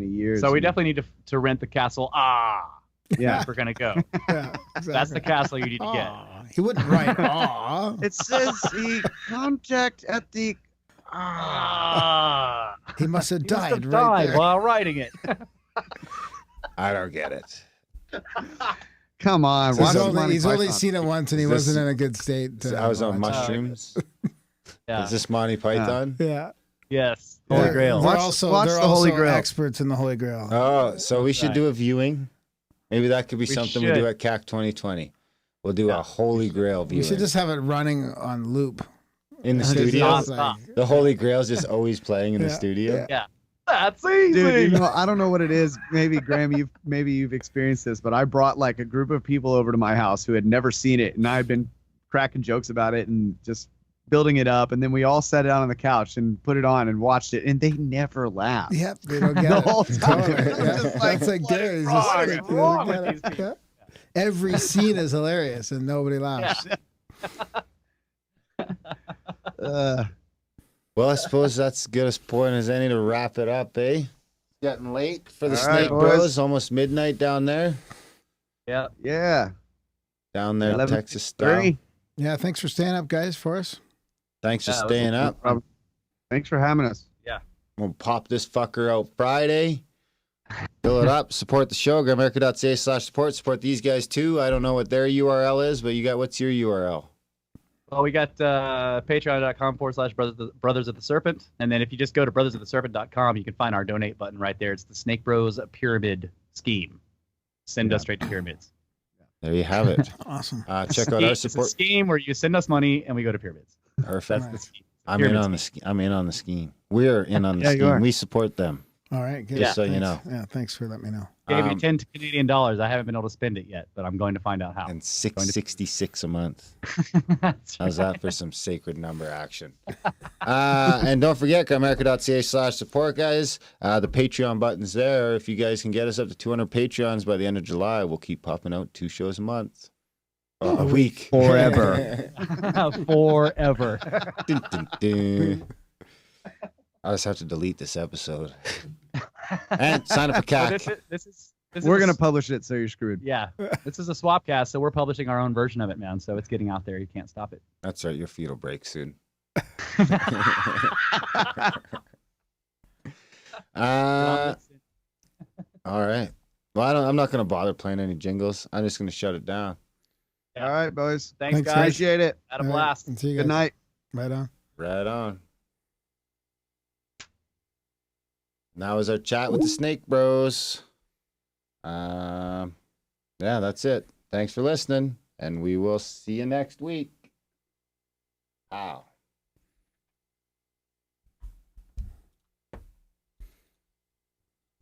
years. So we definitely need to rent the castle. Yeah. If we're gonna go. Yeah, That's the castle you need to get. Aw. He wouldn't write aw. It says the contact at the He must have He must died have right died there. while writing it. I don't get it. Come on. watch He's Monty only Python. seen it once and he Is this- wasn't in a good state. To I was on watch it. mushrooms. Yeah. Is this Monty Python? Yeah. Yes. Holy They're- Grail. They're Watch- also, watch they're the Holy also Grail. experts in the Holy Grail. Oh, so we should Right. do a viewing. Maybe that could be something we should. do at CAC 2020. We'll do a Holy Grail we viewing. should just have it running on loop. in the Just studio. nonstop. The Holy Grail's just always playing in the studio. Yeah. That's easy. Dude, I don't know what it is. Maybe Graham, you've experienced this, but I brought like a group of people over to my house who had never seen it, and I had been cracking jokes about it and just building it up, and then we all sat down on the couch and put it on and watched it, and they never laughed. Yep, they don't get The it. whole time. Totally, It was yeah. just like, That's like what Gary. is He's just wrong? like, What's wrong they don't with get these it. Yeah. Every scene is hilarious and nobody laughs. Well, I suppose that's good as point as any to wrap it up, eh? Getting late for the All right, Snake boys. Bros. Almost midnight down there. Yeah. yeah. Down there, 11:03. Texas style. Yeah, thanks for staying up, guys, for us. Thanks for Yeah, it was staying up. Thanks for having us. We'll pop this fucker out Friday. Fill it up. Support the show. Grimerica.ca/support. Support these guys too. I don't know what their URL is, but what's your URL? Well, we got patreon.com/brothers of the Serpent. And then if you just go to brothersoftheserpent.com, you can find our donate button right there. It's the Snake Bros pyramid scheme. Send us straight to pyramids. There you have it. Awesome. Check out our It's a support. scheme where you send us money and we go to pyramids. Perfect. Right. The scheme. I'm in Pyramid on the I'm in on the scheme. We're in on the Yeah, you scheme. are. We support them. All right, good. Just so you Thanks. know. Yeah, thanks for letting me know. Gave me 10 Canadian dollars. I haven't been able to spend it yet, but I'm going to find out how. And $666 a month. That's How's that for some sacred number action? And don't forget, Grimerica.ca/support, guys. The Patreon button's there. If you guys can get us up to 200 Patreons by the end of July, we'll keep popping out 2 shows a month. A week. Forever. Forever. Dun, dun, dun. I just have to delete this episode. And sign up for So CAC. this We're is gonna publish it, so you're screwed. Yeah. This is a Swapcast, so we're publishing our own version of it, man. So it's getting out there. You can't stop it. That's right. Your feet will break soon. All right. Well, I'm not going to bother playing any jingles. I'm just going to shut it down. Yeah. All right, boys. Thanks, Thanks, guys. guys. Appreciate it. Had a All right, blast. and see you Good guys. night. Right on. Right on. Now is our chat with the Snake Bros. Yeah, that's it. Thanks for listening, and we will see you next week. Ow.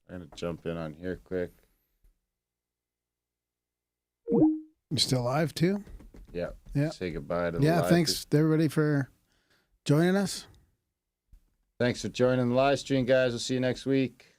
I'm going to jump in on here quick. You still live too? Yeah. Yeah. Say goodbye to the Yeah. live. Thanks to everybody for joining us. Thanks for joining the live stream, guys. We'll see you next week.